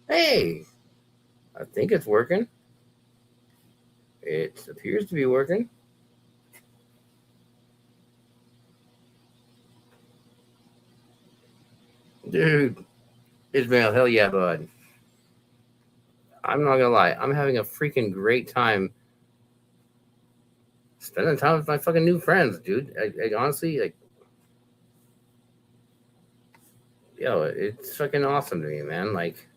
Hey, I think it's working. It appears to be working. Dude, Ismail, hell yeah, bud. I'm not gonna lie, I'm having a freaking great time spending time with my fucking new friends, dude. I honestly, like, yo, it's fucking awesome to me, man. Like,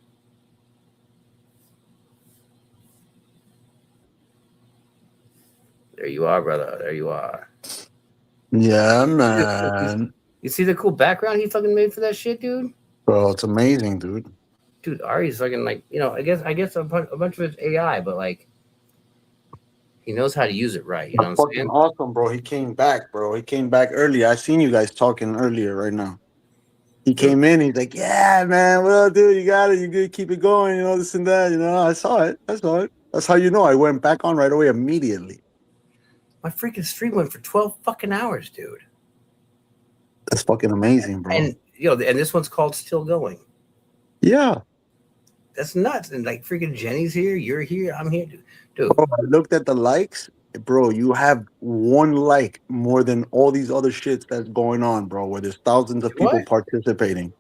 there you are, brother. There you are. Yeah, You man. you see the cool background he fucking made for that shit, dude? Bro, it's amazing, dude. Dude, Ari's fucking like, I guess a bunch of it's AI, but like, he knows how to use it right. You know That's what I'm fucking saying? awesome, bro. He came back, bro. He came back earlier. I seen you guys talking earlier right now. He Dude, came in, he's like, yeah, man, what up, dude? You got it. You good? Keep it going, this and that. I saw it. I saw it. That's how you know. I went back on right away immediately. my freaking stream went for 12 fucking hours, dude. That's fucking amazing, bro. And and this one's called Still Going. Yeah. That's nuts. And like freaking Jenny's here, you're here, I'm here, dude. Bro, I looked at the likes. Bro, you have one like more than all these other shits that's going on, bro, where there's thousands of What? people participating.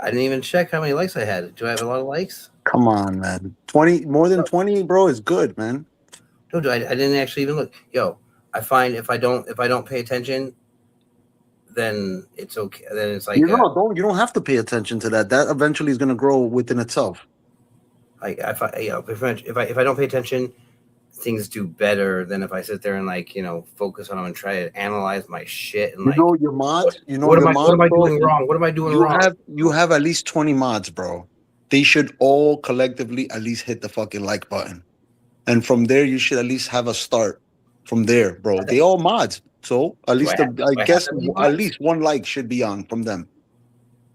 I didn't even check how many likes I had. Do I have a lot of likes? Come on, man. 20, more than No, 20, bro, is good, man. no, dude, I didn't actually even look. Yo, I find if I don't pay attention, then it's okay. Then it's like You don't have to pay attention to that. That eventually is gonna grow within itself. if I don't pay attention, things do better than if I sit there and like focus on them and try to analyze my shit and You like know your what mods, you know what am your I what mods, am I bro. doing wrong? What am I doing You wrong? have you have at least 20 mods, bro. They should all collectively at least hit the fucking like button. And from there you should at least have a start from there, bro. They all mods. So at Do I least have I do I have guess that many at mods? least one like should be on from them.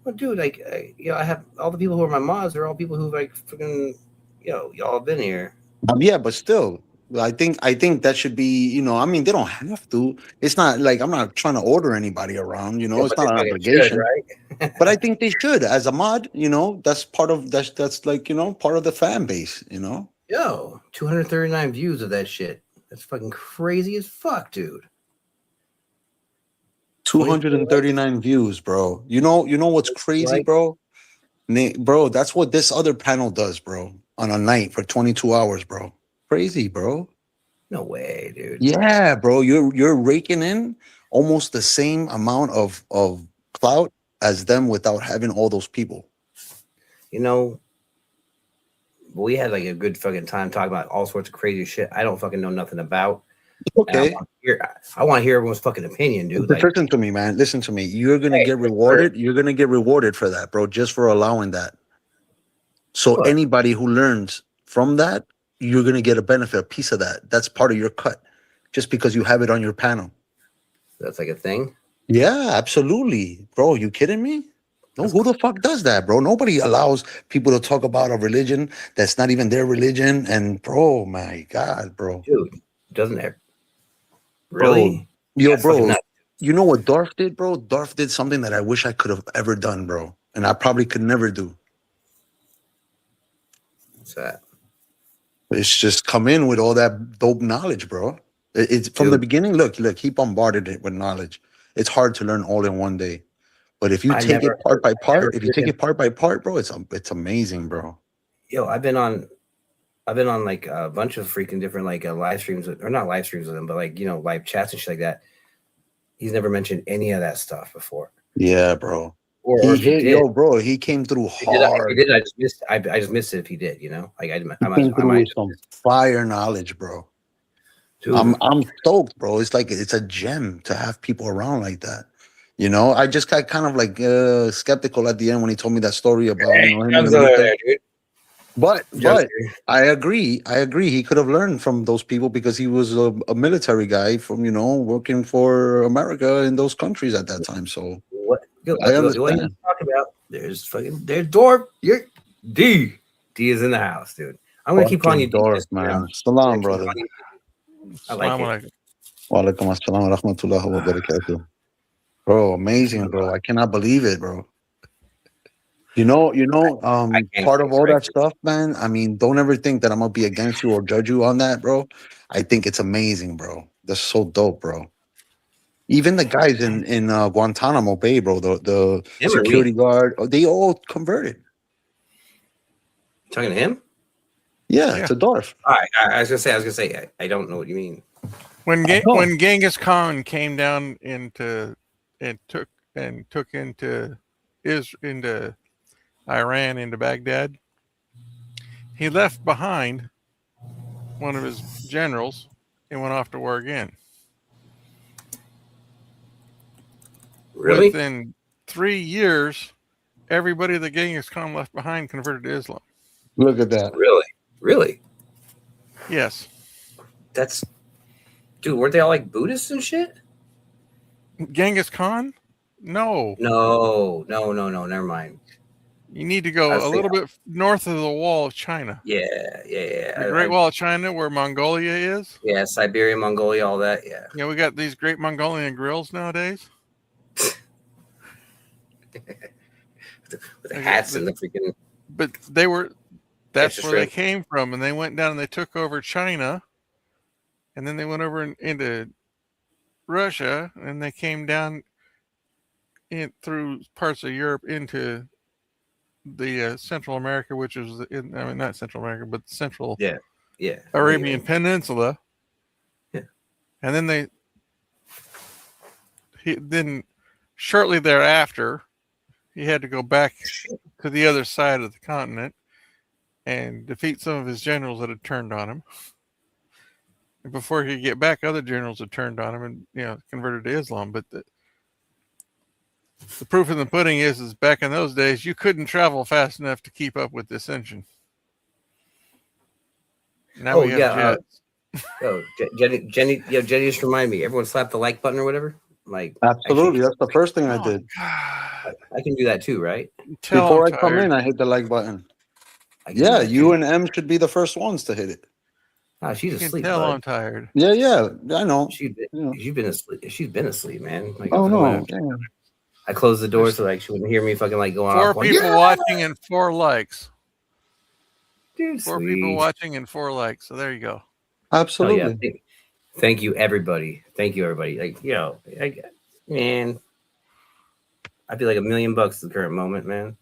Well, dude, like, I have all the people who are my mods. They're all people who like freaking, y'all have been here. Yeah, but still, I think that should be, I mean, they don't have to. It's not like I'm not trying to order anybody around, Yeah, it's but they not an fucking should, obligation. right? But I think they should, as a mod, that's part of that's like, part of the fan base. Yo, 239 views of that shit. That's fucking crazy as fuck, dude. 24 likes, 239 views, bro. You know what's crazy, like, bro? Bro, that's what this other panel does, bro, on a night for 22 hours, bro. Crazy, bro. no way, dude. Yeah, bro, you're raking in almost the same amount of clout as them without having all those people. You know, we had like a good fucking time talking about all sorts of crazy shit I don't fucking know nothing about, and I Okay, want to hear. I want to hear everyone's fucking opinion, dude. just Like, listen to me, man. Listen to me. You're gonna hey, get sir, rewarded. You're gonna get rewarded for that, bro, just for allowing that. So what? anybody who learns from that, you're gonna get a benefit, a piece of that. That's part of your cut, just because you have it on your panel. That's like a thing. Yeah, absolutely, bro. You kidding me? No, That's who cool. the fuck does that, bro? Nobody allows people to talk about a religion that's not even their religion. And bro, my God, bro, Dude. Doesn't it bro, really? yo, That's fucking bro. nuts. You know what Darth did, bro? Darth did something that I wish I could have ever done, bro. and I probably could never do. What's that? It's just come in with all that dope knowledge, bro. It's from the beginning. Look, he bombarded it with knowledge. It's hard to learn all in one day, but if you take it part by part, bro, it's amazing, bro. Yo, I've been on like a bunch of freaking different like live streams or not live streams with him, but like live chats and shit like that. He's never mentioned any of that stuff before. Yeah, bro. Or if he he did, yo, bro, he came through hard. If he did, I just missed. I just missed it. If he did, like He came through with some fire knowledge, bro. Dude. I'm stoked, bro. It's like it's a gem to have people around like that. I just got kind of like skeptical at the end when he told me that story about him and the But I agree. He could have learned from those people because he was a military guy from working for America in those countries at that time. So I understand. What you talk about? There's Dorf. You're D is in the house, dude. I'm gonna keep calling you Dorf, man. Salam, brother. I like it. Wa alaikum assalam wa rahmatullahi wa barakatuh. Bro, amazing, bro. I cannot believe it, bro. Part of all that stuff, man. I mean, don't ever think that I'm gonna be against you or judge you on that, bro. I think it's amazing, bro. That's so dope, bro. Even the guys in Guantanamo Bay, bro, the security guard, they all converted. Talking to him? Yeah, to Dorf. I was gonna say, I don't know what you mean. When Genghis Khan came down into Iran, into Baghdad, he left behind one of his generals and went off to war again. Really? Within 3 years, everybody that Genghis Khan left behind converted to Islam. Look at that. Really? Yes. Dude, weren't they all like Buddhists and shit? Genghis Khan? No. No. Never mind. You need to go a little bit north of the Wall of China. Yeah. The Great Wall of China, where Mongolia is. Yeah, Siberia, Mongolia, all that. Yeah. Yeah, we got these great Mongolian grills nowadays. with the hats and the freaking. But that's where they came from, and they went down and they took over China, and then they went over into Russia, and they came down through parts of Europe into the Central America, which is not Central America, but Central Arabian Peninsula. Yeah, and then then shortly thereafter, he had to go back to the other side of the continent and defeat some of his generals that had turned on him. And before he could get back, other generals had turned on him and converted to Islam. But the proof in the pudding is back in those days, you couldn't travel fast enough to keep up with the ascension. Now we have jets. Jenny just reminded me. Everyone slap the like button or whatever. Like absolutely, that's the first thing I did. I can do that too, right? Before I come in, I hit the like button. Yeah, you and M should be the first ones to hit it. Oh, she's asleep. Tell I'm tired. Yeah, I know. She's been asleep. She's been asleep, man. Like, oh no. I closed the door so like she wouldn't hear me fucking like going off. 4 people watching and 4 likes. Dude, 4 people watching and 4 likes. So there you go. Absolutely. Oh, yeah. Thank you, everybody. Like, man, I feel like $1 million at the current moment, man.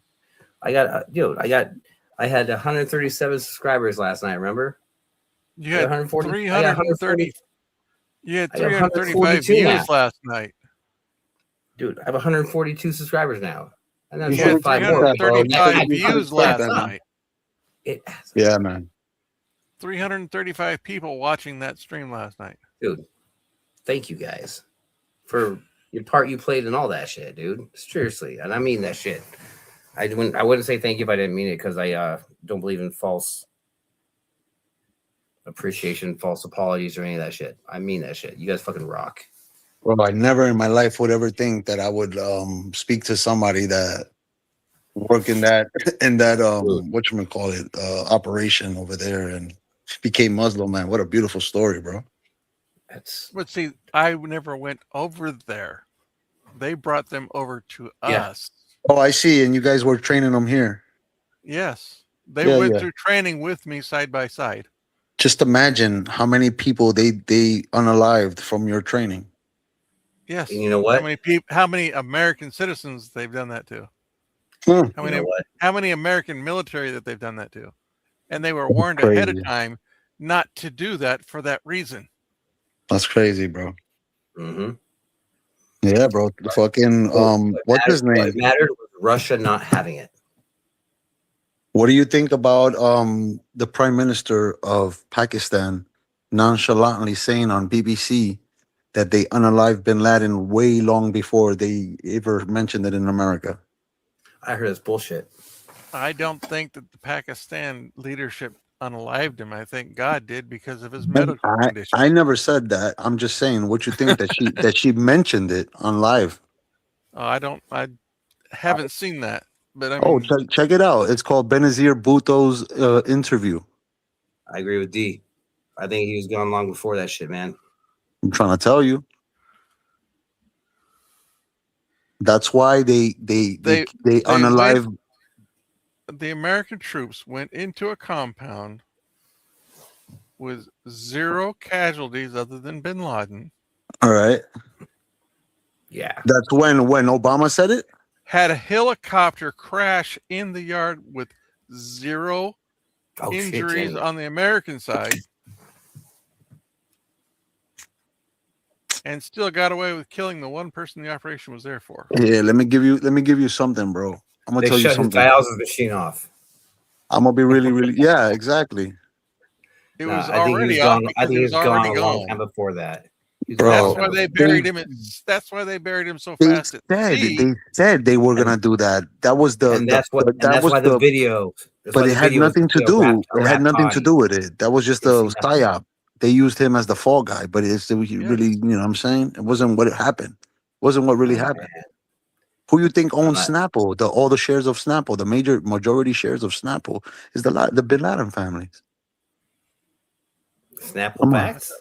I had 137 subscribers last night. Remember? You had 330. You had 335 views last night. Dude, I have 142 subscribers now. And that's you had 335 views last night. Yeah, man. 335 people watching that stream last night. Dude, thank you guys for your part you played in all that shit, dude. Seriously, and I mean that shit. I wouldn't say thank you if I didn't mean it because I don't believe in false appreciation, false apologies, or any of that shit. I mean that shit. You guys fucking rock. Well, I never in my life would ever think that I would speak to somebody that worked in that operation over there and became Muslim, man. What a beautiful story, bro. But see, I never went over there. They brought them over to us. Oh, I see. And you guys were training them here. Yes, they Yeah, went yeah. through training with me side by side. Just imagine how many people they unalived from your training. Yes. And you know what? How many American citizens they've done that to? Hmm. You know what? How many American military that they've done that to? And they were That's warned ahead of crazy. time not to do that for that reason. That's crazy, bro. Mm-hmm. Yeah, bro. Fucking what's his What name? mattered was Russia not having it. What do you think about the Prime Minister of Pakistan nonchalantly saying on BBC that they unalived bin Laden way long before they ever mentioned it in America? I heard it's bullshit. I don't think that the Pakistan leadership unalived him. I think God did because of his But medical condition. I never said that. I'm just saying what you think that she mentioned it on live. I haven't seen that, but I Oh, mean, check it out. It's called Benazir Bhutto's interview. I agree with D. I think he was gone long before that shit, man. I'm trying to tell you. That's why they they unalive. the American troops went into a compound with 0 casualties other than bin Laden. All right. Yeah. That's when Obama said it. Had a helicopter crash in the yard with 0 injuries on the American side, and still got away with killing the one person the operation was there for. Yeah, let me give you something, bro. I'm gonna They tell you shut his something. dialysis machine off. I'm gonna be really yeah, exactly. It No, was I think he was already gone. off I because think he was he was gone already a long gone. time before that. Bro, That's why they buried him. That's why they buried him so fast at sea. They said they were gonna do that. That was And that's why the video. That's but why it the had video was, nothing to do. It had wrapped nothing to body. do with it. That was just a It's nothing. psyop. They used him as the fall guy, but it really, you know what I'm saying? It wasn't what happened. It wasn't what really Oh, happened. man. Who you think I'm owns not Snapple? All the shares of Snapple, the majority shares of Snapple is the Bin Laden families. Snapple Come on. facts.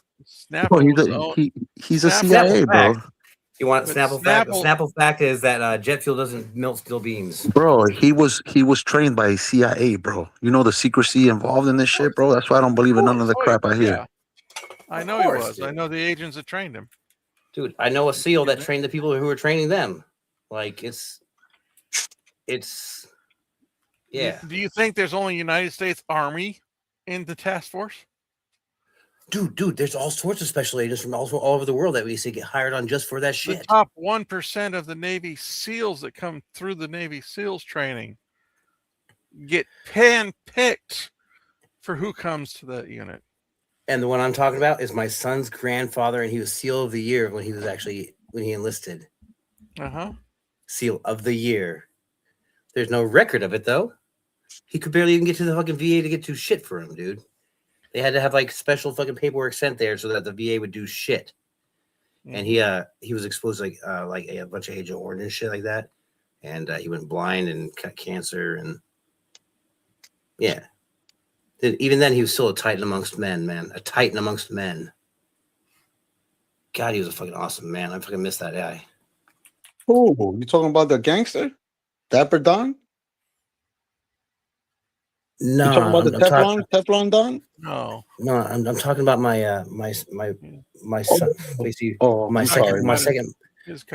Bro, Snapple was owned. he's a Snapple CIA, bro. fact. You want But Snapple fact? Snapple, Snapple fact is that jet fuel doesn't melt steel beams. Bro, he was trained by CIA, bro. You know the secrecy involved in this shit, bro. That's why I don't believe in none of the crap I hear. yeah, I know he was. I know the agents that trained him. Dude, I know a SEAL that trained the people who were training them. Like it's yeah. Do you think there's only United States Army in the task force? Dude, there's all sorts of special agents from all over the world that we see get hired on just for that shit. The top 1% of the Navy SEALs that come through the Navy SEALs training get picked for who comes to that unit. And the one I'm talking about is my son's grandfather, and he was SEAL of the Year when he enlisted. SEAL of the Year. There's no record of it though. He could barely even get to the fucking VA to get to shit for him, dude. They had to have like special fucking paperwork sent there so that the VA would do shit. And he was exposed to like a bunch of Agent Orange and shit like that. And he went blind and got cancer, and yeah. Even then, he was still a titan amongst men, man. A titan amongst men. God, he was a fucking awesome man. I fucking miss that guy. Oh, you talking about the gangster? Dapper Don? No, you talking about the Teflon Don? No, I'm talking about my my son. My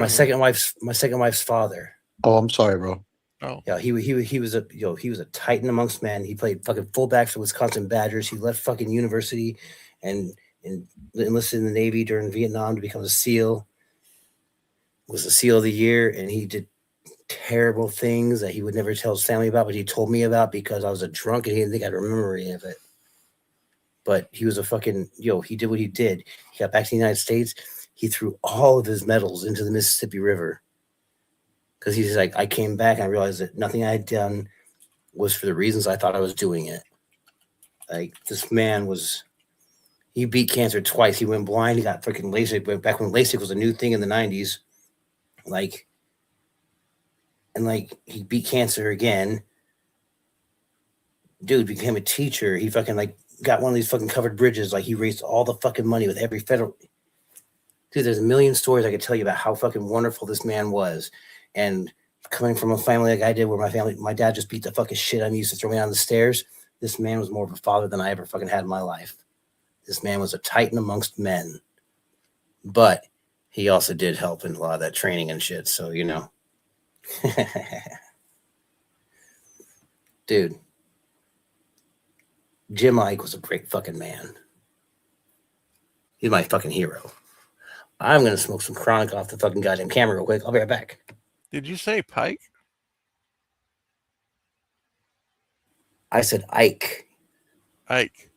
second wife's father. Oh, I'm sorry, bro. Oh yeah, he was a titan amongst men. He played fucking fullback for Wisconsin Badgers. He left fucking university and enlisted in the Navy during Vietnam to become a SEAL. Was a SEAL of the Year, and he did terrible things that he would never tell his family about, but he told me about because I was a drunk and he didn't think I'd remember any of it. But he was a fucking he did what he did. He got back to the United States. He threw all of his medals into the Mississippi River. Because he's like, I came back and I realized that nothing I had done was for the reasons I thought I was doing it. Like, this man he beat cancer twice. He went blind. He got freaking LASIK. Back when LASIK was a new thing in the 90s. He beat cancer again. Dude became a teacher. He fucking got one of these fucking covered bridges. Like, he raised all the fucking money with every federal. Dude, there's a million stories I could tell you about how fucking wonderful this man was. And coming from a family like I did, where my dad just beat the fucking shit out of me, used to throw me down the stairs. This man was more of a father than I ever fucking had in my life. This man was a titan amongst men, but he also did help in a lot of that training and shit. So, you know, dude, Jim Ike was a great fucking man. He's my fucking hero. I'm going to smoke some chronic off the fucking goddamn camera real quick. I'll be right back. Did you say Pike? I said Ike. Ike.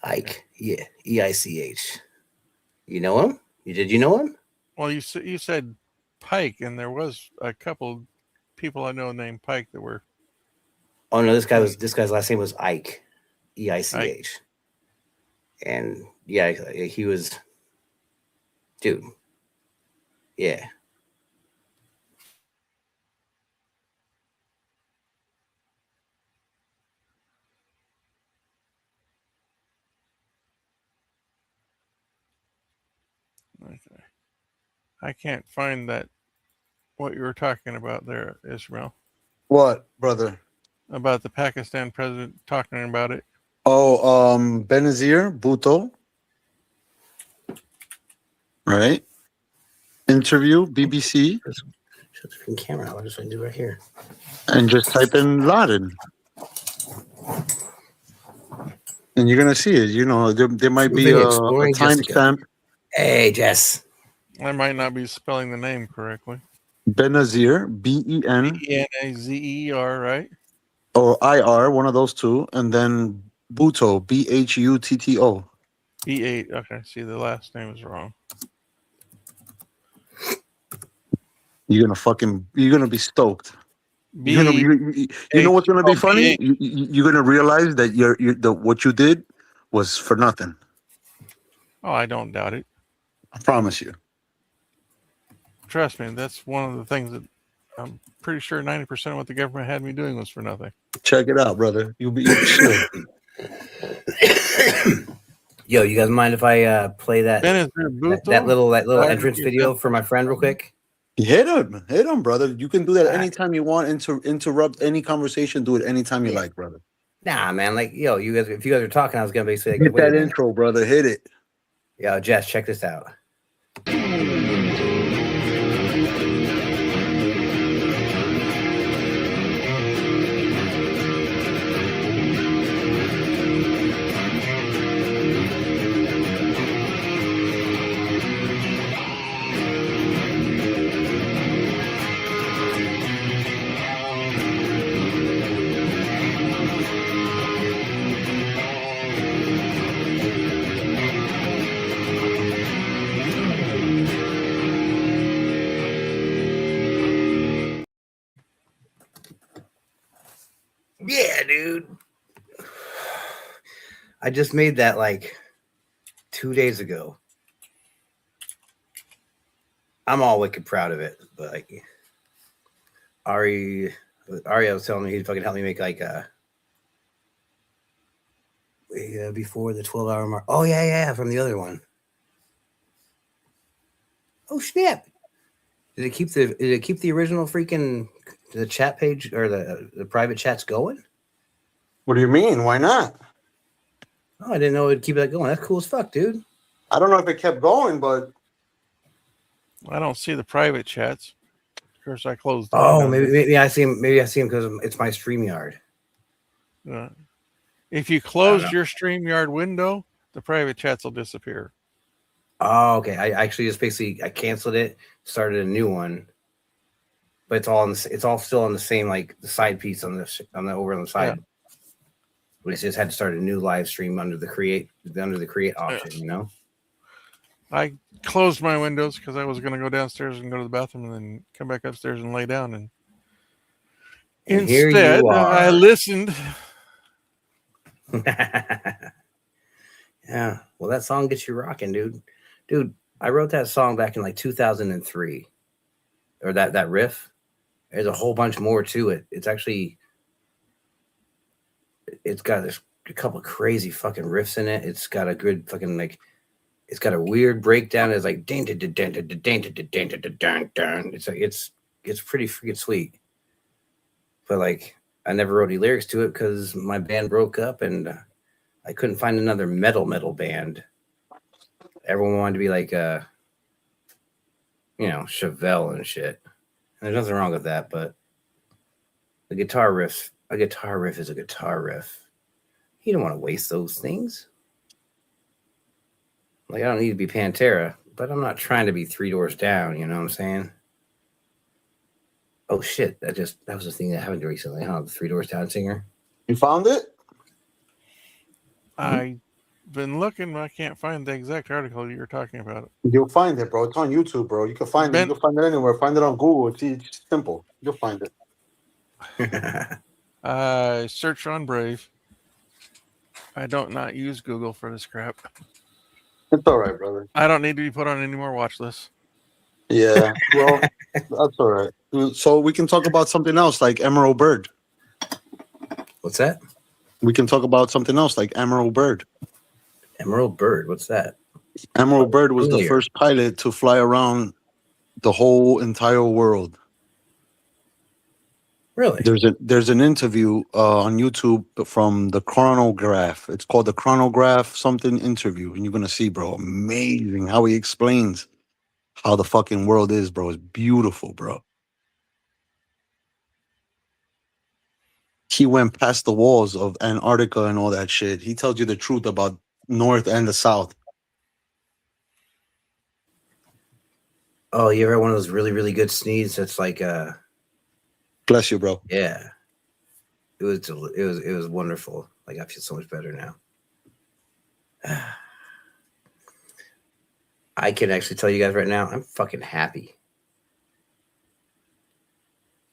Ike. Yeah. E-I-C-H. You know him? Did you know him? Well, you said Pike, and there was a couple people I know named Pike that were. Oh no, this guy's last name was Ike. E-I-C-H. And yeah, he was, dude. Yeah. Okay. I can't find that. What you were talking about there, Ishmael. What, brother? About the Pakistan president talking about it. Oh, Benazir Bhutto. Right. Interview, BBC. Shut the freaking camera out. I'll just do right here. And just type in Laden. And you're gonna see it. You know, there might be a timestamp. Hey, Jess. I might not be spelling the name correctly. Benazir, B-E-N. B-E-N-A-Z-E-R, right? Or I-R, one of those two. And then Bhutto, B-H-U-T-T-O. B-8. Okay, see, the last name is wrong. You're gonna be stoked. You know what's gonna be funny? You're gonna realize that what you did was for nothing. Oh, I don't doubt it. I promise you. Trust me, that's one of the things that I'm pretty sure 90% of what the government had me doing was for nothing. Check it out, brother. You'll be sure. Yo, you guys mind if I play that little entrance video for my friend real quick? Hit him, brother. You can do that anytime you want. Interrupt any conversation. Do it anytime you like, brother. Nah, man. Like, yo, if you guys are talking, I was gonna basically hit that intro, brother. Hit it. Yo, Jess, check this out. Yeah, dude. I just made that like 2 days ago. I'm all wicked proud of it, but like Ari was telling me he'd fucking help me make like before the 12-hour mark. Oh yeah, from the other one. Oh snap! Did it keep the original freaking the chat page or the private chats going? What do you mean? Why not? Oh, I didn't know it'd keep that going. That's cool as fuck, dude. I don't know if it kept going, but I don't see the private chats. Of course, I closed. Oh, maybe I see him. Maybe I see him because it's my StreamYard. If you close your StreamYard window, the private chats will disappear. Oh, okay. I actually just basically I canceled it, started a new one, but it's all still on the same like the side piece on the over on the side. Yeah. We just had to start a new live stream under the create option, you know. I closed my windows because I was going to go downstairs and go to the bathroom and then come back upstairs and lay down. And instead, I listened. Yeah, well, that song gets you rocking, dude. Dude, I wrote that song back in like 2003, or that riff. There's a whole bunch more to it. It's actually, it's got a couple of crazy fucking riffs in it. It's got a good fucking like, it's got a weird breakdown. It's like it's like it's pretty freaking sweet. but like I never wrote any lyrics to it because my band broke up and I couldn't find another metal band. Everyone wanted to be like Chevelle and shit. And there's nothing wrong with that, but a guitar riff is a guitar riff. You don't want to waste those things. Like I don't need to be Pantera, but I'm not trying to be Three Doors Down, you know what I'm saying? Oh shit, that was a thing that happened recently, huh? The Three Doors Down singer. You found it? I've been looking, but I can't find the exact article you're talking about. You'll find it, bro. It's on YouTube, bro. You can find it. You can find it anywhere. Find it on Google. It's simple. You'll find it. Search on Brave. I don't not use Google for this crap. It's all right, brother. I don't need to be put on any more watch lists. Yeah, well, that's all right. So we can talk about something else like Emerald Bird. What's that? We can talk about something else like Emerald Bird. Emerald Bird, what's that? Emerald Bird was the first pilot to fly around the whole entire world. Really? There's an interview on YouTube from the Chronograph. It's called the Chronograph something interview, and you're gonna see, bro, amazing how he explains how the fucking world is, bro. It's beautiful, bro. He went past the walls of Antarctica and all that shit. He tells you the truth about North and the South. Oh, you ever had one of those really, really good sneeze that's like Bless you, bro. yeah. It was wonderful. Like I feel so much better now. I can actually tell you guys right now, I'm fucking happy.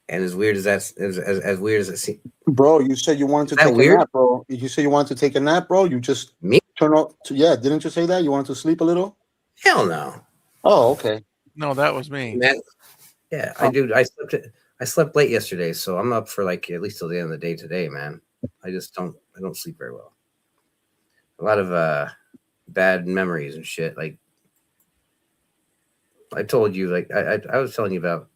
And as weird as that's as weird as it seems. Bro, you said you wanted to take a nap, bro. You said you wanted to take a nap, bro. You just turn off. Yeah, didn't you say that? You wanted to sleep a little? Hell no. Oh, okay. No, that was me. Man, yeah, I do. I slept late yesterday, so I'm up for like at least till the end of the day today, man. I don't sleep very well. A lot of bad memories and shit. Like I told you, like I was telling you about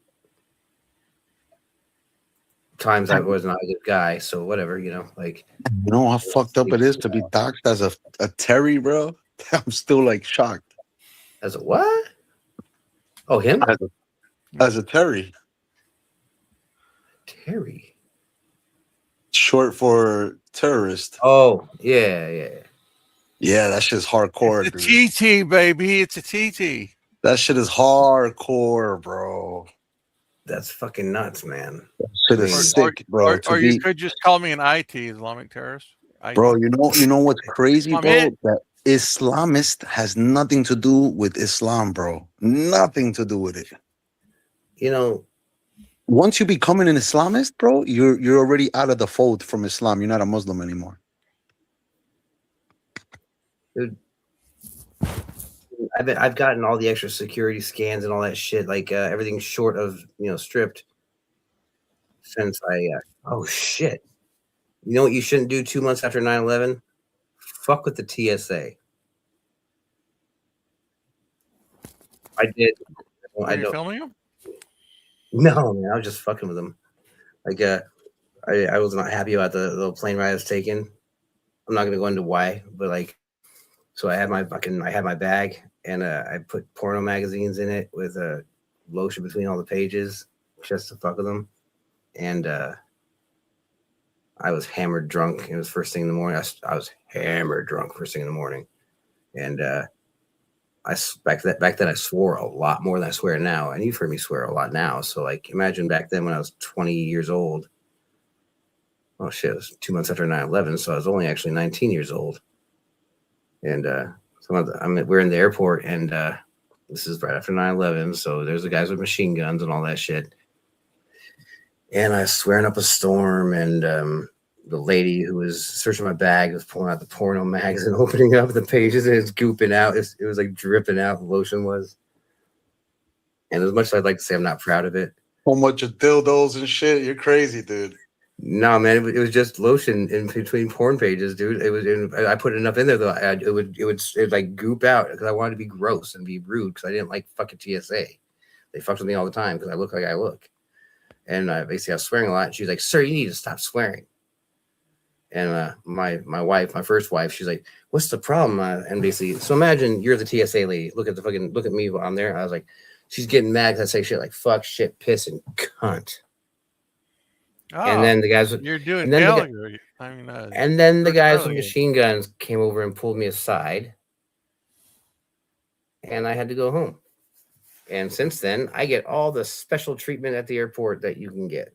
times I was not a good guy, so whatever, like you know how fucked up it is to be doxxed as a Terry, bro. I'm still like shocked. As a what? Oh, him? As a Terry. Terry. Short for terrorist. Oh, yeah. Yeah, that shit's hardcore. It's a TT, baby. It's a TT. That shit is hardcore, bro. That's fucking nuts, man. That shit is sick, bro. Or you could just call me an IT, Islamic terrorist. Bro, you know what's crazy, bro? That Islamist has nothing to do with Islam, bro. Nothing to do with it. Once you become an Islamist, bro, you're already out of the fold from Islam. You're not a Muslim anymore. Dude, I've gotten all the extra security scans and all that shit, like everything short of stripped since oh shit. You know what you shouldn't do 2 months after 9/11? Fuck with the TSA. I did. Are you filming him? No, man, I was just fucking with them. Like I was not happy about the little plane ride I was taking. I'm not gonna go into why, but like, so I had my bag and I put porno magazines in it with a lotion between all the pages just to fuck with them. And I was hammered drunk. It was first thing in the morning. I was hammered drunk first thing in the morning. And back then I swore a lot more than I swear now. And you've heard me swear a lot now. So like, imagine back then when I was 20 years old. Oh shit, it was 2 months after 9/11. So I was only actually 19 years old. And we're in the airport and this is right after 9/11. So there's the guys with machine guns and all that shit. And I was swearing up a storm, and the lady who was searching my bag was pulling out the porno mags and opening up the pages, and it's gooping out. It was like dripping out. The lotion was. And as much as I'd like to say I'm not proud of it. So much of dildos and shit. You're crazy, dude. No, man, it was just lotion in between porn pages, dude. I put enough in there though. It would like goop out because I wanted to be gross and be rude because I didn't like fucking TSA. They fucked with me all the time because I look like I look. And basically I was swearing a lot. And she was like, "Sir, you need to stop swearing." And my wife, my first wife, she's like, "What's the problem?" And basically, so imagine you're the TSA lady. Look at me while I'm there. I was like, she's getting mad because I say shit like fuck, shit, piss, and cunt. And then the guys, you're doing and then Gallagher. and then the guys with Charlie. machine guns came over and pulled me aside, and I had to go home. And since then, I get all the special treatment at the airport that you can get.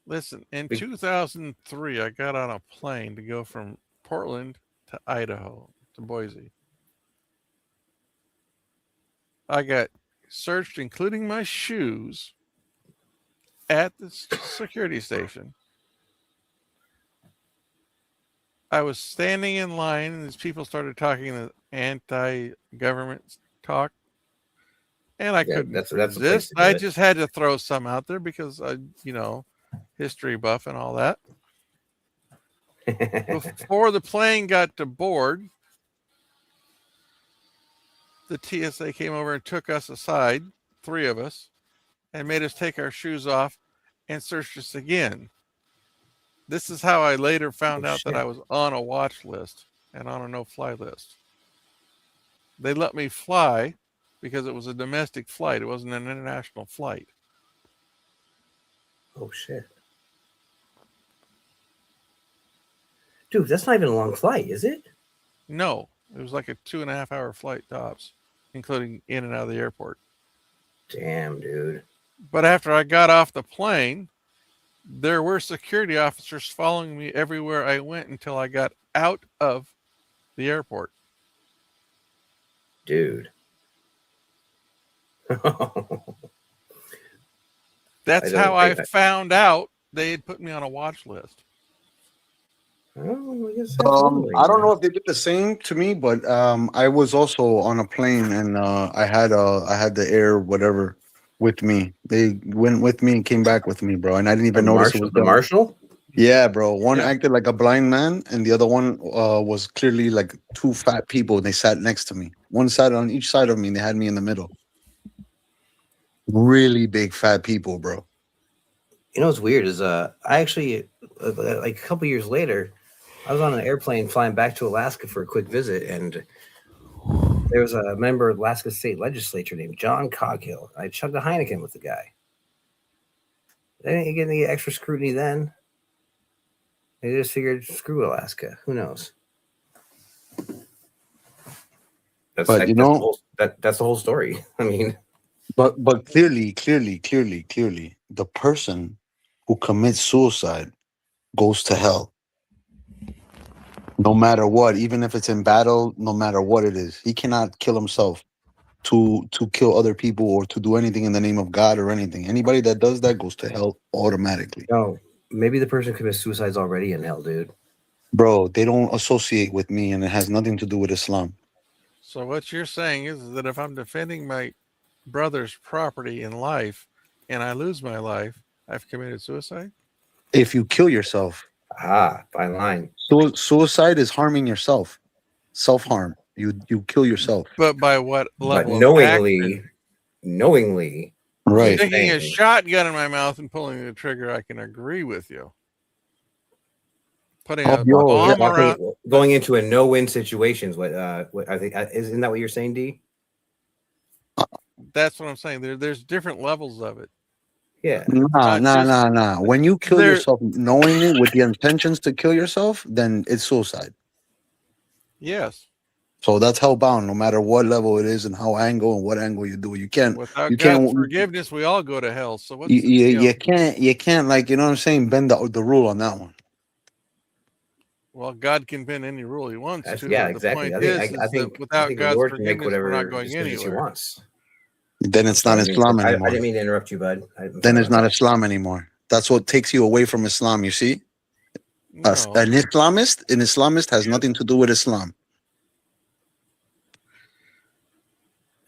Listen, in 2003, I got on a plane to go from Portland to Idaho to Boise. I got searched, including my shoes, at the security station. I was standing in line, and these people started talking the anti-government talk, and I couldn't that's resist. I just had to throw some out there because I, history buff and all that. Before the plane got to board, the TSA came over and took us aside, 3 of us, and made us take our shoes off and searched us again. This is how I later found out that I was on a watch list and on a no-fly list. They let me fly because it was a domestic flight. It wasn't an international flight. Oh, shit. Dude, that's not even a long flight, is it? No, it was like a 2.5-hour flight tops, including in and out of the airport. Damn, dude. But after I got off the plane, there were security officers following me everywhere I went until I got out of the airport. Dude. That's how I found out they had put me on a watch list. Oh, I guess I don't know if they did the same to me, but I was also on a plane and I had the air whatever with me. They went with me and came back with me, bro. And I didn't even notice it was the marshal. Yeah, bro. One acted like a blind man, and the other one was clearly like 2 fat people. They sat next to me. One sat on each side of me, and they had me in the middle. Really big fat people, bro. You know what's weird is I actually like a couple years later, I was on an airplane flying back to Alaska for a quick visit, and there was a member of Alaska State Legislature named John Coghill. I chugged a Heineken with the guy. They didn't get any extra scrutiny then. They just figured, screw Alaska. Who knows? That's the whole story. I mean, but clearly, the person who commits suicide goes to hell. No matter what, even if it's in battle, no matter what it is, he cannot kill himself to kill other people or to do anything in the name of God or anything. Anybody that does that goes to hell automatically. No, maybe the person commits suicide's already in hell, dude. Bro, they don't associate with me, and it has nothing to do with Islam. So what you're saying is that if I'm defending my brother's property in life and I lose my life, I've committed suicide? If you kill yourself. Fine line. Suicide is harming yourself. Self-harm. You kill yourself. But by what level? But knowingly. Right. Taking a shotgun in my mouth and pulling the trigger, I can agree with you. Putting a bomb around, going into a no-win situations. What I think isn't that what you're saying, D? That's what I'm saying. There's different levels of it. Yeah. Nah. When you kill yourself knowingly with the intentions to kill yourself, then it's suicide. Yes. So that's hellbound, no matter what level it is and how angle and what angle you do. You can't. Without God's forgiveness, we all go to hell. So what's you can't like, you know what I'm saying, bend the rule on that one. Well, God can bend any rule he wants to. Yeah, exactly. I think without God's forgiveness, we're not going anywhere. He wants. Then it's not Islam anymore. I didn't mean to interrupt you, bud. Then it's not Islam anymore. That's what takes you away from Islam. You see, no. An Islamist has nothing to do with Islam.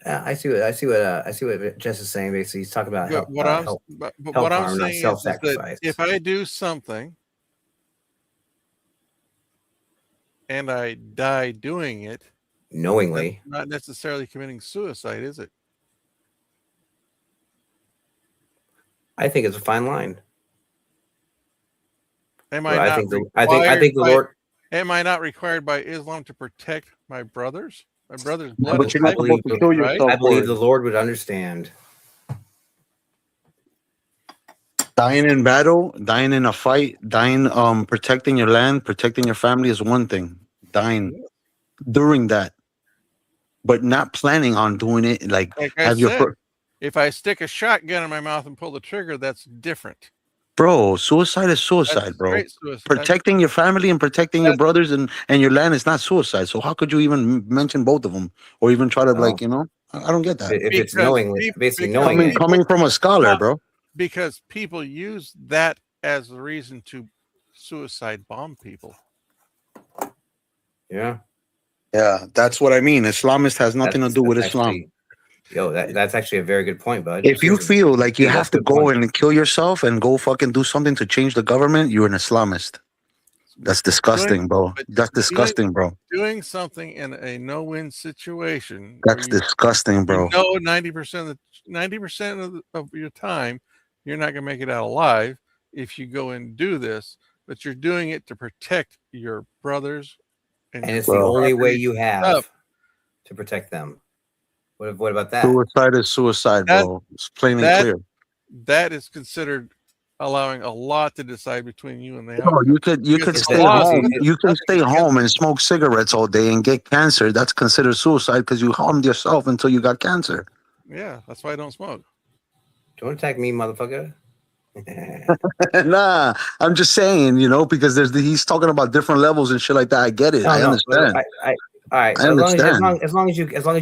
I see what Jess is saying. Basically, he's talking about what I'm saying is that if I do something and I die doing it knowingly, not necessarily committing suicide, is it? I think it's a fine line. Am Well, I I not think the Lord. am I not required by Islam to protect my brothers? My brother's Yeah, blood but is you're not sacred, supposed to kill right? yourself I for believe it. the Lord would understand. Dying in battle, dying in a fight, dying protecting your land, protecting your family is one thing. Dying during that, but not planning on doing it. Like Like I have your said, if I stick a shotgun in my mouth and pull the trigger, that's different. bro. Suicide is That's suicide, bro. straight suicide. Protecting your family and protecting your brothers and your land is not suicide. So how could you even mention both of them or even try to Oh. I don't get that. If it's Because knowingly, peop- basically because knowing it. Coming from a scholar, bro. Because people use that as the reason to suicide bomb people. Yeah. Yeah, that's what I mean. Islamist has nothing to do with That's Islam. actually, yo, that's actually a very good point, bud. If you Seriously. feel like you Hey, have that's a to good go point. and kill yourself and go fucking do something to change the government, you're an Islamist. That's disgusting, bro. That's disgusting, bro. Doing something in a no-win situation That's disgusting, bro. you know 90% of your time you're not going to make it out alive if you go and do this, but you're doing it to protect your brothers And it's the only way you have up. to protect them. What about that? Suicide is suicide, bro. It's plain and clear. That is considered allowing a lot to decide between you and the No, outcome. you could stay home. You can stay home and smoke cigarettes all day and get cancer. That's considered suicide because you harmed yourself until you got cancer. Yeah, that's why I don't smoke. Don't attack me, motherfucker. Nah, I'm just saying, because he's talking about different levels and shit like that. I get it. I understand. All right. I understand. As long as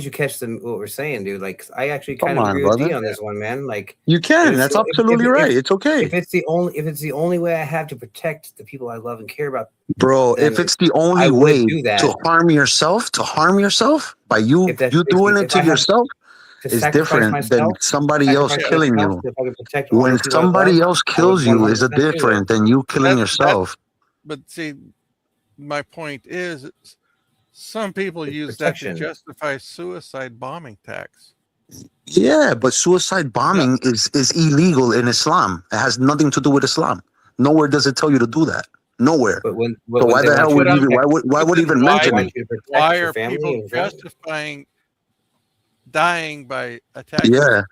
you catch what we're saying, dude. Like, I actually Come kind of on, agree with brother. D on this one, man. Like, you can. That's absolutely right. It's okay. If it's the only way I have to protect the people I love and care about, bro. If it's the only way to harm yourself by you doing it to yourself, is different than somebody else killing you. When somebody else kills you, is a different than you killing yourself. But see, my point is, some people use that to justify suicide bombing attacks. Yeah, but suicide bombing is illegal in Islam. It has nothing to do with Islam. Nowhere does it tell you to do that. Nowhere. So why the hell would why would even mention it? Why are people justifying dying by attacking? Yeah.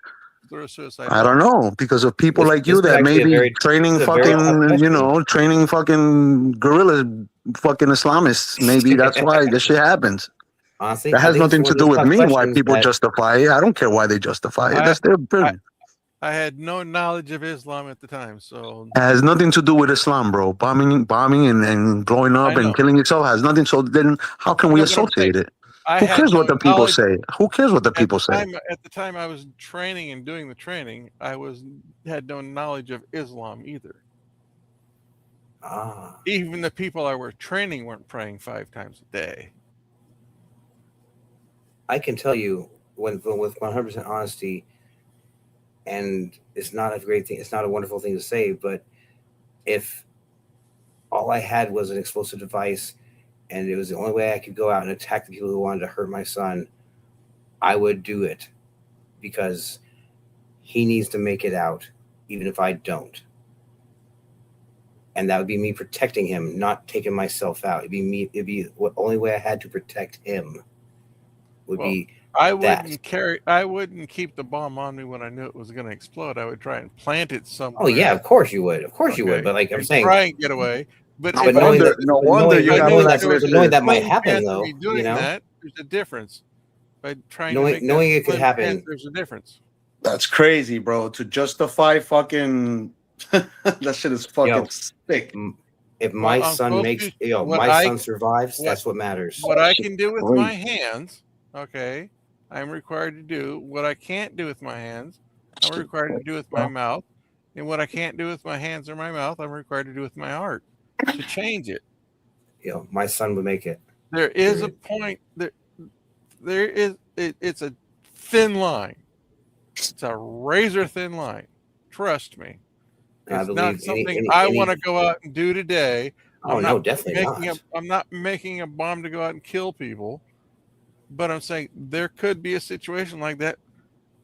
Through suicide I don't know, because of people like you that may be training fucking guerrilla fucking Islamists. Maybe that's why this shit happens. Honestly, that has nothing to do with me. Why people justify it? I don't care why they justify it. That's their opinion. I had no knowledge of Islam at the time, so it has nothing to do with Islam, bro. Bombing and blowing up and killing yourself has nothing. So then, how can we associate it? Who cares what the people say? Who cares what the people say? At the time I was training and doing the training, I had no knowledge of Islam either. Even the people I were training weren't praying 5 times a day. I can tell you with 100% honesty, and it's not a great thing, it's not a wonderful thing to say, but if all I had was an explosive device and it was the only way I could go out and attack the people who wanted to hurt my son, I would do it because he needs to make it out, even if I don't. And that would be me protecting him, not taking myself out. It'd be the only way I had to protect him would be I wouldn't keep the bomb on me when I knew it was going to explode. I would try and plant it somewhere. Oh yeah, of course you would. Of course you would. But like I'm saying, try and get away. But no wonder you got knowing that might happen though. That there's a difference. By trying knowing it could happen, there's a difference. That's crazy, bro. To justify fucking that shit is fucking sick. If my son makes, my son survives, that's what matters. What I can do with my hands, okay, I'm required to do. What I can't do with my hands, I'm required to do with my mouth. And what I can't do with my hands or my mouth, I'm required to do with my heart to change it. My son would make it. There is a point that it's a thin line. It's a razor thin line. Trust me. It's not something I want to go out and do today. Definitely not. I'm not making a bomb to go out and kill people, but I'm saying there could be a situation like that,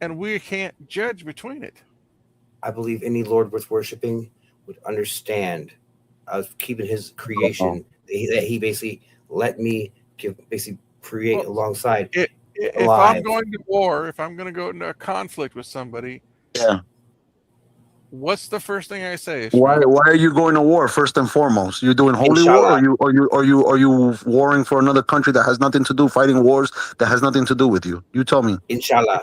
and we can't judge between it. I believe any Lord worth worshiping would understand. I was keeping his Oh. creation that he basically let me basically create Well, alongside if I'm alive. going to war, if I'm going to go into a conflict with somebody, Yeah. what's the first thing I say, Why? Ishmael? Why are you going to war first and foremost? You're doing holy war, or Inshallah, you warring for another country that has nothing to do, fighting wars that has nothing to do with you? You tell me. inshallah.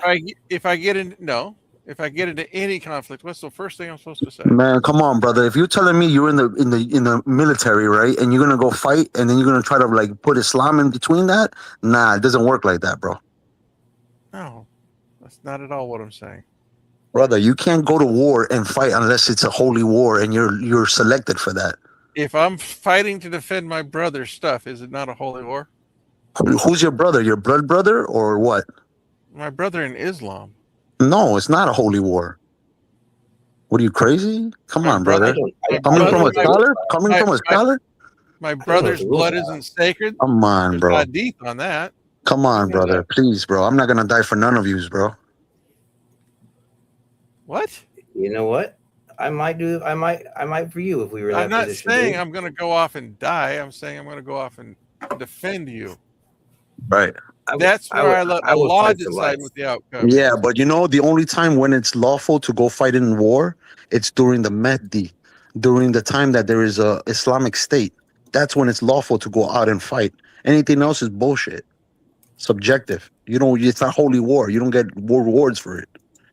If I get in no, if I get into any conflict, what's the first thing I'm supposed to say? Man, come on, brother. If you're telling me you're in the military, right, and you're gonna go fight, and then you're gonna try to like put Islam in between that, nah, it doesn't work like that, bro. No, that's not at all what I'm saying. Brother, you can't go to war and fight unless it's a holy war, and you're selected for that. If I'm fighting to defend my brother's stuff, is it not a holy war? Who's your brother? Your blood brother or what? My brother in Islam. No, it's not a holy war. What are you crazy? Come My on, brother, brother. my Coming from brother, a scholar? Coming my, from a my, scholar? my brother's blood isn't sacred. Come on, There's bro. hadith on that. Come You on, know brother. that. Please, bro. I'm not gonna die for none of yous, bro. What? You know what? I might for you if we were in I'm that not position, saying dude. I'm going to go off and die. I'm saying I'm going to go off and defend you. Right. That's where I let I would Allah fight for decide life. what the outcome Yeah, is. but you know, the only time when it's lawful to go fight in war, it's during the Mahdi, during the time that there is a Islamic state. That's when it's lawful to go out and fight. Anything else is bullshit. Subjective. You don't. It's not holy war. You don't get rewards for it.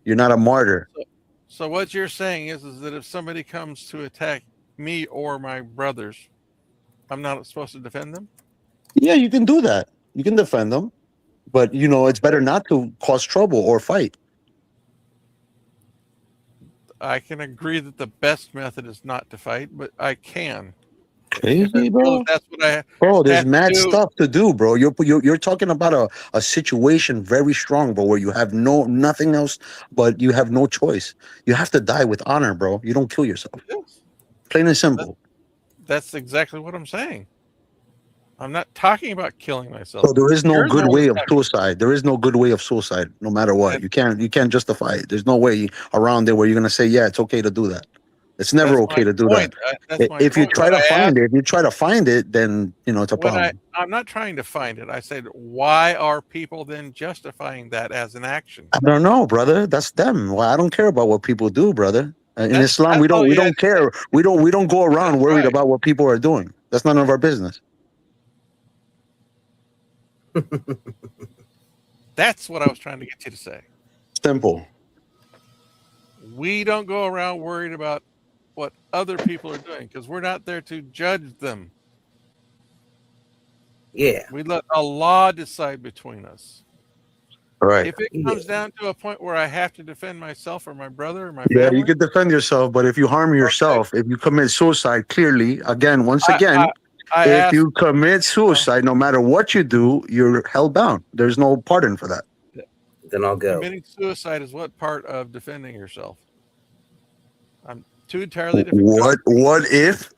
You're not a martyr. So what you're saying is that if somebody comes to attack me or my brothers, I'm not supposed to defend them? Yeah, you can do that. You can defend them, but you know it's better not to cause trouble or fight. I can agree that the best method is not to fight, but I can. If I Crazy, feel that bro. that's what I Bro, there's have to mad do. stuff to do, bro. You're talking about a situation very strong, bro, where you have nothing else, but you have no choice. You have to die with honor, bro. You don't kill yourself. Yes, Plain and simple. that's exactly what I'm saying. I'm not talking about killing myself. So there is no You're the good one way that's of suicide. There is no good way of suicide, no matter what. You can't justify it. There's no way around there where you're gonna say, yeah, it's okay to do that. It's never That's okay my to do point. that. That's my If you point. try to find it, if you try to find it, then you know it's a problem. I'm not trying to find it. I said, why are people then justifying that as an action? I don't know, brother. That's them. Well, I don't care about what people do, brother. In Islam, That's all we you had don't to say. care. We don't go That's around worried right. about what people are doing. That's none of our business. That's what I was trying to get you to say. Simple. We don't go around worried about what other people are doing because we're not there to judge them. Yeah, We let Allah decide between us. Right. If it yeah. comes down to a point where I have to defend myself or my brother or my Yeah, you family, can defend yourself, but if you harm okay. yourself, if you commit suicide, clearly, again, once I again, I, I if ask you commit suicide, no matter what you do, you're held bound. There's no pardon for that. Then I'll go. committing suicide is what part of defending yourself? I'm two entirely different What if?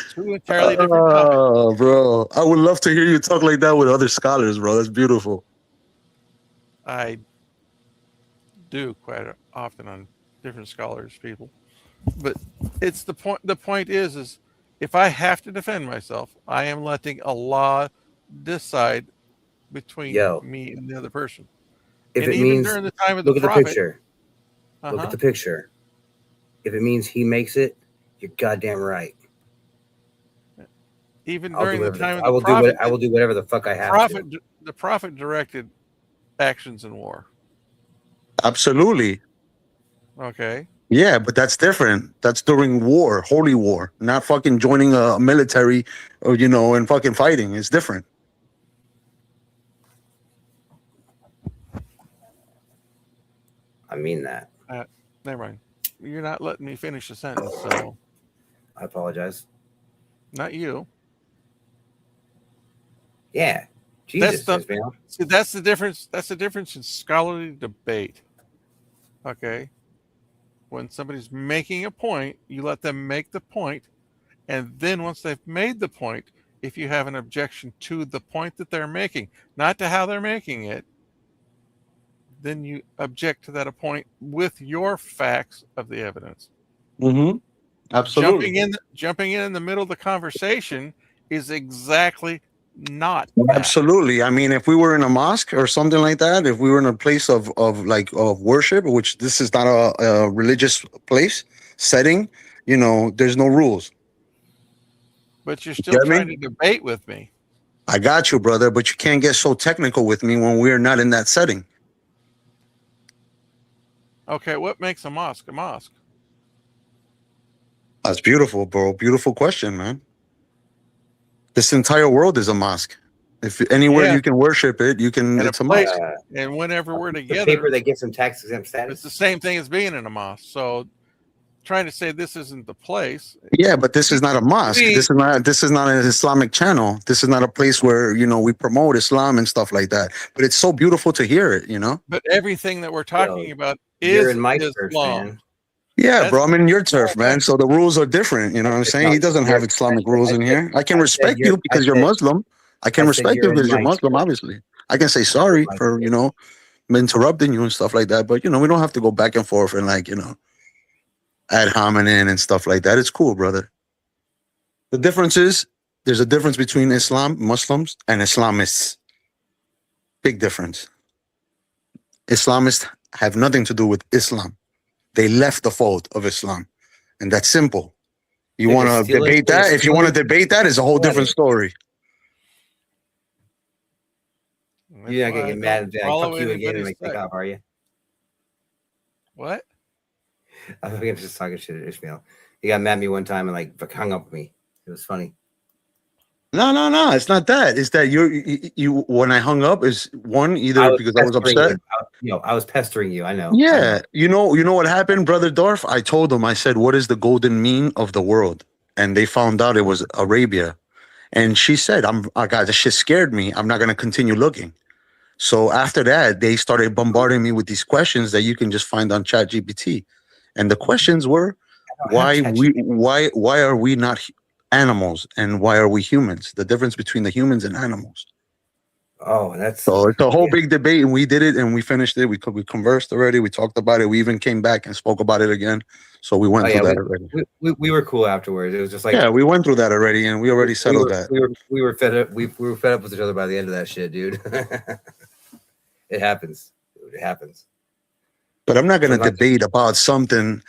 two entirely different topics. Oh, bro. I would love to hear you talk like that with other scholars, bro. That's beautiful. I do quite often on different scholars, people. But it's the point. The point is if I have to defend myself, I am letting Allah decide between Yo, me and the other person. if And it even means during the time of the look at the Prophet, picture. Look at uh-huh, the picture. If it means he makes it, you're goddamn right. even I'll do during the whatever. time of I the will do what Prophet, I will do whatever the fuck I have to. the Prophet directed actions in war. Absolutely. Okay. Yeah, but that's different. That's during war, holy war, not fucking joining a military or, you know, and fucking fighting. It's different. I mean that. Never mind. You're not letting me finish the sentence, so I apologize. not you. Yeah. That's Jesus, the Ismail. see. That's the difference. That's the difference in scholarly debate. Okay. When somebody's making a point, you let them make the point, and then once they've made the point, if you have an objection to the point that they're making, not to how they're making it, then you object to that point with your facts of the evidence. Mm-hmm. Absolutely. Jumping in the middle of the conversation is exactly not that. Absolutely. I mean, if we were in a mosque or something like that, if we were in a place of worship, which this is not a religious place setting, you know, there's no rules. But you're You still get me? trying to debate with me. I got you, brother, but you can't get so technical with me when we're not in that setting. Okay, what makes a mosque a mosque? That's beautiful, bro. Beautiful question, man. This entire world is a mosque. If anywhere you can worship it, you can. And It's a a place, mosque. and whenever we're The together, paper that gets them tax exempt it's status. the same thing as being in a mosque. So, trying to say this isn't the place. Yeah, but this is not a mosque. This is not an Islamic channel. This is not a place where, you know, we promote Islam and stuff like that. But it's so beautiful to hear it, you know. But everything that we're talking about You're is in my church, Islam. man. Yeah, That's bro. I'm in your turf, man. So the rules are different. You know what I'm saying? He doesn't have Islamic rules in here. I can respect you because you're Muslim. I can respect you because you're Muslim, obviously. I can say sorry for, you know, interrupting you and stuff like that. But, you know, we don't have to go back and forth and, like, you know, ad hominem and stuff like that. It's cool, brother. The difference is there's a difference between Muslims, and Islamists. Big difference. Islamists have nothing to do with Islam. They left the fold of Islam. And that's simple. You want to debate that? If you want to debate that, it's a whole different story. You're not going to get mad and fuck you again and like take off, are you? What? I think I'm just talking shit at Ishmael. He got mad at me one time and like hung up with me. It was funny. No. It's not that. It's that you when I hung up is one either because I was upset. I was pestering you. I know. Yeah. You know what happened, Brother Dorf? I told him, I said, what is the golden mean of the world? And they found out it was Arabia. And she said, God, this shit scared me. I'm not gonna continue looking. So after that, they started bombarding me with these questions that you can just find on ChatGPT. And the questions were, why are we not animals and why are we humans? The difference between the humans and animals. Oh, that's so it's a whole big debate, and we did it and we finished it. We conversed already. We talked about it. We even came back and spoke about it again. So we went through that already. We were cool afterwards. It was just like, yeah, we went through that already, and we already settled that. We were fed up. We were fed up with each other by the end of that shit, dude. It happens. It happens. But I'm not going to debate about something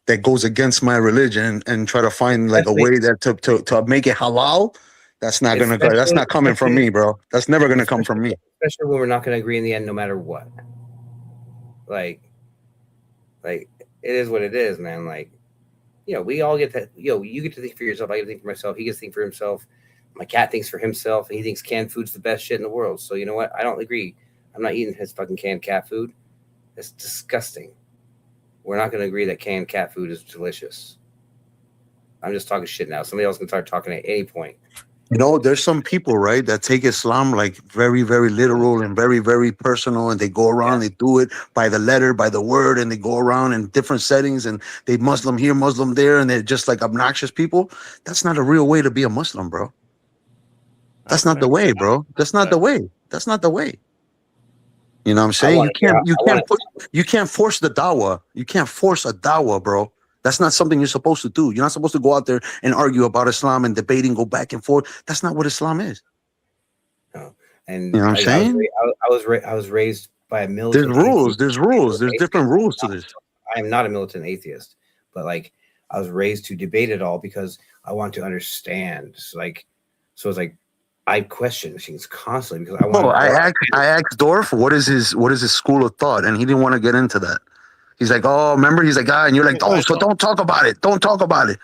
that goes against my religion and try to find like a way that to make it halal. That's not going to go. That's not coming from me, bro. That's never going to come from me. Especially when we're not going to agree in the end, no matter what. Like it is what it is, man. Like, you know, we all get that. You get to think for yourself. I get to think for myself. He gets to think for himself. My cat thinks for himself, and he thinks canned food's the best shit in the world. So you know what? I don't agree. I'm not eating his fucking canned cat food. It's disgusting. We're not going to agree that canned cat food is delicious. I'm just talking shit now. Somebody else can start talking at any point. You know, there's some people, right, that take Islam like very, very literal and very, very personal, and they go around, they do it by the letter, by the word, and they go around in different settings, and they Muslim here, Muslim there, and they're just like obnoxious people. That's not a real way to be a Muslim, bro. That's not the way, bro. That's not the way. That's not the way. You know what I'm saying? You can't force the dawah. You can't force a dawah, bro. That's not something you're supposed to do. You're not supposed to go out there and argue about Islam and debating, go back and forth. That's not what Islam is. No. And you know what I'm saying? I was raised by a militant. There's rules. There's rules. There's different rules to this. I am not a militant atheist, but like I was raised to debate it all because I want to understand. So it's like I question things constantly because I want. I asked Dorf what is his school of thought, and he didn't want to get into that. He's like, oh, remember? He's like, and you're like, oh, so don't talk about it. Don't talk about it.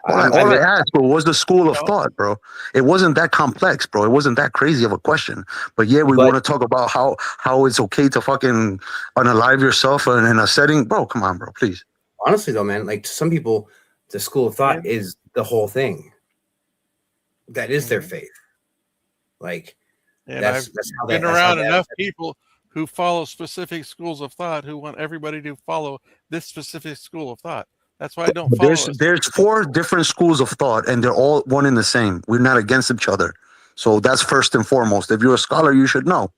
All I asked, bro, was the school of thought, bro. It wasn't that complex, bro. It wasn't that crazy of a question. But yeah, we want to talk about how it's okay to fucking unalive yourself in a setting. Bro, come on, bro, please. Honestly, though, man, like to some people, the school of thought is the whole thing. That is their faith. Like, that's how been around enough people who follow specific schools of thought who want everybody to follow this specific school of thought. That's why I don't follow. There's 4 different schools of thought, and they're all one and the same. We're not against each other. So that's first and foremost. If you're a scholar, you should know.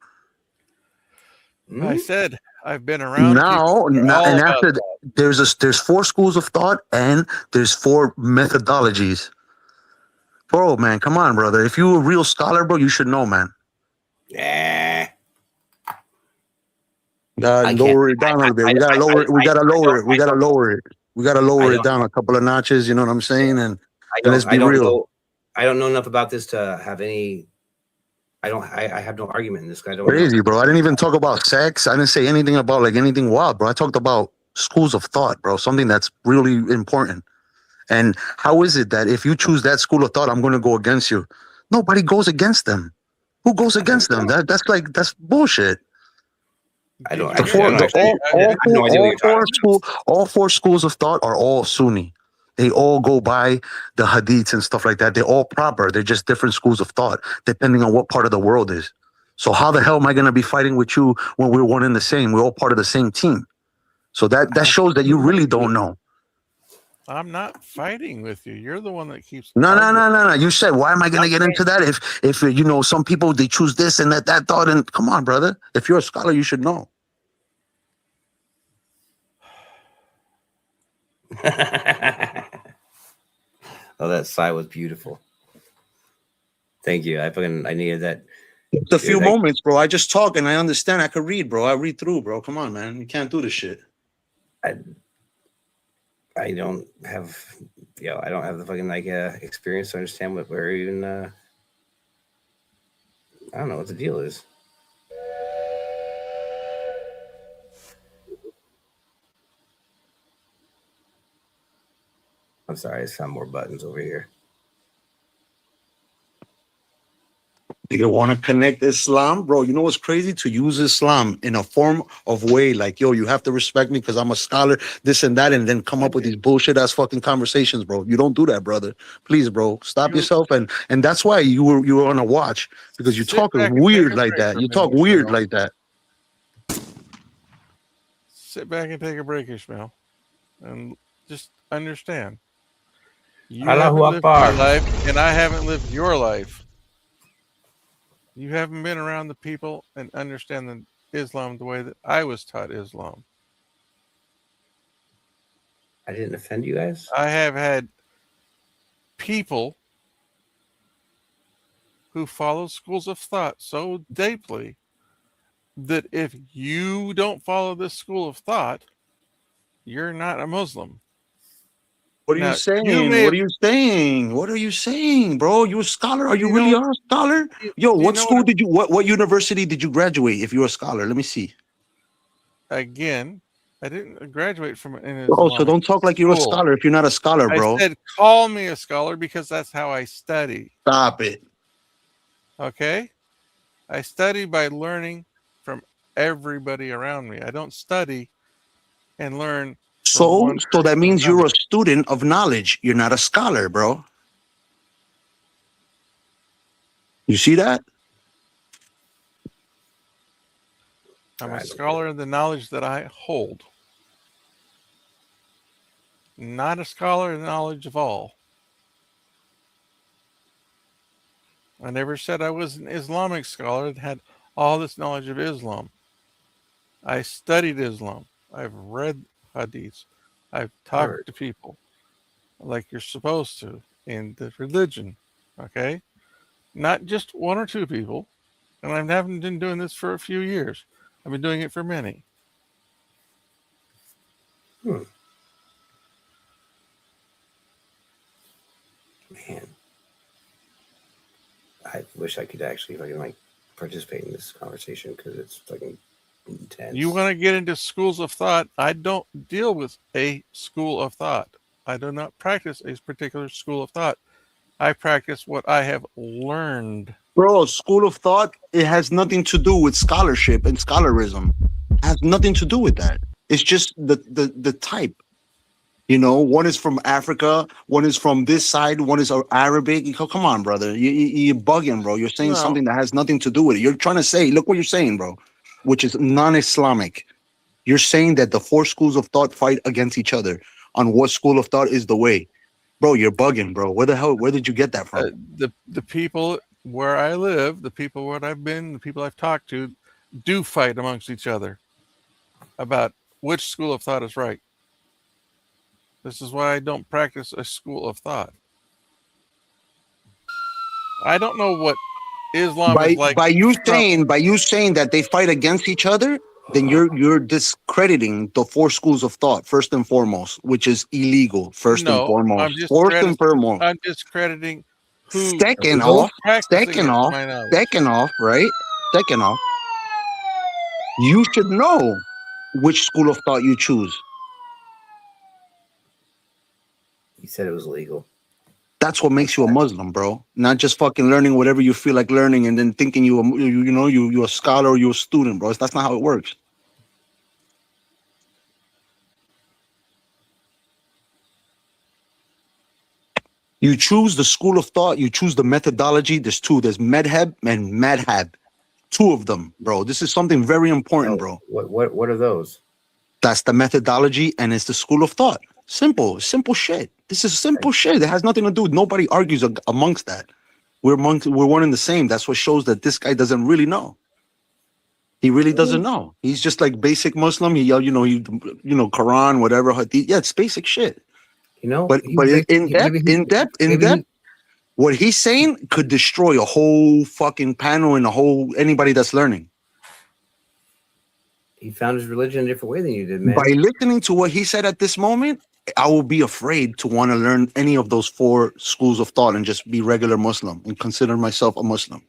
I said I've been around people who are all And about after there's 4 schools of thought and there's 4 methodologies. Bro, man, come on, brother. If you're a real scholar, bro, you should know, man. Yeah. Gotta I can't. lower it down a little bit. We gotta lower it. We gotta lower it. We gotta lower it. We gotta lower it down a couple of notches. You know what I'm saying? And let's be real. I don't know enough about this to have any. I have no argument in this. I don't Crazy, know. bro. I didn't even talk about sex. I didn't say anything about like anything wild, bro. I talked about schools of thought, bro. Something that's really important. And how is it that if you choose that school of thought, I'm going to go against you? Nobody goes against them. Who goes against them? That's bullshit. I don't. Did you Actually, I have no idea what you're talking about. All 4 schools of thought are all Sunni. They all go by the hadiths and stuff like that. They're all proper. They're just different schools of thought, depending on what part of the world is. So how the hell am I going to be fighting with you when we're one and the same? We're all part of the same team. So that shows that you really don't know. I'm not fighting with you. You're the one that keeps. No. You said, why am I going to get into that? If you know, some people, they choose this and that thought. And come on, brother. If you're a scholar, you should know. Oh, that sigh was beautiful. Thank you. I needed that. It's a few moments, bro. I just talk and I understand. I could read, bro. I read through, bro. Come on, man. You can't do this shit. I don't have, I don't have the fucking experience to understand what we're even. I don't know what the deal is. I'm sorry, I found more buttons over here. You want to connect Islam, bro? You know what's crazy? To use Islam in a form of way like, yo, you have to respect me because I'm a scholar, this and that, and then come up with these bullshit ass fucking conversations, bro. You don't do that, brother. Please, bro, stop yourself. And that's why you were on a watch, because you talk weird like that. You talk weird like that. Sit back and take a break, Ishmael, and just understand. You Allahu haven't lived my Akbar. life, and I haven't lived your life. You haven't been around the people and understand the Islam the way that I was taught Islam. I didn't offend you guys? I have had people who follow schools of thought so deeply that if you don't follow this school of thought, you're not a Muslim. What are you saying? What are you saying? What are you saying, bro? You a scholar? Are you really a scholar? Yo, what school did you? What university did you graduate? If you're a scholar, let me see. Again, I didn't graduate from an Islamic so don't talk like you're a scholar if you're not a scholar, bro. I said call me a scholar because that's how I study. Stop it. Okay, I study by learning from everybody around me. I don't study and learn. So that means you're a student of knowledge. You're not a scholar, bro. You see that? I'm a scholar in the knowledge that I hold. Not a scholar in the knowledge of all. I never said I was an Islamic scholar that had all this knowledge of Islam. I studied Islam. I've read hadiths. I've talked to people like you're supposed to in the religion, okay? Not just 1 or 2 people. And I haven't been doing this for a few years. I've been doing it for many. Man. I wish I could actually participate in this conversation because it's fucking intense. You want to get into schools of thought? I don't deal with a school of thought. I do not practice a particular school of thought. I practice what I have learned. Bro, school of thought, it has nothing to do with scholarship and scholarism. It has nothing to do with that. It's just the type. You know, one is from Africa, one is from this side, one is Arabic. Come on, brother. You're bugging, bro. You're saying something that has nothing to do with it. You're trying to say, look what you're saying, bro, which is non-Islamic. You're saying that the 4 schools of thought fight against each other on what school of thought is the way. Bro, you're bugging, bro. Where did you get that from? The people where I live, the people where I've been, the people I've talked to do fight amongst each other. about which school of thought is right. This is why I don't practice a school of thought. I don't know what Islam is like. By you saying that they fight against each other, then you're discrediting the four schools of thought first and foremost, which is illegal. First and foremost, I'm discrediting who Second who's off, practicing second it, to off, my knowledge. second off, right? Second off, you should know which school of thought you choose. He said it was legal. That's what makes you a Muslim, bro. Not just fucking learning whatever you feel like learning and then thinking you're a scholar or you're a student, bro. That's not how it works. You choose the school of thought. You choose the methodology. There's two. There's medhab and madhab. Two of them, bro. This is something very important, bro. What are those? That's the methodology, and it's the school of thought. Simple shit. This is simple shit. It has nothing to do with. Nobody argues amongst that. We're one and the same. That's what shows that this guy doesn't really know. He really doesn't know. He's just like basic Muslim. He Quran, whatever. Hadith. Yeah, it's basic shit. But in depth, what he's saying could destroy a whole fucking panel and anybody that's learning. He found his religion a different way than you did, man. By listening to what he said at this moment, I will be afraid to want to learn any of those four schools of thought and just be regular Muslim and consider myself a Muslim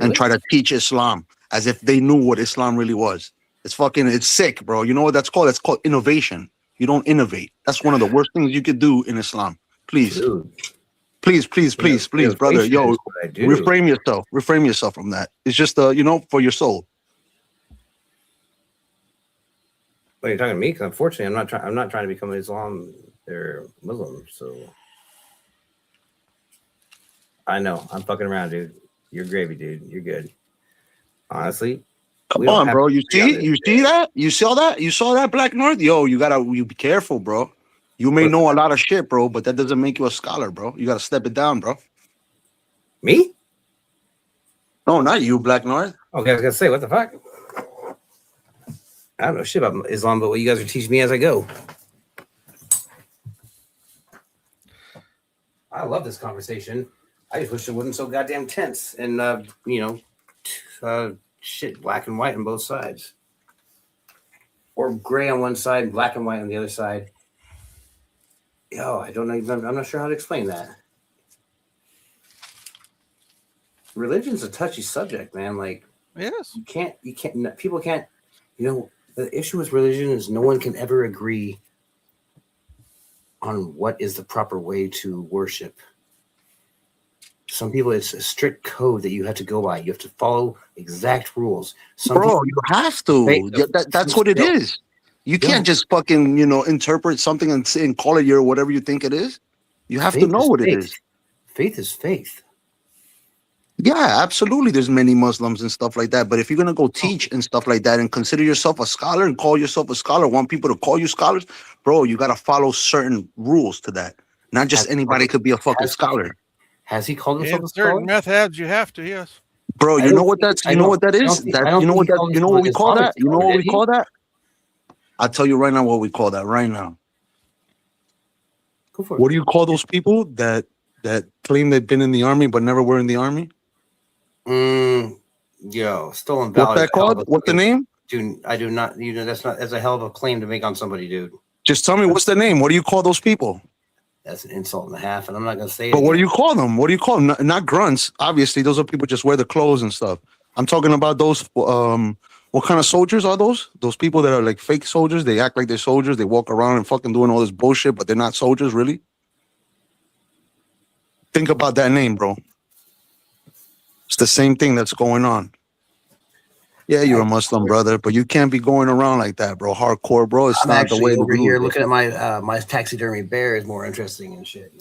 and try to teach Islam as if they knew what Islam really was. It's sick, bro. You know what that's called? That's called innovation. You don't innovate. That's one of the worst things you could do in Islam. Please. Dude. Please, brother. Yo, reframe yourself. Reframe yourself from that. It's just for your soul. Well, you're talking to me because unfortunately, I'm not trying to become Islam or Muslim. So I know I'm fucking around, dude. You're gravy, dude. You're good. Honestly, come on, bro. You see that? You saw that, Black North? Yo, you be careful, bro. You may know a lot of shit, bro, but that doesn't make you a scholar, bro. You gotta step it down, bro. Me? No, not you, Black North. Okay, I was gonna say, what the fuck? I don't know shit about Islam, but what you guys are teaching me as I go. I love this conversation. I just wish it wasn't so goddamn tense and shit, black and white on both sides, or gray on one side and black and white on the other side. Yo, I don't know. I'm not sure how to explain that. Religion's a touchy subject, man. Like, yes, people can't. The issue with religion is no one can ever agree on what is the proper way to worship. Some people, it's a strict code that you have to go by. You have to follow exact rules. You have to. That's what it is. You can't just fucking, interpret something and call it your whatever you think it is. You have to know what it is. Faith is faith. Yeah, absolutely. There's many Muslims and stuff like that. But if you're going to go teach and stuff like that and consider yourself a scholar and call yourself a scholar, want people to call you scholars, bro, you got to follow certain rules to that. Not just anybody could be a fucking scholar. Has he called himself a scholar? Certain methods you have to, yes. Bro, you know what that is? You know what we call that? You know what we call that? I'll tell you right now what we call that right now. Go for it. What do you call those people that claim they've been in the army but never were in the army? Stolen valor. What's that called? What's the name? Dude, I do not. That's a hell of a claim to make on somebody, dude. Just tell me what's the name. What do you call those people? That's an insult and a half, and I'm not gonna say it. But what do you call them? What do you call them? Not grunts. Obviously, those are people just wear the clothes and stuff. I'm talking about those. What kind of soldiers are those? Those people that are like fake soldiers. They act like they're soldiers. They walk around and fucking doing all this bullshit, but they're not soldiers, really. Think about that name, bro. It's the same thing that's going on. Yeah, you're a Muslim, brother, but you can't be going around like that, bro. Hardcore, bro. It's not the way to over do here it, looking at my taxidermy bear is more interesting and shit,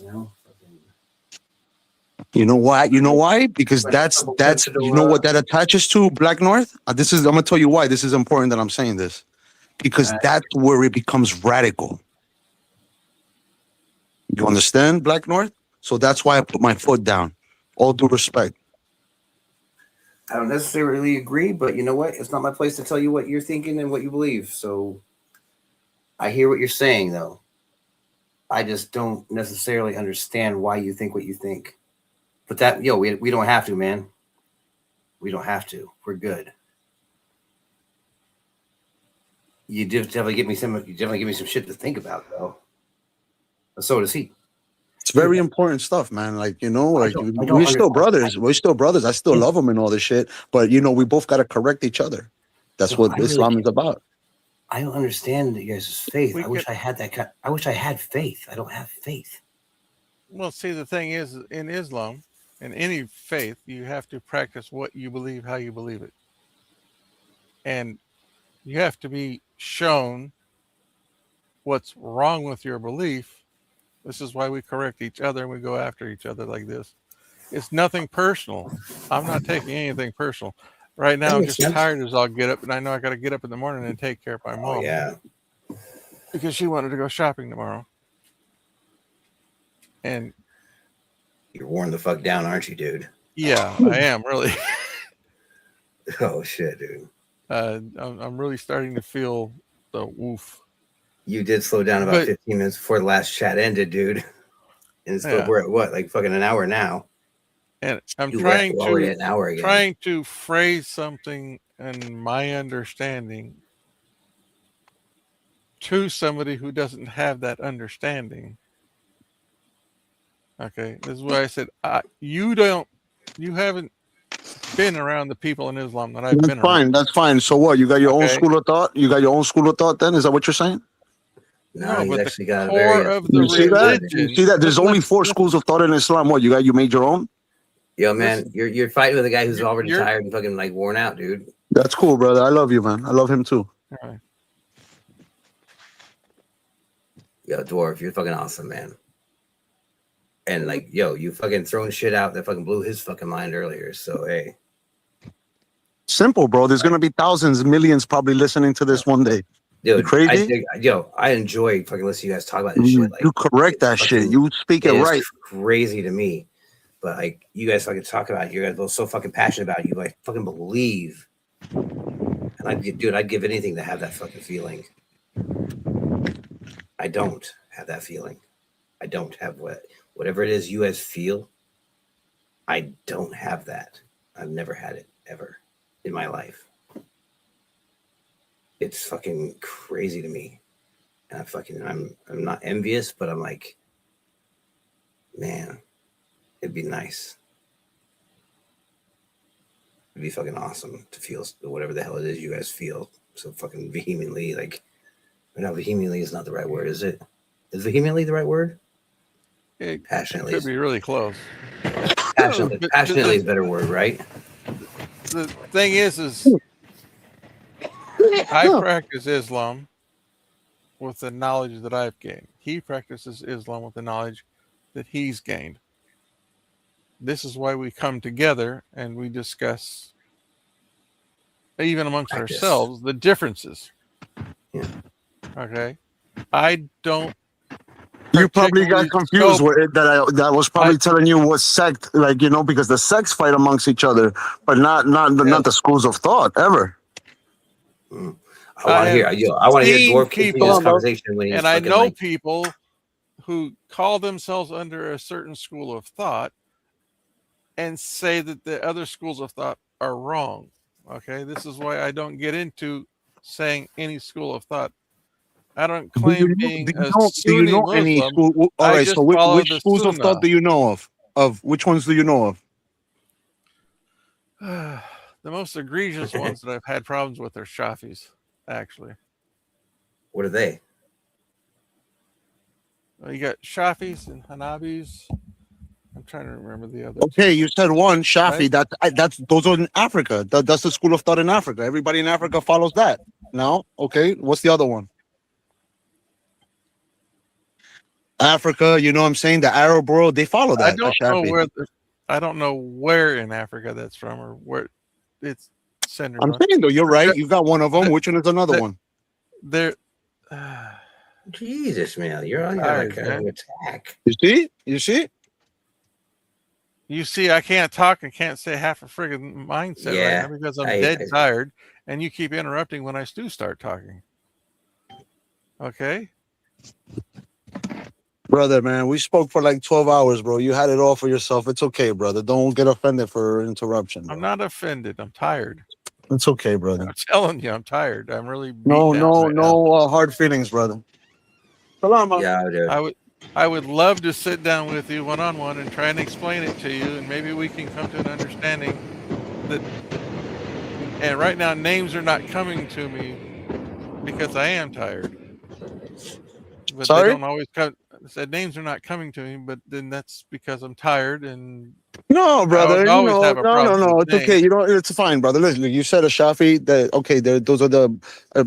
You know why? You know why? Because that's you know what that attaches to, Black North? I'm gonna tell you why this is important that I'm saying this. Because that's where it becomes radical. You understand, Black North? So that's why I put my foot down. All due respect. I don't necessarily agree, but you know what? It's not my place to tell you what you're thinking and what you believe. So I hear what you're saying, though. I just don't necessarily understand why you think what you think. But that, we don't have to, man. We don't have to. We're good. You definitely give me some. You definitely give me some shit to think about, though. But so does he. It's very important stuff, man. Like, like I don't we're still brothers. We're still brothers. I still Yeah. love him and all this shit. But we both got to correct each other. That's what Islam is about. I don't understand you guys' faith. We I wish could- I had that. I wish I had faith. I don't have faith. Well, see, the thing is, in Islam, in any faith, you have to practice what you believe, how you believe it. And you have to be shown what's wrong with your belief. This is why we correct each other and we go after each other like this. It's nothing personal. I'm not taking anything personal. Right now, I'm just tired as I'll get up, and I know I got to get up in the morning and take care of my mom. Yeah. Because she wanted to go shopping tomorrow. And you're worn the fuck down, aren't you, dude? Yeah, I am really. Oh shit, dude. I'm really starting to feel the woof. You did slow down about 15 minutes before the last chat ended, dude. And we're at what, like fucking an hour now? And I'm trying to phrase something in my understanding to somebody who doesn't have that understanding. Okay, this is why I said you haven't been around the people in Islam that I've been around. That's fine. So what? You got your own school of thought? You got your own school of thought then? Is that what you're saying? No, but actually got a very of the religion. You see that? There's only 4 schools of thought in Islam. What? You made your own? Yo, man, you're fighting with a guy who's already tired and fucking like worn out, dude. That's cool, brother. I love you, man. I love him too. All right. Yo, Dwarf, you're fucking awesome, man. And like, yo, you fucking throwing shit out that fucking blew his fucking mind earlier. So hey. Simple, bro. There's gonna be thousands, millions probably listening to this one day. Dude, crazy. I enjoy fucking listening to you guys talk about this shit. Like, you correct that shit. You speak it right. Crazy to me. But like you guys fucking talk about it. You guys both so fucking passionate about it. You like fucking believe. And I'd give anything to have that fucking feeling. I don't have that feeling. I don't have whatever it is you guys feel. I don't have that. I've never had it ever in my life. It's fucking crazy to me. And I'm not envious, but I'm like, man, it'd be nice. It'd be fucking awesome to feel whatever the hell it is you guys feel so fucking vehemently. Like, no, vehemently is not the right word, is it? Is vehemently the right word? Passionately. It could be really close. Passionately is a better word, right? The thing is I practice Islam with the knowledge that I've gained. He practices Islam with the knowledge that he's gained. This is why we come together and we discuss, even amongst ourselves, the differences. Yeah. Okay. I don't. You probably got confused with it. That was probably telling you what sect, like, because the sects fight amongst each other, but not the schools of thought ever. I want to hear Dwarf continue this conversation when he's and I know people who call themselves under a certain school of thought and say that the other schools of thought are wrong. Okay, this is why I don't get into saying any school of thought. I don't claim being a Sunni Muslim. Any school? All right, so which schools of thought do you know of? Of which ones do you know of? The most egregious ones that I've had problems with are Shafis, actually. What are they? Well, you got Shafis and Hanabis. I'm trying to remember the others. Okay, you said one, Shafi. Right? That's those are in Africa. That's the school of thought in Africa. Everybody in Africa follows that. No? Okay, what's the other one? Africa, you know what I'm saying? The Arab world, they follow that. I don't know where in Africa that's from or where it's centered. I'm saying though, you're right. You got one of them. Which one is another one? Jesus, man, you're on an attack. You see? You see, I can't talk and can't say half a friggin' mindset right Yeah, now because I'm I dead tired, and you keep interrupting when I do start talking. Okay? Brother, man, we spoke for like 12 hours, bro. You had it all for yourself. It's okay, brother. Don't get offended for interruption, bro. I'm not offended. I'm tired. It's okay, brother. I'm telling you, I'm tired. I'm really beat No, down no, right now. no hard feelings, brother. Salama. yeah, dude. I would love to sit down with you one on one and try and explain it to you, and maybe we can come to an understanding that. And right now, names are not coming to me because I am tired. But Sorry? they don't always come. I said names are not coming to me, but then that's because I'm tired, and No, I brother. would You always know, have a no, problem with It's okay. names. You know, it's fine, brother. Listen, you said a Shafi that okay. Those are the,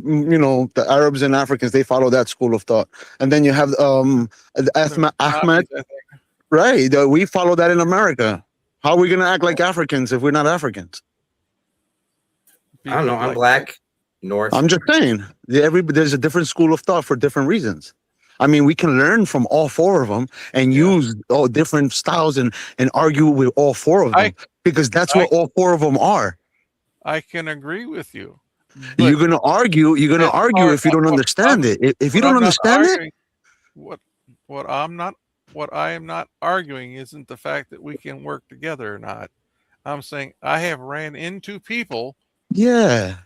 you know, the Arabs and Africans. They follow that school of thought, and then you have The Ahmed, Wahhabis, I think. right? We follow that in America. How are we gonna act like Africans if we're not Africans? I don't know. I'm Like- black, North. I'm just saying. There's a different school of thought for different reasons. I mean, we can learn from all four of them and Yeah. use all different styles and argue with all four of I- them because that's I- what all four of them are. I can agree with you. You're gonna argue. You're gonna as argue far- if you don't what understand I'm- it. If you what don't I'm not understand it, arguing- what I am not arguing isn't the fact that we can work together or not. I'm saying I have ran into people yeah,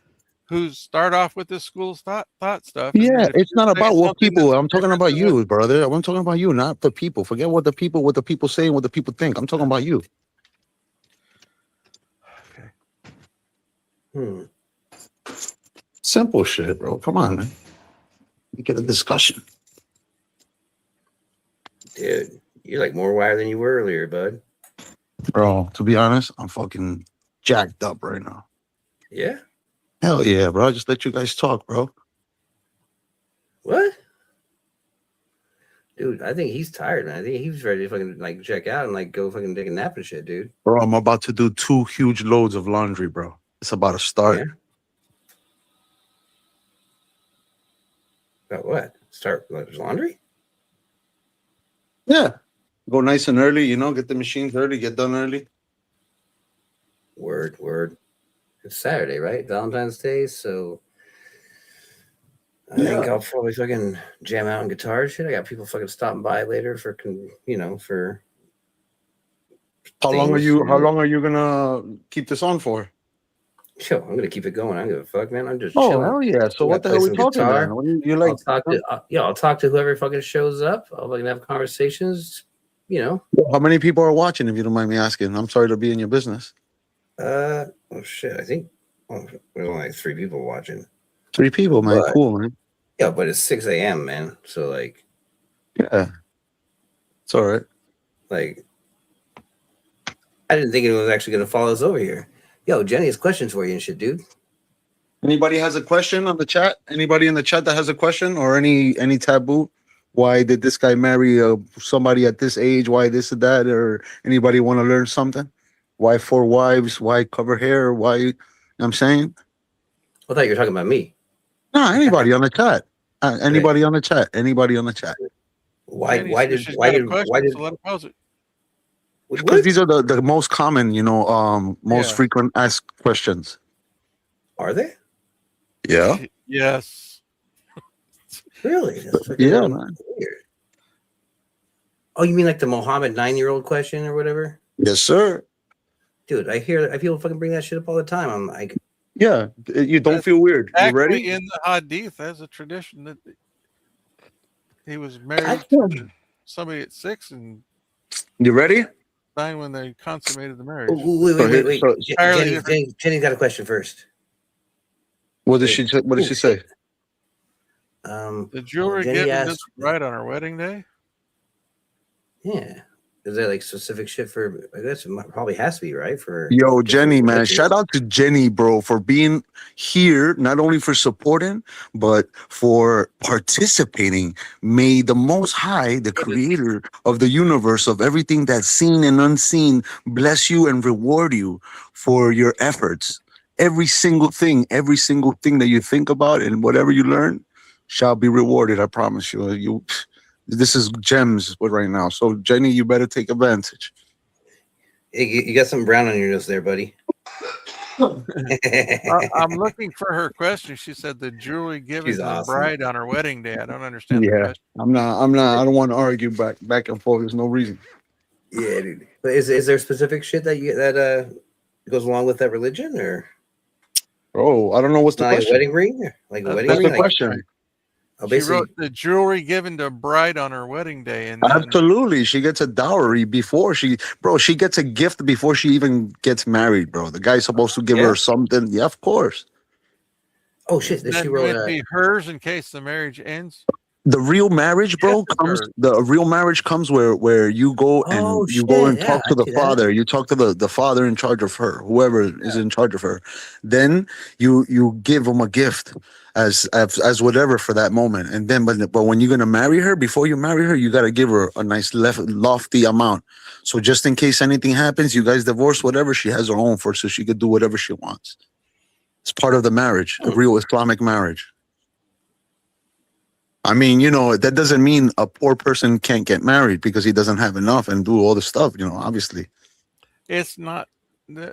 who start off with this school of thought stuff. And yeah. then if It's you not say about what something people. that's I'm talking different about than you, brother. I'm talking about you, not the people. Forget what the people say and what the people think. I'm talking about you. Okay. Simple shit, bro. Come on, man. We get a discussion. Dude, you're like more wired than you were earlier, bud. Bro, to be honest, I'm fucking jacked up right now. Yeah? Hell yeah, bro. I just let you guys talk, bro. What? Dude, I think he's tired, man. I think he's ready to fucking like check out and like go fucking take a nap and shit, dude. Bro, I'm about to do 2 huge loads of laundry, bro. It's about to start. Yeah? About what? Start laundry? Yeah. Go nice and early, you know, get the machines early, get done early. Word. It's Saturday, right? Valentine's Day, so I think I'll probably fucking jam out on guitar and shit. I got people fucking stopping by later for for How long are things. you gonna keep this on for? Yo, I'm gonna keep it going. I don't give a fuck, man. I'm just Oh, chilling. hell yeah. So I what the play hell are we some talking guitar. about? You like I'll talk to whoever fucking shows up. I'll fucking have conversations, you know. how many people are watching, if you don't mind me asking? I'm sorry to be in your business. Oh shit, I think there's only like 3 people watching. 3 people, man. But- Cool, man. Yeah, but it's 6 a.m., man. So like Yeah. It's all right. I didn't think anyone was actually gonna follow us over here. Yo, Jenny has questions for you and shit, dude. Anybody has a question on the chat? Anybody in the chat that has a question or any taboo? Why did this guy marry somebody at this age? Why this and that? Or anybody want to learn something? Why 4 wives? Why cover hair? Why? You know what I'm saying? I thought you were talking about me. No, anybody on the chat. Anybody on the chat. Anybody on the chat. Why Jenny why says did she's why got a did question, why did so let her pose it. Because these are the most common, most Yeah. frequent asked questions. are they? Yeah. Yes. Really? That's fucking Yeah, man. weird. Oh, you mean like the Mohammed 9-year-old question or whatever? Yes, sir. Dude, I people fucking bring that shit up all the time. I'm like, Yeah. You don't That's feel weird. You Actually, ready? in the Hadith, there's a tradition that he was married Actually- to somebody at 6 and You ready? 9 when they consummated the marriage. wait. So- Entirely different. Jenny's got a question first. What did she say? What did she say? The jewelry Jenny given asked- just right on her wedding day. Yeah. Is there like specific shit for? I guess it probably has to be right for. Yo, Jenny, man. religions. Shout out to Jenny, bro, for being here, not only for supporting, but for participating. May the Most High, the creator of the universe, of everything that's seen and unseen, bless you and reward you for your efforts. Every single thing that you think about and whatever you learn shall be rewarded. I promise you. This is gems right now. So, Jenny, you better take advantage. You got something brown on your nose there, buddy. I'm looking for her question. She said the jewelry given She's to the awesome. bride on her wedding day. I don't understand the Yeah, question. I'm not. I don't want to argue back and forth. There's no reason. Yeah, dude. But is there specific shit that goes along with that religion, or Oh, I don't know what's the not like a question. wedding ring? Like a wedding What's ring? the Like, question? oh, She basically, wrote the jewelry given to bride on her wedding day, and then Absolutely, she gets a dowry before she gets a gift before she even gets married, bro. The guy's supposed to give Yeah? her something. Yeah, of course. oh shit, isn't that she wrote. meant to be hers in case the marriage ends. The real marriage, bro, Yes, comes. sir. The real marriage comes where you go and Oh, you go shit, and yeah, talk I to the see that. father. You talk to the father in charge of her, whoever is in charge of her. Then you give him a gift as whatever for that moment. And then, but when you're gonna marry her, before you marry her, you gotta give her a nice lofty amount. So just in case anything happens, you guys divorce, whatever, she has her own for, so she could do whatever she wants. It's part of the marriage, a real Islamic marriage. I mean, that doesn't mean a poor person can't get married because he doesn't have enough and do all the stuff, obviously. It's not the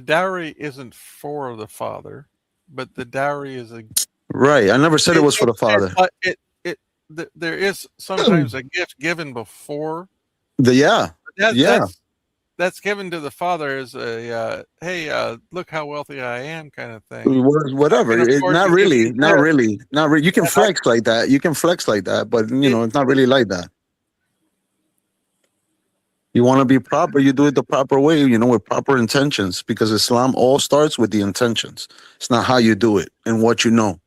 dowry isn't for the father, but the dowry is a. Right. I never said it was for the father. There is sometimes a gift given before. Yeah. That's given to the father as a hey, look how wealthy I am kind of thing. Whatever. Not really. You can flex like that. You can flex like that, but it's not really like that. You want to be proper, you do it the proper way, with proper intentions, because Islam all starts with the intentions. It's not how you do it and what you know.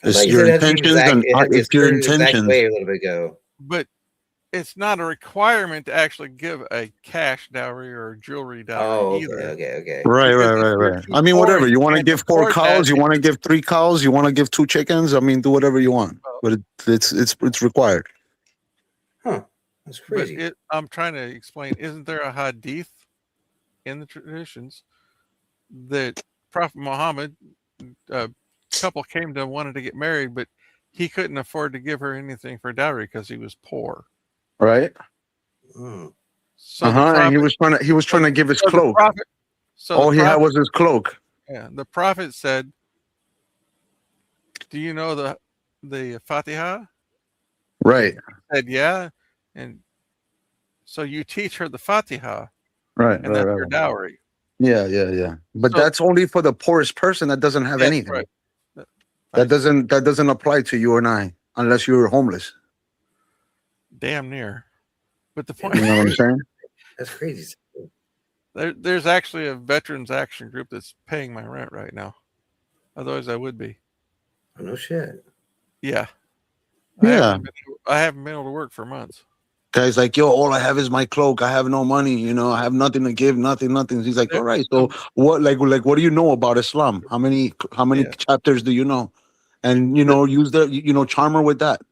It's your intentions and it's your intentions. Way a little bit ago. But it's not a requirement to actually give a cash dowry or jewelry dowry either. Okay. Right. I mean, whatever. You want to give 4 cows, you want to give 3 cows, you want to give 2 chickens. I mean, do whatever you want, but it's required. Huh? That's crazy. But I'm trying to explain. Isn't there a hadith in the traditions that Prophet Muhammad, a couple came to wanted to get married, but he couldn't afford to give her anything for dowry because he was poor. Right. So and he was trying to give his cloak. All he had was his cloak. Yeah. The prophet said, "Do you know the Fatiha?" Right. He said, "Yeah." And so you teach her the Fatiha. Right. And that's your dowry. Yeah. But that's only for the poorest person that doesn't have anything. Right. That doesn't apply to you and I unless you're homeless. Damn near. But the point, you know what I'm saying? That's crazy. There's actually a veterans action group that's paying my rent right now. Otherwise, I would be. Oh, no shit. Yeah. Yeah. I haven't been able to work for months. Guy's like, yo, all I have is my cloak. I have no money. I have nothing to give. Nothing. He's like, all right. So what? Like, what do you know about Islam? How many chapters do you know? And use the charm her with that.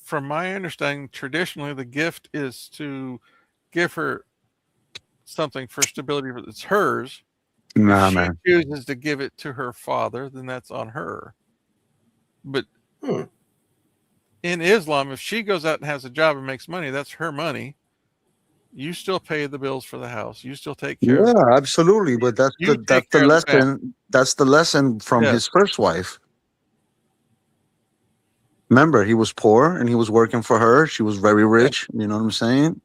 From my understanding, traditionally the gift is to give her something for stability that's hers. Nah, if she man. chooses to give it to her father, then that's on her. But in Islam, if she goes out and has a job and makes money, that's her money. You still pay the bills for the house. You still take care of it. Yeah, absolutely. But that's the lesson. That's the lesson from his first wife. Remember, he was poor and he was working for her. She was very rich. You know what I'm saying?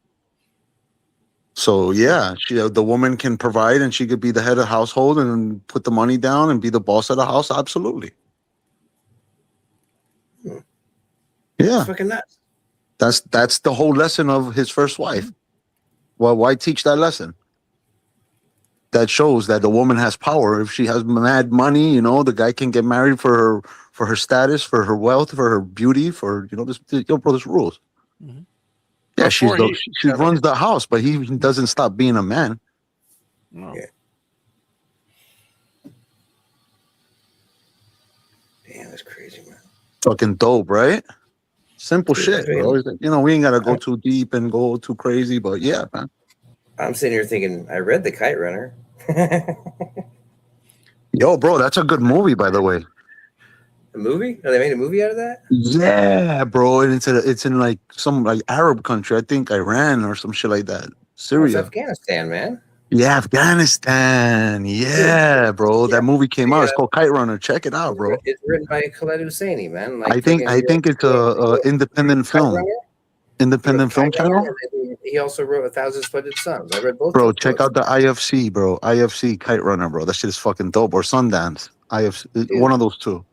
So yeah, the woman can provide and she could be the head of the household and put the money down and be the boss of the house. Absolutely. Yeah. That's fucking nuts. That's the whole lesson of his first wife. Well, why teach that lesson? That shows that the woman has power. If she has mad money, the guy can get married for her status, for her wealth, for her beauty, for there's rules. Mm-hmm. Yeah, she runs the house, but he doesn't stop being a man. No. Yeah. Damn, that's crazy, man. Fucking dope, right? Simple shit, bro. We ain't gotta go too deep and go too crazy, but yeah, man. I'm sitting here thinking, I read The Kite Runner. Yo, bro, that's a good movie, by the way. A movie? Oh, they made a movie out of that? Yeah, bro. And it's in like some like Arab country. I think Iran or some shit like that. Syria. Afghanistan, man. Yeah, Afghanistan. Yeah, bro. That movie came out. It's called Kite Runner. Check it out, bro. It's written by Khaled Hosseini, man. Like I think it's a independent film. Independent film channel. He also wrote 1,000 Splendid Suns. I read both. Bro, those check books. out the IFC, bro. IFC Kite Runner, bro. That shit is fucking dope. Or Sundance. IFC, Dude. one of those two.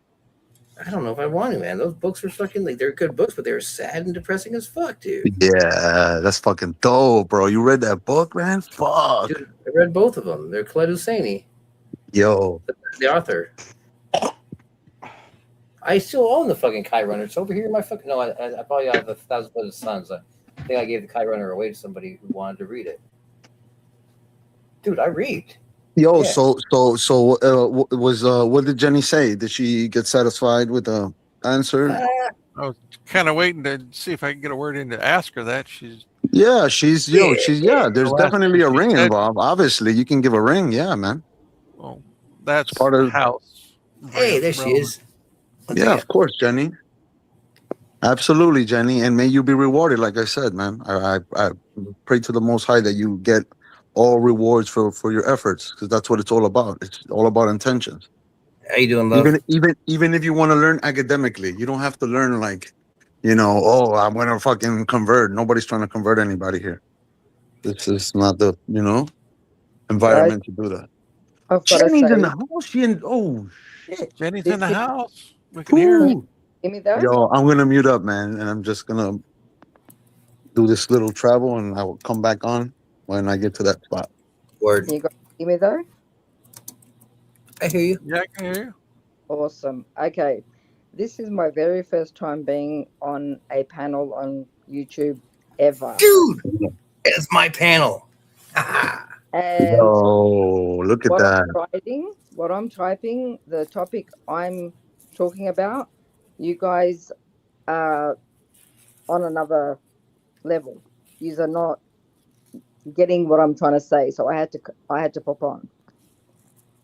I don't know if I want to, man. Those books were fucking like they're good books, but they were sad and depressing as fuck, dude. Yeah, that's fucking dope, bro. You read that book, man? Fuck. Dude, I read both of them. They're Khaled Hosseini, Yo. the author. I still own the fucking Kite Runner. It's over here in my fucking. No, I probably have 1,000 Splendid Suns. I think I gave the Kite Runner away to somebody who wanted to read it. Dude, I read. Yo, Yeah. what did Jenny say? Did she get satisfied with the answer? I was kind of waiting to see if I could get a word in to ask her that. She's There's definitely a ring said- involved. Obviously, you can give a ring, yeah, man. well, that's part of- house. Hey, there she is. Yeah, of course, Jenny. Absolutely, Jenny. And may you be rewarded, like I said, man. I pray to the Most High that you get all rewards for your efforts, because that's what it's all about. It's all about intentions. How you doing, love? Even if you want to learn academically, you don't have to learn like, I'm gonna fucking convert. Nobody's trying to convert anybody here. This is not the environment to do that. I've got to Jenny's say, in the house. Shit. Jenny's in the house. We can hear her. Ooh. hear me though? Yo, I'm gonna mute up, man, and I'm just gonna do this little travel, and I will come back on when I get to that spot. Word. Can you guys hear me though? I hear you. Yeah, I can hear you. Awesome. Okay. This is my very first time being on a panel on YouTube ever. Dude, it's my panel. And Oh, look at that. what I'm typing, the topic I'm talking about, you guys are on another level. You are not getting what I'm trying to say, so I had to pop on.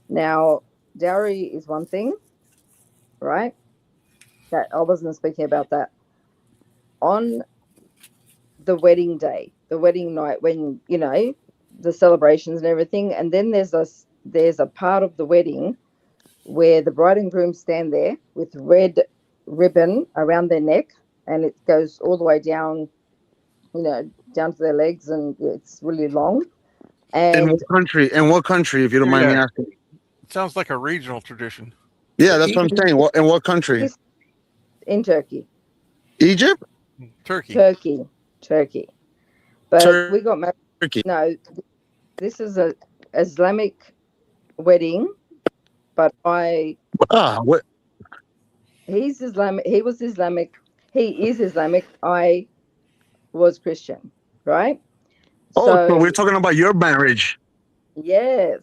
Now, dowry is one thing, right? That I wasn't speaking about that. On the wedding day, the wedding night, when the celebrations and everything, and then there's a part of the wedding where the bride and groom stand there with red ribbon around their neck, and it goes all the way down, down to their legs, and it's really long. In And what country? In what country, if you don't mind me asking? It sounds like a regional tradition. Yeah, that's what I'm saying. In what country? in Turkey. Egypt? Turkey. But we got married. Turkey. No, this is a Islamic wedding, but What? he's Islamic. He was Islamic. He is Islamic. I was Christian, right? So we're talking about your marriage. Yes.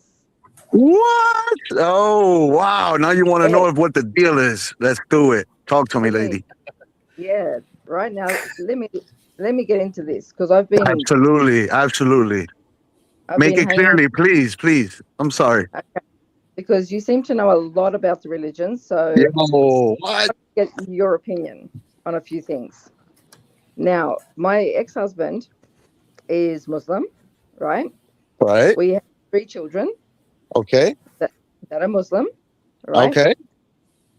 What? Oh, wow. Now you want to know what the deal is. Let's do it. Talk to me, lady. Yeah. Right now, let me get into this, because I've been Absolutely. Make it clearly, please. I'm sorry. Okay. Because you seem to know a lot about the religion, so What? get your opinion on a few things. Now, my ex-husband is Muslim, right? Right. We have 3 children Okay. that are Muslim, right? Okay.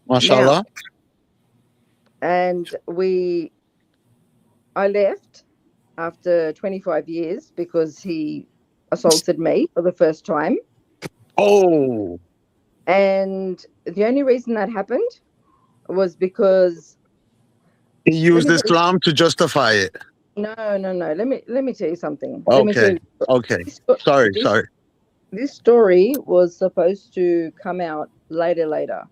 Mashallah. And I left after 25 years because he assaulted me for the first time. Oh. And the only reason that happened was because He used Islam to justify it. no. Let me tell you something. Okay. Okay. Sorry. This story was supposed to come out later,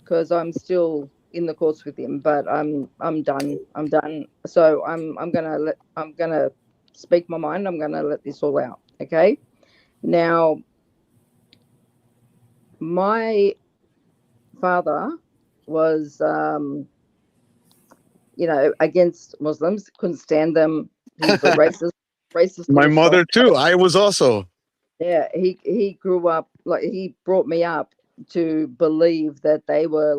because I'm still in the courts with him. But I'm done. So I'm gonna speak my mind. I'm gonna let this all out. Okay. Now, my father was against Muslims, couldn't stand them. He was a racist. My little mother son. too. I was also. Yeah, he grew up, like, he brought me up to believe that they were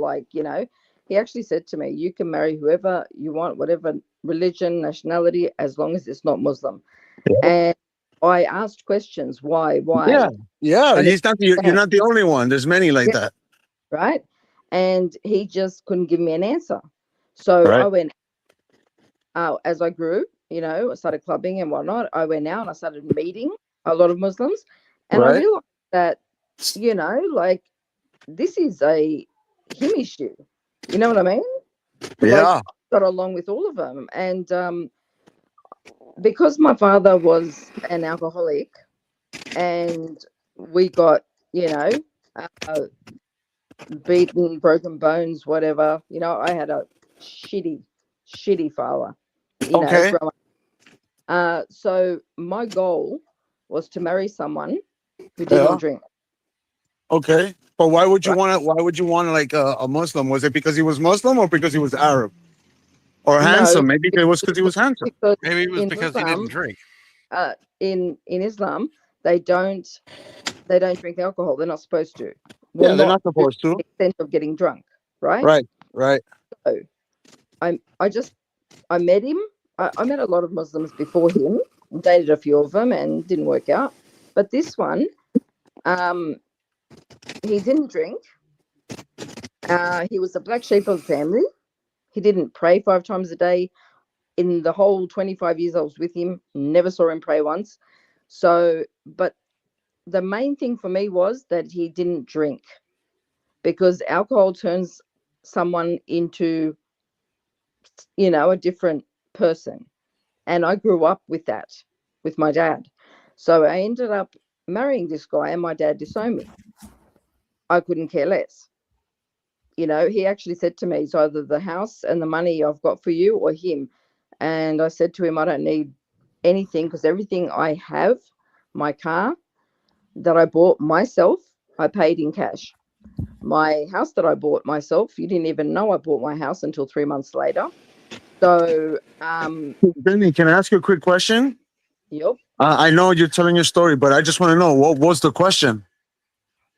he actually said to me, you can marry whoever you want, whatever religion, nationality, as long as it's not Muslim. Yeah. And I asked questions. Why? Yeah, yeah. And He's not. You're not the only one. There's many like that. right? And he just couldn't give me an answer. So I Right. went as I grew, I started clubbing and whatnot. I went out and I started meeting a lot of Muslims, and I Right. realized that, like, this is a him issue. You know what I mean? Like, Yeah. got along with all of them, and because my father was an alcoholic, and we got, uh, beaten, broken bones, whatever. I had a shitty father. Okay. Growing. So my goal was to marry someone who didn't Yeah. drink. Okay. But why would you Right? want to? Why would you want like a Muslim? Was it because he was Muslim or because he was Arab or No, handsome? Maybe it was because he was handsome. because Maybe it was in because he didn't Islam, drink. in Islam, they don't drink alcohol. They're not supposed to. Well, Yeah, they're not not to supposed to. the extent of getting drunk, right? Right. Right. So I met him. I met a lot of Muslims before him, dated a few of them, and didn't work out. But this one, he didn't drink. He was the black sheep of the family. He didn't pray 5 times a day. In the whole 25 years I was with him, never saw him pray once. So, but the main thing for me was that he didn't drink, because alcohol turns someone into, a different person. And I grew up with that, with my dad. So I ended up marrying this guy, and my dad disowned me. I couldn't care less. He actually said to me, it's either the house and the money I've got for you or him. And I said to him, I don't need anything, because everything I have, my car that I bought myself, I paid in cash. My house that I bought myself, you didn't even know I bought my house until 3 months later. So, Benny, can I ask you a quick question? yep. I know you're telling your story, but I just want to know what was the question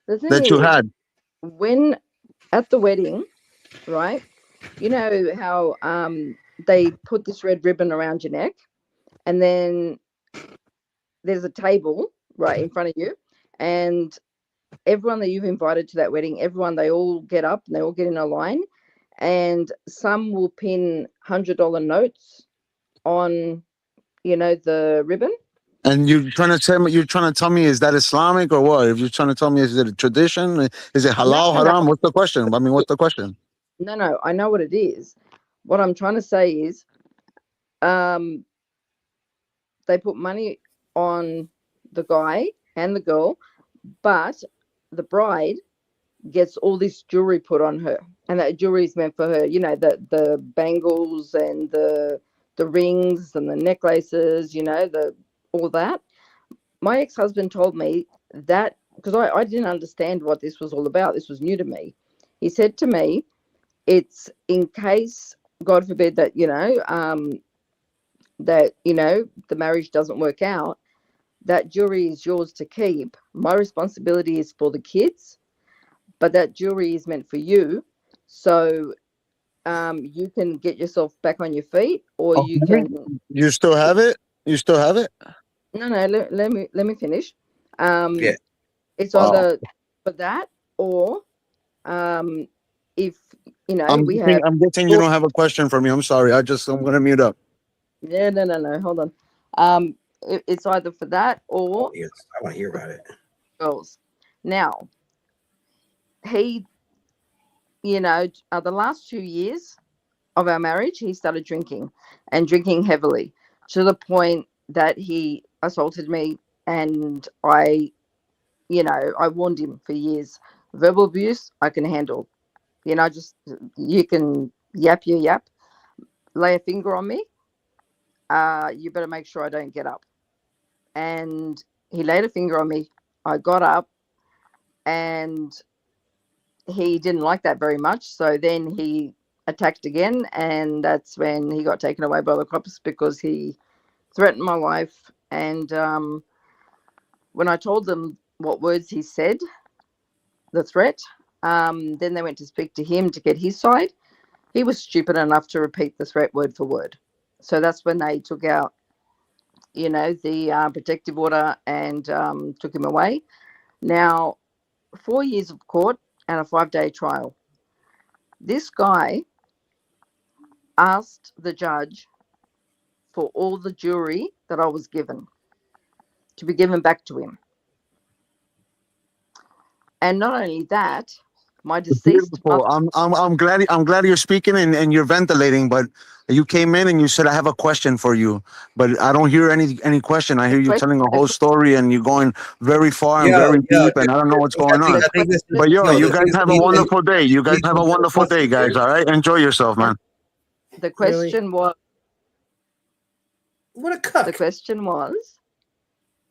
The thing that you is, had? when at the wedding, right? You know how they put this red ribbon around your neck, and then there's a table right in front of you, and everyone that you've invited to that wedding, they all get up and they all get in a line, and some will pin $100 notes on, the ribbon. And you're trying to tell me, is that Islamic or what? If you're trying to tell me, is it a tradition? Is it No, halal, no, no, haram? What's the question? I mean, what's the question? no. I know what it is. What I'm trying to say is, um, they put money on the guy and the girl, but the bride gets all this jewelry put on her, and that jewelry is meant for her. The bangles and the rings and the necklaces. The all that. My ex-husband told me that, because I didn't understand what this was all about. This was new to me. He said to me, it's in case, God forbid, that the marriage doesn't work out, that jewelry is yours to keep. My responsibility is for the kids, but that jewelry is meant for you. So you can get yourself back on your feet, or you Okay. can. You still have it? You still have it? No, let me finish. Yeah. It's Wow. either for that, or if we have. I'm guessing you don't have a question for me. I'm sorry. I'm gonna mute up. Yeah, no, hold on. It's either for that or Yes, I want to hear about it. girls. Now, he, the last 2 years of our marriage, he started drinking, and drinking heavily, to the point that he assaulted me. And I warned him for years. Verbal abuse, I can handle. Just, you can yap your yap, lay a finger on me. You better make sure I don't get up. And he laid a finger on me. I got up, and he didn't like that very much. So then he attacked again, and that's when he got taken away by the cops, because he threatened my life. And when I told them what words he said, the threat, then they went to speak to him to get his side. He was stupid enough to repeat the threat word for word. So that's when they took out the protective order and took him away. Now, 4 years of court and a 5-day trial. This guy asked the judge for all the jewelry that I was given to be given back to him. And not only that, my deceased Beautiful. I'm glad you're speaking and you're ventilating, but you came in and you said I have a question for you, but I don't hear any question. I hear you telling a whole story and you're going very far and very deep, and I don't know what's going on. I think this is, But yo, no, you the guys thing is, have a wonderful day. You guys have a wonderful day, guys. All right, enjoy yourself, man. The question was. What a cuck. The question was,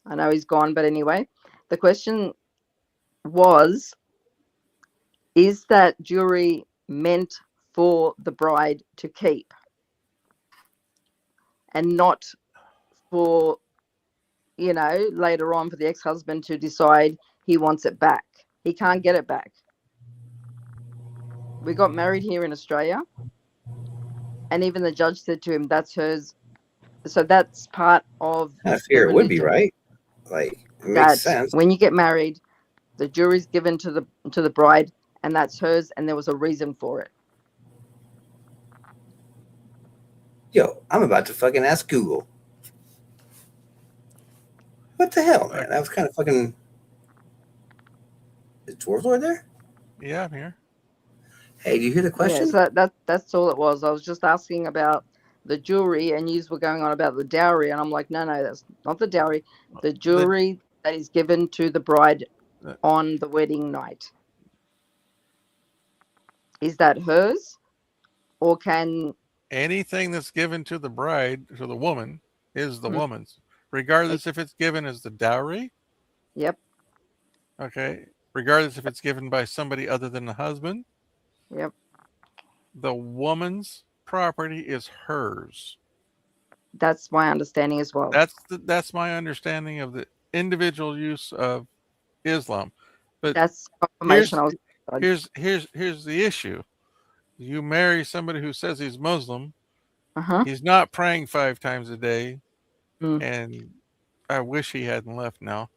I know he's gone, but anyway, the question was, is that jewelry meant for the bride to keep and not for, later on for the ex-husband to decide he wants it back? He can't get it back. We got married here in Australia, and even the judge said to him, that's hers. So that's part of I fear it would be, right? Like, it makes sense. When you get married, the jewelry's given to the bride, and that's hers, and there was a reason for it. Yo, I'm about to fucking ask Google. What the hell, man? That was kind of fucking. Is Dwarf Lord there? Yeah, I'm here. Hey, do you hear the question? Yeah, so that's all it was. I was just asking about the jewelry, and you were going on about the dowry, and I'm like, no, that's not the dowry. The jewelry that is given to the bride on the wedding night. Is that hers, or can anything that's given to the bride, to the woman, is the woman's, regardless if it's given as the dowry? Yep. Okay. Regardless if it's given by somebody other than the husband? Yep. The woman's property is hers. That's my understanding as well. That's my understanding of the individual use of Islam. But that's confirmation. Here's the issue. You marry somebody who says he's Muslim. He's not praying 5 times a day. And I wish he hadn't left now.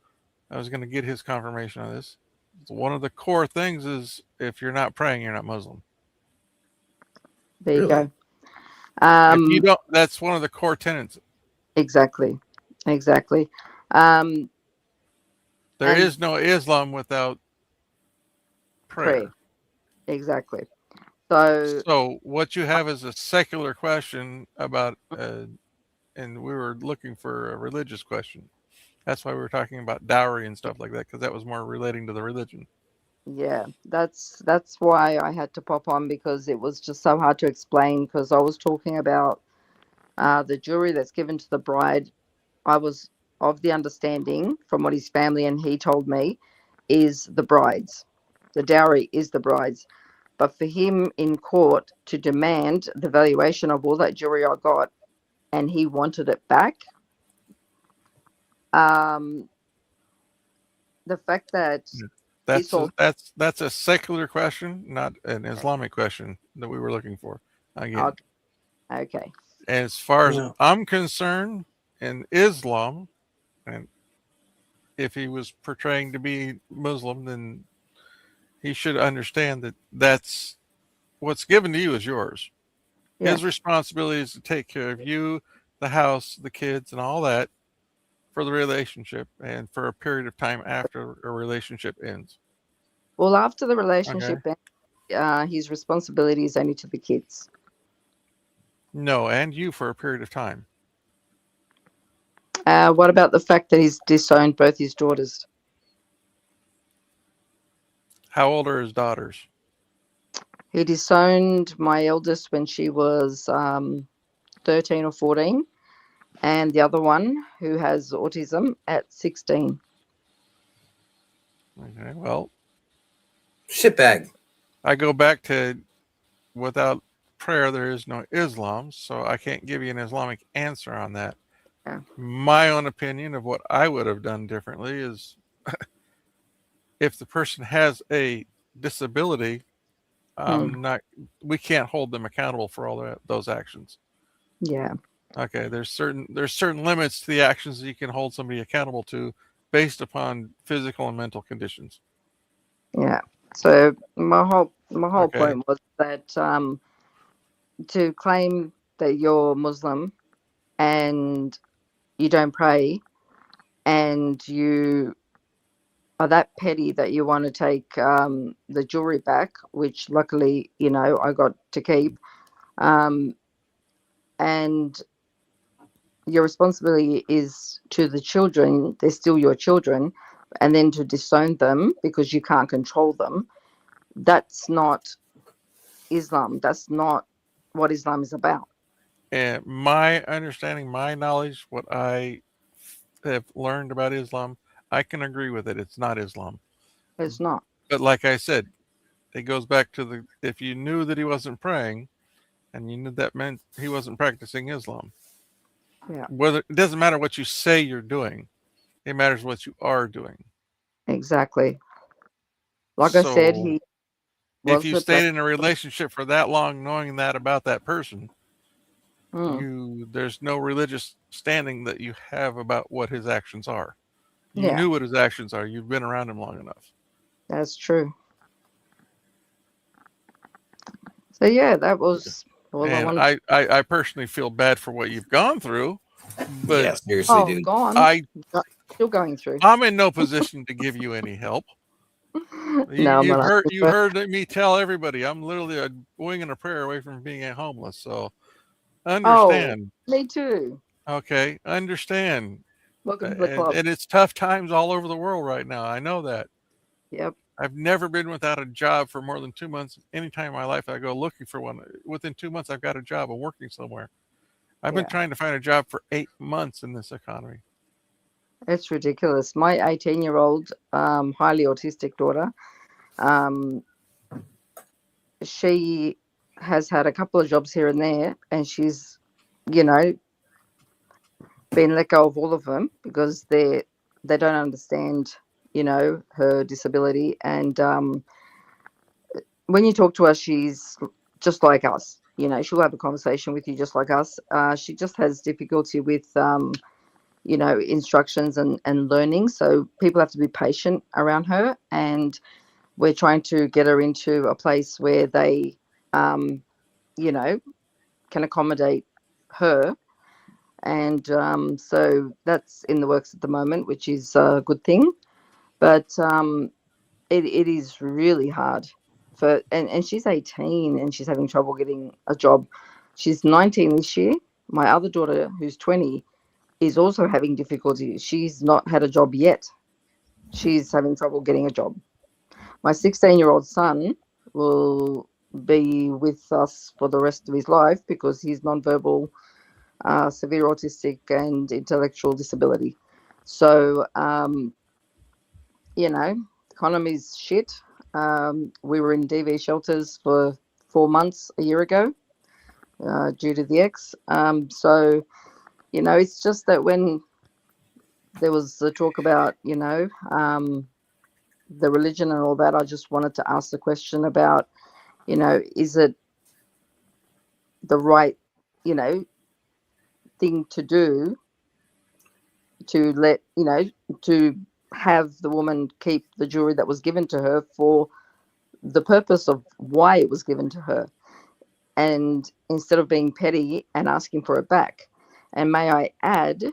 I was going to get his confirmation on this. One of the core things is if you're not praying, you're not Muslim. There you go. If you don't, that's one of the core tenets. Exactly. There is no Islam without prayer. Exactly. So what you have is a secular question about, and we were looking for a religious question. That's why we were talking about dowry and stuff like that, because that was more relating to the religion. Yeah, that's why I had to pop on, because it was just so hard to explain, because I was talking about the jewelry that's given to the bride. I was of the understanding from what his family and he told me is the bride's. The dowry is the bride's. But for him in court to demand the valuation of all that jewelry I got, and he wanted it back, the fact that that's a secular question, not an Islamic question that we were looking for. Again. Okay. As far as I'm concerned, in Islam, and if he was portraying to be Muslim, then he should understand that that's what's given to you is yours. Yeah. His responsibility is to take care of you, the house, the kids, and all that for the relationship and for a period of time after a relationship ends. Well, after the relationship ends, his responsibility is only to the kids. No, and you for a period of time. What about the fact that he's disowned both his daughters? How old are his daughters? He disowned my eldest when she was 13 or 14, and the other one, who has autism, at 16. Okay, well. Shitbag. I go back to, without prayer, there is no Islam, so I can't give you an Islamic answer on that. Yeah. My own opinion of what I would have done differently is if the person has a disability, we can't hold them accountable for all those actions. Yeah. Okay, there's certain limits to the actions that you can hold somebody accountable to based upon physical and mental conditions. Yeah. So my whole Okay. point was that to claim that you're Muslim and you don't pray and you are that petty that you want to take the jewelry back, which luckily, I got to keep, and your responsibility is to the children, they're still your children, and then to disown them because you can't control them. That's not Islam. That's not what Islam is about. And my understanding, my knowledge, what I have learned about Islam, I can agree with it. It's not Islam. It's not. But like I said, it goes back to if you knew that he wasn't praying and you knew that meant he wasn't practicing Islam. Yeah. It doesn't matter what you say you're doing. It matters what you are doing. Exactly. Like I said, he if was you a stayed in a relationship for that long knowing that about that person, there's no religious standing that you have about what his actions are. You knew what his actions are. You've been around him long enough. That's true. So yeah, that was all I And wanted. I personally feel bad for what you've gone through, but Yeah, seriously, dude. Still going through. I'm in no position to give you any help. No, You heard me tell everybody I'm literally a wing and a prayer away from being homeless. So understand. Oh, me too. Okay, understand. Welcome to the club. And it's tough times all over the world right now. I know that. Yep. I've never been without a job for more than 2 months. Any time in my life I go looking for one. Within 2 months, I've got a job. I'm working somewhere. I've been trying to find a job for 8 months in this economy. It's ridiculous. My 18-year-old, highly autistic daughter, she has had a couple of jobs here and there, and she's, been let go of all of them because they don't understand, her disability. And when you talk to her, she's just like us. She'll have a conversation with you just like us. She just has difficulty with instructions and learning. So people have to be patient around her, and we're trying to get her into a place where they, can accommodate her. And so that's in the works at the moment, which is a good thing. But it is really hard and she's 18 and she's having trouble getting a job. She's 19 this year. My other daughter, who's 20, is also having difficulty. She's not had a job yet. She's having trouble getting a job. My 16-year-old son will be with us for the rest of his life because he's nonverbal, severe autistic and intellectual disability. So, the economy's shit. We were in DV shelters for 4 months a year ago due to the ex. So, it's just that when there was the talk about, the religion and all that, I just wanted to ask the question about, is it the right, thing to do to let, to have the woman keep the jewelry that was given to her for the purpose of why it was given to her, and instead of being petty and asking for it back. And may I add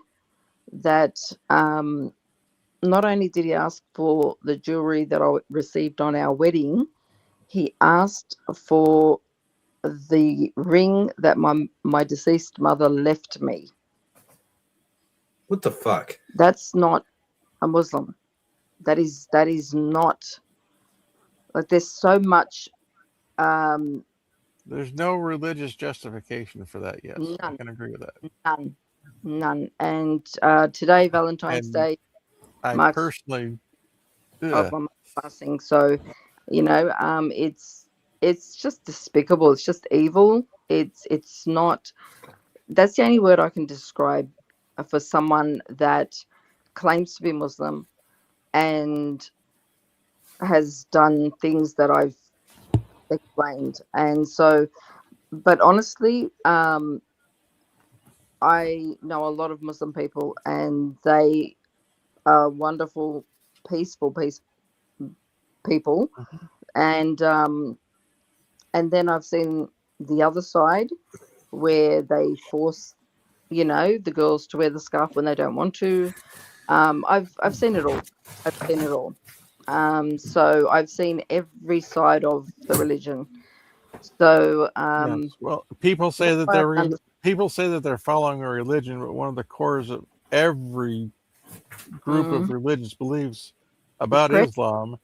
that not only did he ask for the jewelry that I received on our wedding, he asked for the ring that my deceased mother left me. What the fuck? That's not a Muslim. That is not, like, there's so much. There's no religious justification for that. Yes, none. I can agree with that. None. And today, Valentine's Day, I personally of my mother's passing. So, it's just despicable. It's just evil. It's not. That's the only word I can describe for someone that claims to be Muslim and has done things that I've explained. And so, but honestly, I know a lot of Muslim people, and they are wonderful, peaceful people, Mhm. and then I've seen the other side where they force, the girls to wear the scarf when they don't want to. I've seen it all. I've seen it all. So I've seen every side of the religion. So Yes. Well, people say that I they're under- people say that they're following a religion, but one of the cores of every group of mm, religious beliefs it's about correct. Islam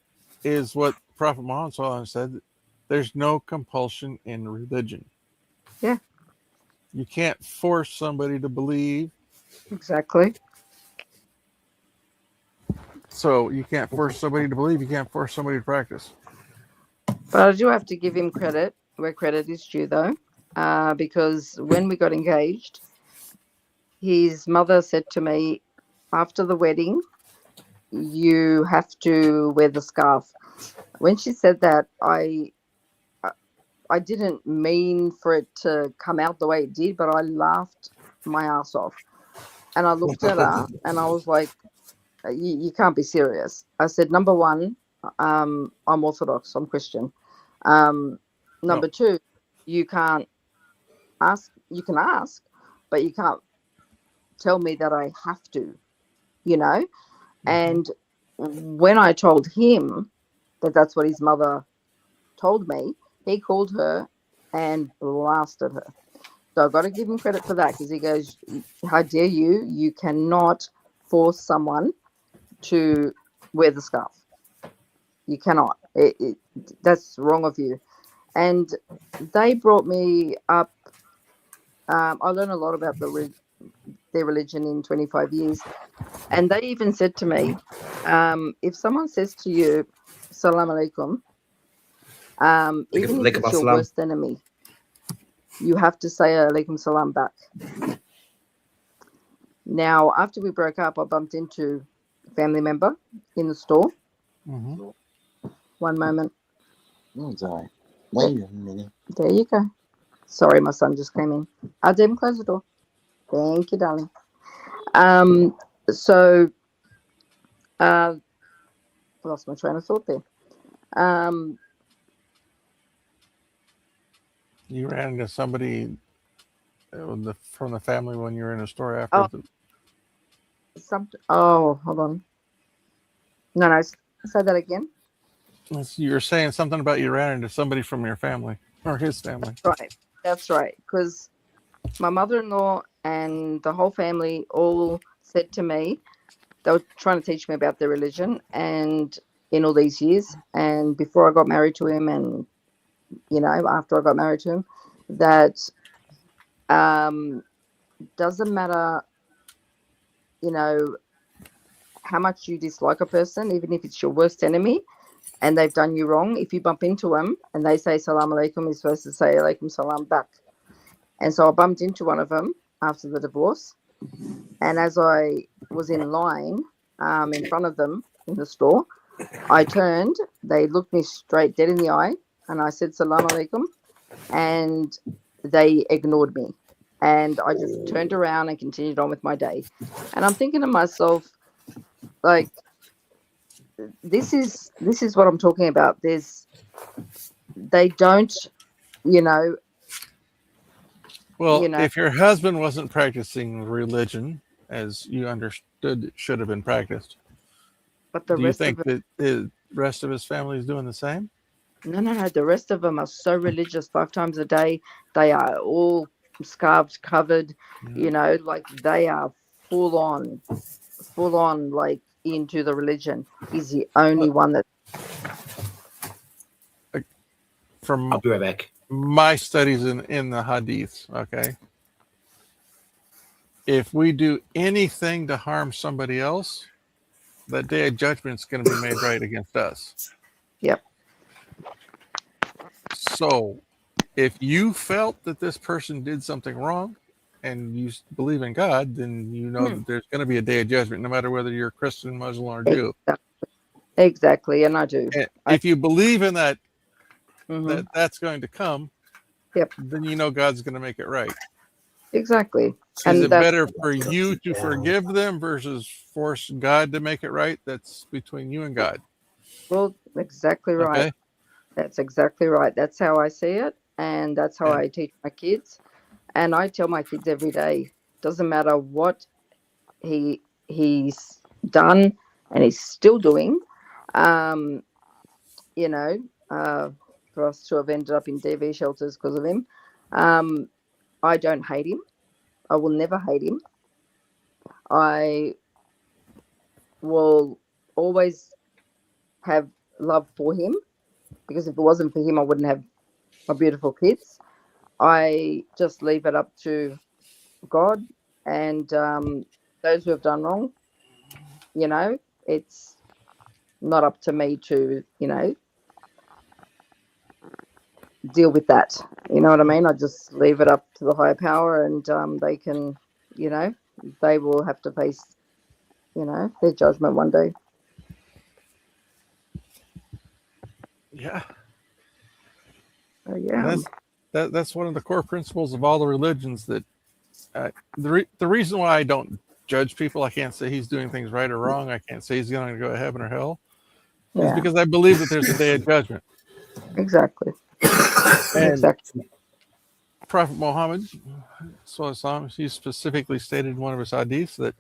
is what Prophet Muhammad SAW said: there's no compulsion in religion. Yeah, You can't force somebody to believe. exactly. So you can't force somebody to believe. You can't force somebody to practice. But I do have to give him credit where credit is due, though, because when we got engaged, his mother said to me, after the wedding, you have to wear the scarf. When she said that, I didn't mean for it to come out the way it did, but I laughed my ass off. And I looked at her and I was like, you can't be serious. I said, number one, I'm Orthodox, I'm Christian. Um, No. Number two, you can't you can ask, but you can't tell me that I have to, you know? Mhm. And when I told him that that's what his mother told me, he called her and blasted her. So I've got to give him credit for that because he goes, how dare you? You cannot force someone to wear the scarf. You cannot. That's wrong of you. And they brought me up. I learned a lot about their religion in 25 years. And they even said to me, if someone says to you, Salam alaikum, even if Alaikum it's your assalam. worst enemy, you have to say alaikum salam back. Now, after we broke up, I bumped into a family member in the store. Mhm. One moment. No, it's all right. Wait a minute. There you go. Sorry, my son just came in. I didn't close the door. Thank you, darling. So, I lost my train of thought there. Um, You ran into somebody from the family when you were in a store oh, afterwards. hold on. No, say that again. You were saying something about you ran into somebody from your family or his family. Right. That's right. Because my mother-in-law and the whole family all said to me, they were trying to teach me about their religion and in all these years. And before I got married to him and, after I got married to him, that doesn't matter, you know, how much you dislike a person, even if it's your worst enemy and they've done you wrong, if you bump into them and they say salam alaikum, you're supposed to say alaikum salam back. And so I bumped into one of them after the divorce. And as I was in line in front of them in the store, I turned, they looked me straight dead in the eye, and I said salam alaikum, and they ignored me. And I just turned around and continued on with my day. And I'm thinking to myself, like, this is what I'm talking about. They don't, you know, Well, you know, if your husband wasn't practicing religion as you understood it should have been practiced, but the do you rest of think them, that the rest of his family is doing the same? no, the rest of them are so religious 5 times a day. They are all scarves covered, Yeah. like they are full on, like into the religion. He's the only But one that, I'll from be right back. my studies in the hadiths, okay, if we do anything to harm somebody else, that day of judgment is going to be made right against us. yep. So if you felt that this person did something wrong and you believe in God, then you know Hmm. that there's going to be a day of judgment, no matter whether you're Christian, Muslim, or Jew. Exactly, and I do. And if you believe in that, Mm-hmm. that's going to come, Yep, then you know God's going to make it right. exactly. Is it that's better for you to forgive them versus force God to make it right? That's between you and God. well, exactly right. Okay. That's exactly right. That's how I see it, and that's how And I teach my kids. And I tell my kids every day, doesn't matter what he's done and he's still doing. Um, you know, for us to have ended up in DV shelters because of him. Um, I don't hate him. I will never hate him. I will always have love for him because if it wasn't for him, I wouldn't have my beautiful kids. I just leave it up to God and those who have done wrong. You know, it's not up to me to, deal with that. You know what I mean? I just leave it up to the higher power, and they can, you know, they will have to face, their judgment one day. yeah, So, and yeah, that's one of the core principles of all the religions. That the reason why I don't judge people, I can't say he's doing things right or wrong. I can't say he's going to go to heaven or hell, is yeah, because I believe that there's a day of judgment. exactly, And exactly. Prophet Muhammad, he specifically stated in one of his hadiths that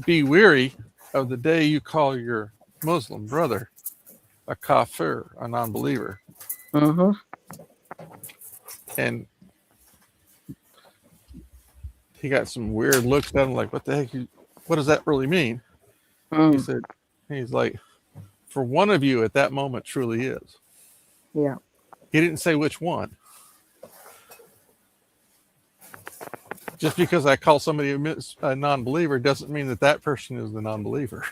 be weary of the day you call your Muslim brother a kafir, a non-believer. Mm-hmm. And he got some weird looks at him like, what the heck? What does that really mean? He said, he's like, for one of you at that moment truly is. Yeah, He didn't say which one. Just because I call somebody a non-believer doesn't mean that that person is the non-believer.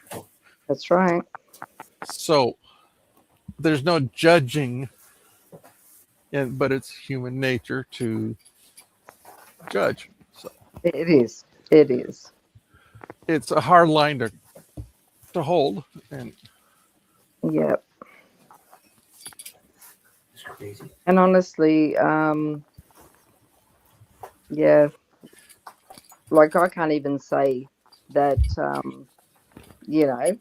that's right. So there's no judging, but it's human nature to judge. So It is. It is. it's a hard line to hold. And Yeah. It's crazy. And honestly, yeah, like I can't even say that, you know,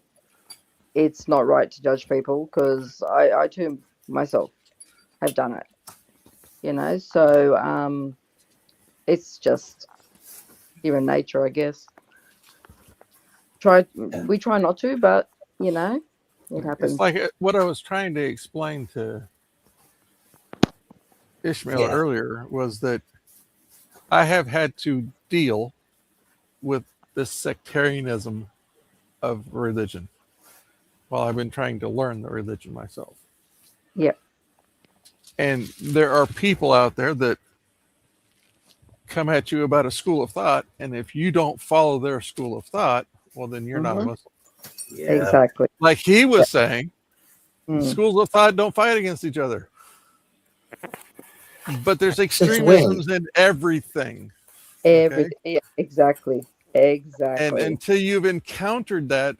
it's not right to judge people because I too myself have done it, so it's just human nature, I guess. We try not to, but it it's happens. like what I was trying to explain to Ishmael earlier was that I have had to deal with this sectarianism of religion while I've been trying to learn the religion myself. Yep. And there are people out there that come at you about a school of thought, and if you don't follow their school of thought, well, then you're not a Muslim. Yeah. Exactly. Like he was saying, Mm. schools of thought don't fight against each other. But there's win. extremisms in everything. Everything. Okay? Yeah, exactly. Exactly. And until you've encountered that,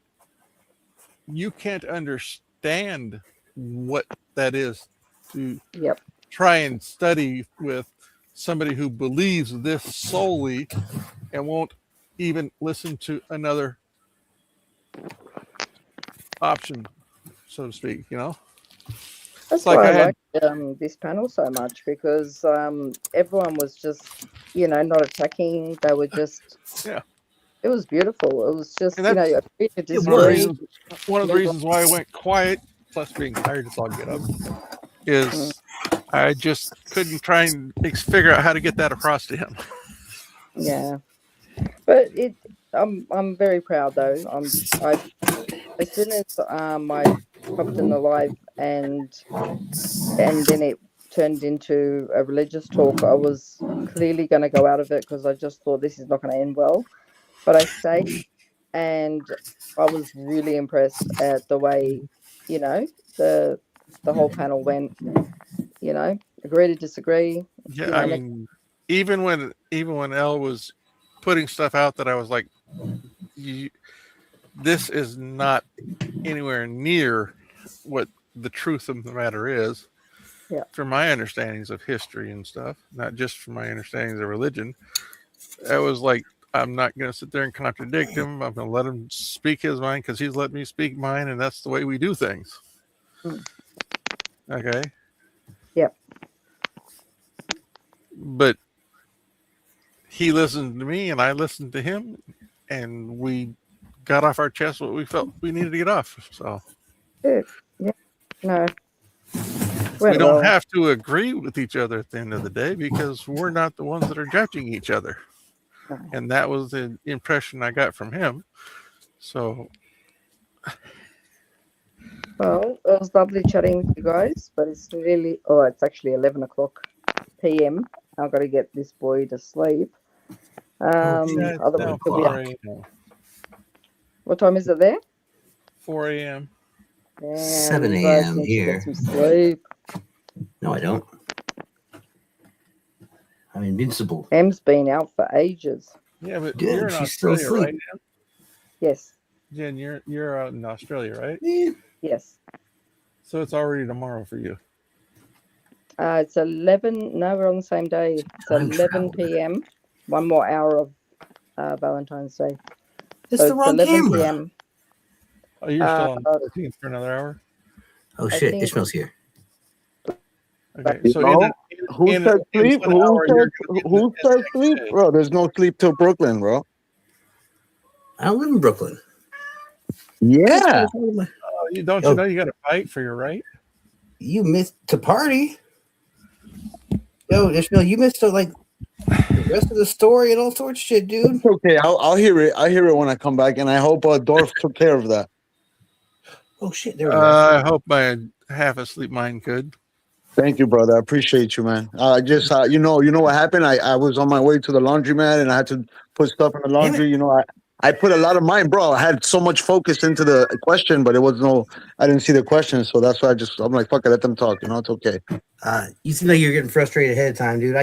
you can't understand what that is to Yep. try and study with somebody who believes this solely and won't even listen to another option, so to speak, That's like why I I had like this panel so much because everyone was just, not attacking. They were just, yeah. it was beautiful. It was just, And that's agree to It one of the was. disagree. reasons why I went quiet, plus being tired as all get up, is I just couldn't try and figure out how to get that across to him. Yeah, but I'm very proud though. As soon as I popped in the live and then it turned into a religious talk, I was clearly going to go out of it because I just thought this is not going to end well. But I stayed, and I was really impressed at the way, the whole panel went. Agree to disagree. Yeah, I mean, even when Elle was putting stuff out that I was like, this is not anywhere near what the truth of the matter is. Yeah. From my understandings of history and stuff, not just from my understandings of religion. I was like, I'm not going to sit there and contradict him. I'm going to let him speak his mind because he's let me speak mine, and that's the way we do things. Okay. Yep. But he listened to me, and I listened to him, and we got off our chest what we felt we needed to get off. So Good. Yeah. No. we don't have to agree with each other at the end of the day because we're not the ones that are judging each other. No. And that was the impression I got from him. So, Well, it was lovely chatting with you guys, but it's actually 11 o'clock p.m. I've got to get this boy to sleep. yeah, Otherwise he'll be 4 up. a.m. What time is it there? 4 a.m. Damn, 7 you guys a.m. need to here. get some sleep. No, I don't. I'm invincible. Em's been out for ages. Yeah, but Dude, you're in she's still Australia, asleep. right? Jen? Yes. Jen, you're out in Australia, right? Yeah. Yes. So it's already tomorrow for you. It's 11. No, we're on the same day. It's Time 11 travel. p.m. One more hour of Valentine's Day. It's So the wrong 11 camera. p.m. Oh, you're still on the 14th for another hour? Oh I shit, think- Ishmael's here. Okay, so Who said sleep? in 1 hour, you're gonna be Who in said the sleep? SXA. Bro, there's no sleep till Brooklyn, bro. I don't live in Brooklyn. Yeah. Oh, you know you got to fight for your right? You missed to party. Yo, Ishmael, you missed like the rest of the story and all sorts of shit, dude. It's okay. I'll hear it. I hear it when I come back, and I hope Dorf took care of that. Oh shit, there we go. I hope my half asleep mind could. Thank you, brother. I appreciate you, man. Just you know what happened. I was on my way to the laundromat, and I had to put stuff in the laundry. You know, I put a lot of mine, bro. I had so much focus into the question, but I didn't see the question, so that's why I'm like, fuck it, let them talk. You know, it's okay. You seem like you're getting frustrated ahead of time, dude.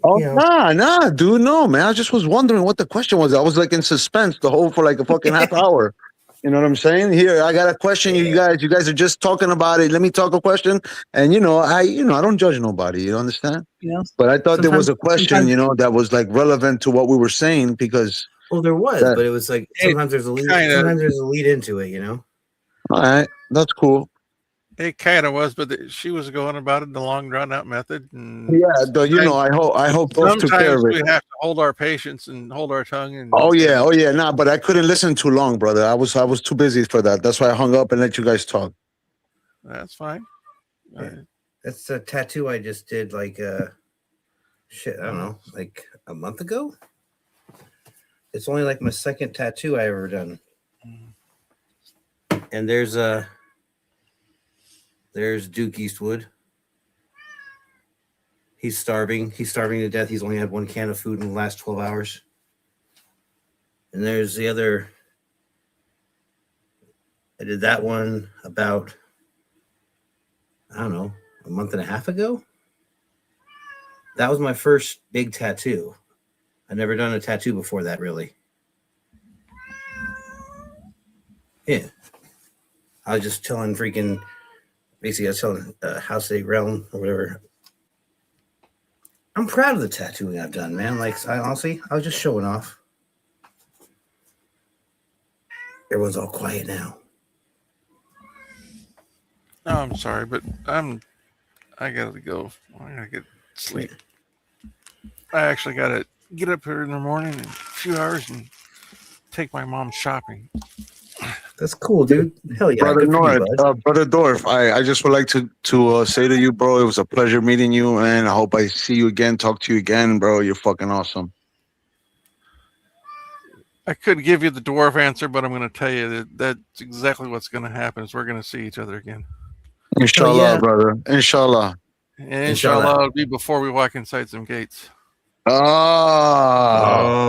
Oh, you know. nah, dude, no, man. I just was wondering what the question was. I was like in suspense for like a fucking half hour. You know what I'm saying? Here, I got a question. Yeah. You guys are just talking about it. Let me talk a question. And I don't judge nobody. You understand? You know, But I thought there was a question, sometimes- that was like relevant to what we were saying because. Well, there was, That- but it was like sometimes there's a lead. Kinda. Sometimes there's a lead into it, you know. All right, that's cool. It kind of was, but she was going about it in the long drawn out method. And Yeah, I hope Dorf took care sometimes of we it. have to hold our patience and hold our tongue. And Oh yeah, nah. But I couldn't listen too long, brother. I was too busy for that. That's why I hung up and let you guys talk. That's fine. Yeah. That's a tattoo I just did like shit, I don't know, like a month ago. It's only like my second tattoo I ever done. And there's Duke Eastwood. He's starving. He's starving to death. He's only had one can of food in the last 12 hours. And there's the other. I did that one about, I don't know, a month and a half ago. That was my first big tattoo. I'd never done a tattoo before that, really. Yeah. I was just telling basically I was telling House 8 Realm or whatever. I'm proud of the tattooing I've done, man. Like, I was just showing off. Everyone's all quiet now. No, I'm sorry, but I gotta go. I gotta get sleep. I actually gotta get up here in the morning in a few hours and take my mom shopping. That's cool, dude. Hell yeah. Brother Good for you, bud. Brother Dorf, I just would like to say to you, bro, it was a pleasure meeting you, and I hope I see you again, talk to you again, bro. You're fucking awesome. I could give you the dwarf answer, but I'm going to tell you that that's exactly what's going to happen. Is we're going to see each other again. Inshallah, yeah. brother. Inshallah. And inshallah, it'll be before we walk inside some gates. Oh,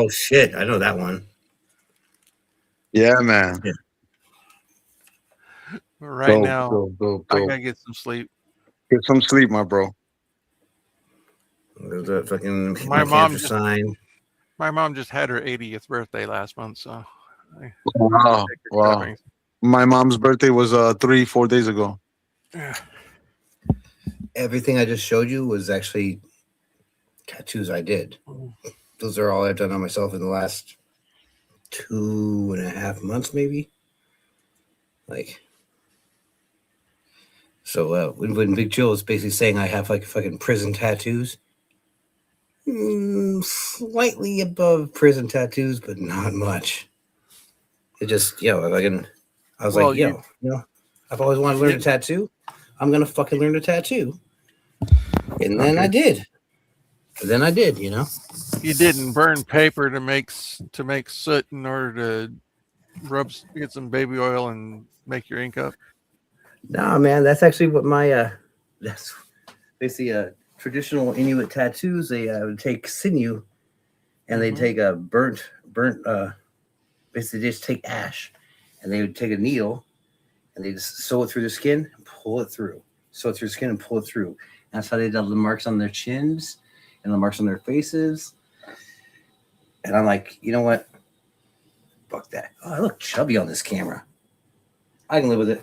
Oh shit. I know that one. yeah, man. Yeah. But right now, Go. I gotta get some sleep. Get some sleep, my bro. There's a fucking My cancer sign. My mom just had her 80th birthday last month, so. Wow. My mom's birthday was 3-4 days ago. Yeah. Everything I just showed you was actually tattoos I did. those are all I've done on myself in the last 2.5 months, maybe. Like, so when Big Joe is basically saying I have like fucking prison tattoos, slightly above prison tattoos, but not much. It just, I was Well, like, I've always wanted to learn a tattoo. I'm gonna fucking learn a tattoo, and then I did. And then I did, You didn't burn paper to make soot in order to get some baby oil and make your ink up. No, man, that's actually what my that's basically traditional Inuit tattoos. They would take sinew, and they take a burnt basically they just take ash, and they would take a needle, and they just sew it through their skin and pull it through. Sew it through the skin and pull it through. And that's how they did the marks on their chins and the marks on their faces. And I'm like, you know what? Fuck that. Oh, I look chubby on this camera. I can live with it.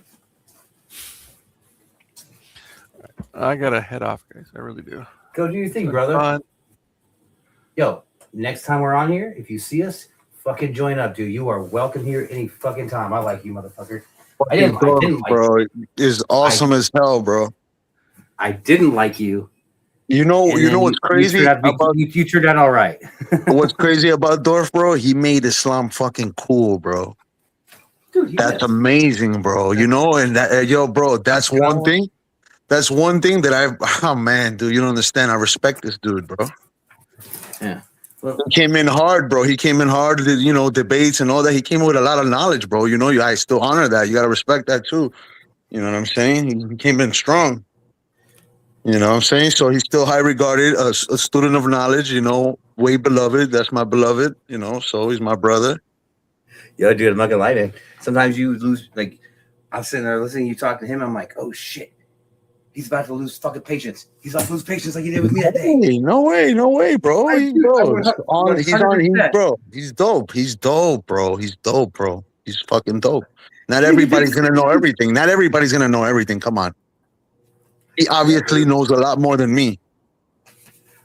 I gotta head off, guys. I really do. Go do your thing, brother. Yo, next time we're on here, if you see us, fucking join up, dude. You are welcome here any fucking time. I like you, motherfucker. I didn't like bro. It's awesome as hell, bro. I didn't like you. You know what's crazy? You turned out all right. What's crazy about Dorf, bro? He made Islam fucking cool, bro. Dude, that's amazing, bro. And that, bro, that's one thing. That's one thing that oh man, dude, you don't understand. I respect this dude, bro. Yeah. Well, he came in hard, bro. He came in hard, debates and all that. He came with a lot of knowledge, bro. I still honor that. You got to respect that too. You know what I'm saying? He came in strong. You know what I'm saying? So he's still high regarded, a student of knowledge, way beloved. That's my beloved, so he's my brother. Yo, dude, I'm not gonna lie, man. Sometimes you lose, like, I'm sitting there listening to you talk to him. I'm like, oh shit. He's about to lose fucking patience. He's about to lose patience like he did with me that day. No way, bro. He's dope. He's dope, bro. He's dope, bro. He's fucking dope. Not everybody's gonna know everything. Not everybody's gonna know everything. Come on. He obviously knows a lot more than me.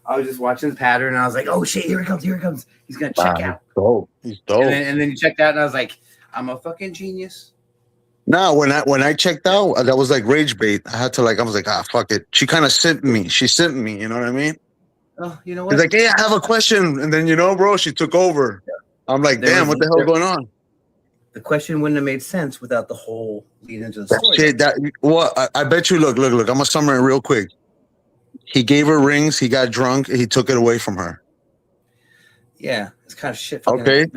I was just watching the pattern, and I was like, "Oh shit, here it comes! Here it comes! He's gonna check out." He's dope. And then he checked out, and I was like, "I'm a fucking genius." No, when I checked out, that was like rage bait. I was like, fuck it. She kind of simped me. She simped me. You know what I mean? Oh, you know what? He's like, hey, I have a question, and then bro, she took over. Yeah. I'm like, damn, what the hell is going on? The question wouldn't have made sense without the whole lead into the story. Shit, I bet you. Look. I'm gonna summarize it real quick. He gave her rings. He got drunk. He took it away from her. Yeah, it's kind of shit. Okay.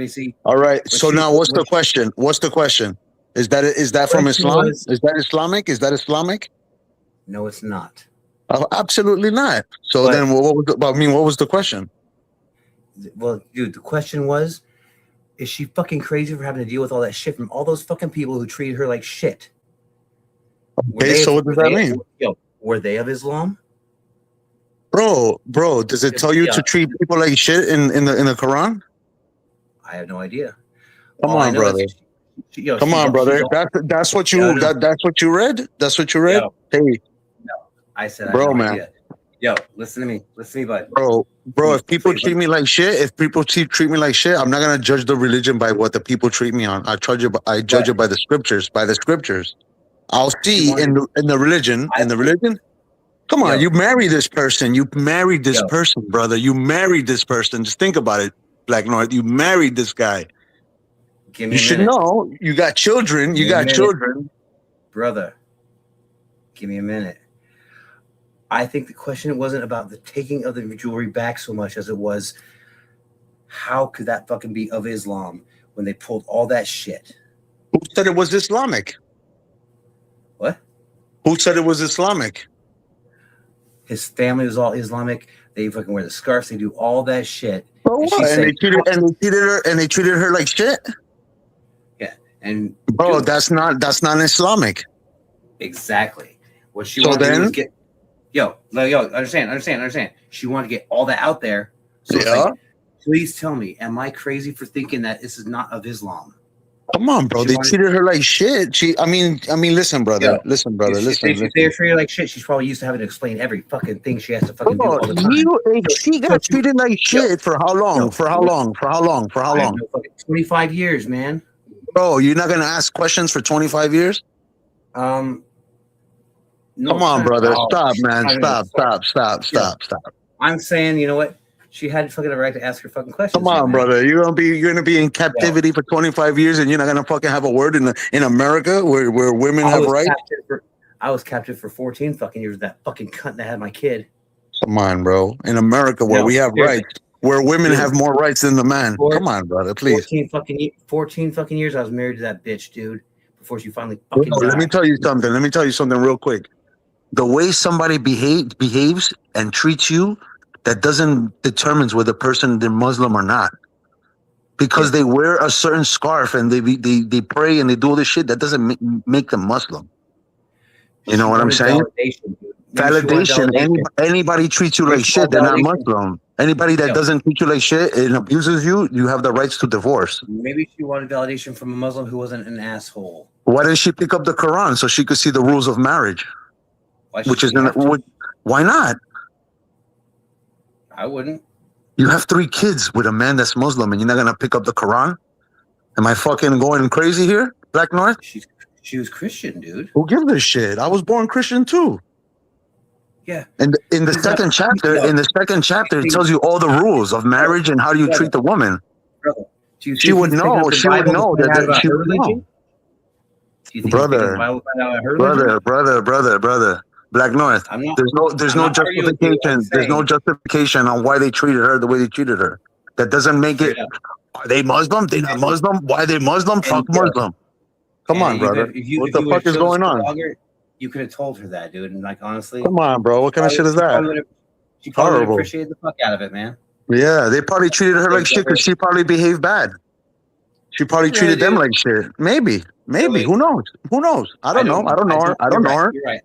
All right. So now, what's the question? What's the question? Is that from Islam? Is that Islamic? Is that Islamic? No, it's not. Absolutely not. So then, what was the question? Well, dude, the question was, is she fucking crazy for having to deal with all that shit from all those fucking people who treated her like shit? Okay, so what does that mean? Were they of Islam? Bro, does it tell you to treat people like shit in the Quran? I have no idea. Come on, brother. Come on, brother. That's what you read. That's what you read. Yo, hey, no, I said, bro, I have no man. idea. Yo, listen to me, bud. Bro. If people treat me like shit, treat me like shit, I'm not gonna judge the religion by what the people treat me on. I judge it by the scriptures. I'll see in the religion. Come on, you marry this person. You married this person, brother. You married this person. Just think about it, Black North. You married this guy. You should know. You got children. Brother. Give me a minute. I think the question wasn't about the taking of the jewelry back so much as it was, how could that fucking be of Islam when they pulled all that shit? Who said it was Islamic? What? Who said it was Islamic? His family was all Islamic. They fucking wear the scarves. They do all that shit. They treated her like shit. Yeah, and bro, that's not Islamic. Exactly. What she wanted to do was get. Yo, understand. She wanted to get all that out there. So please tell me, am I crazy for thinking that this is not of Islam? Come on, bro. They treated her like shit. I mean, listen, brother. Listen. If they treat her like shit, she's probably used to having to explain every fucking thing she has to fucking do all the time. She got treated like shit for how long? For how long? 25 years, man. Bro, you're not gonna ask questions for 25 years? No, come on, brother. Stop, man. Stop. I'm saying, you know what? She had fucking the right to ask her fucking questions. Come on, brother. You're gonna be in captivity for 25 years, and you're not gonna fucking have a word in America where women have rights. I was captive for 14 fucking years with that fucking cunt that had my kid. Come on, bro. In America, where we have rights, where women have more rights than the man. Come on, brother. Please. 14 fucking years I was married to that bitch, dude. Before she finally fucking died. Let me tell you something real quick. The way somebody behaves and treats you, that doesn't determines whether the person they're Muslim or not. Because they wear a certain scarf and they pray and they do all this shit, that doesn't make them Muslim. You know what I'm saying? Validation. Anybody treats you like shit, they're not Muslim. Anybody that doesn't treat you like shit and abuses you, you have the rights to divorce. Maybe she wanted validation from a Muslim who wasn't an asshole. Why didn't she pick up the Quran so she could see the rules of marriage? Why not? I wouldn't. You have 3 kids with a man that's Muslim and you're not going to pick up the Quran? Am I fucking going crazy here, Black North? She was Christian, dude. Who gives a shit? I was born Christian too. Yeah. And in the second chapter, it tells you all the rules of marriage and how do you treat the woman. Brother, she would know. She would know that she would know. Brother. Black North. There's no justification. There's no justification on why they treated her the way they treated her. That doesn't make it. Are they Muslim? They're not Muslim. Why are they Muslim? Fuck Muslim. Come on, brother. What the fuck is going on? You could have told her that, dude. And like, honestly, come on, bro. What kind of shit is that? She probably appreciated the fuck out of it, man. Yeah, they probably treated her like shit because she probably behaved bad. She probably treated them like shit. Maybe. Who knows? I don't know. I don't know her. I don't know her. You're right.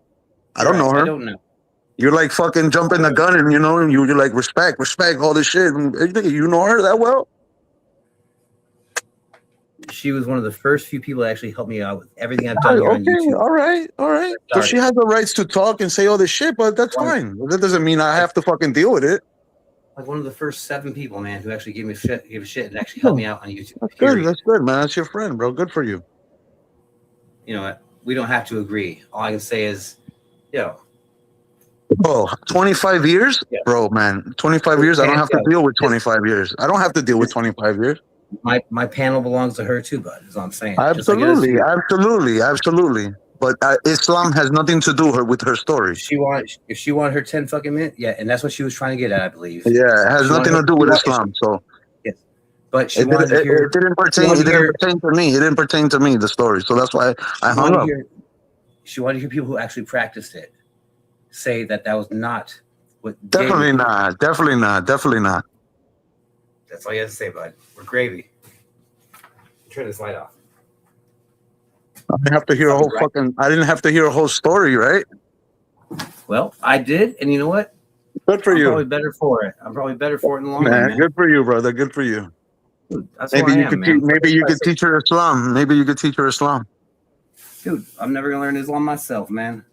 I don't know her. I don't know. You're like fucking jumping the gun and you're like respect all this shit. You know her that well? She was one of the first few people that actually helped me out with everything I've done here on YouTube. All right. So she has the rights to talk and say all this shit, but that's fine. That doesn't mean I have to fucking deal with it. Like one of the first 7 people, man, who actually gave a shit and actually helped me out on YouTube. That's good. That's good, man. That's your friend, bro. Good for you. You know what? We don't have to agree. All I can say is, Bro, 25 years? Yeah. Bro, man. 25 years? I don't have to deal with 25 years. I don't have to deal with 25 years. My panel belongs to her too, bud, is what I'm saying. Absolutely. But Islam has nothing to do with her story. If she wanted her 10 fucking minutes, and that's what she was trying to get at, I believe. Yeah, it has nothing to do with Islam, so. Yes. But it didn't pertain to me. It didn't pertain to me, the story. So that's why I hung up. She wanted to hear people who actually practiced it say that was not what. Definitely not. That's all you have to say, bud. We're gravy. Turn this light off. I didn't have to hear I didn't have to hear a whole story, right? Well, I did, and you know what? Good for you. I'm probably better for it in the long run, man. Good for you, brother. Good for you. Dude, that's maybe you could teach her Islam. Maybe you could teach her Islam. Dude, I'm never gonna learn Islam myself, man.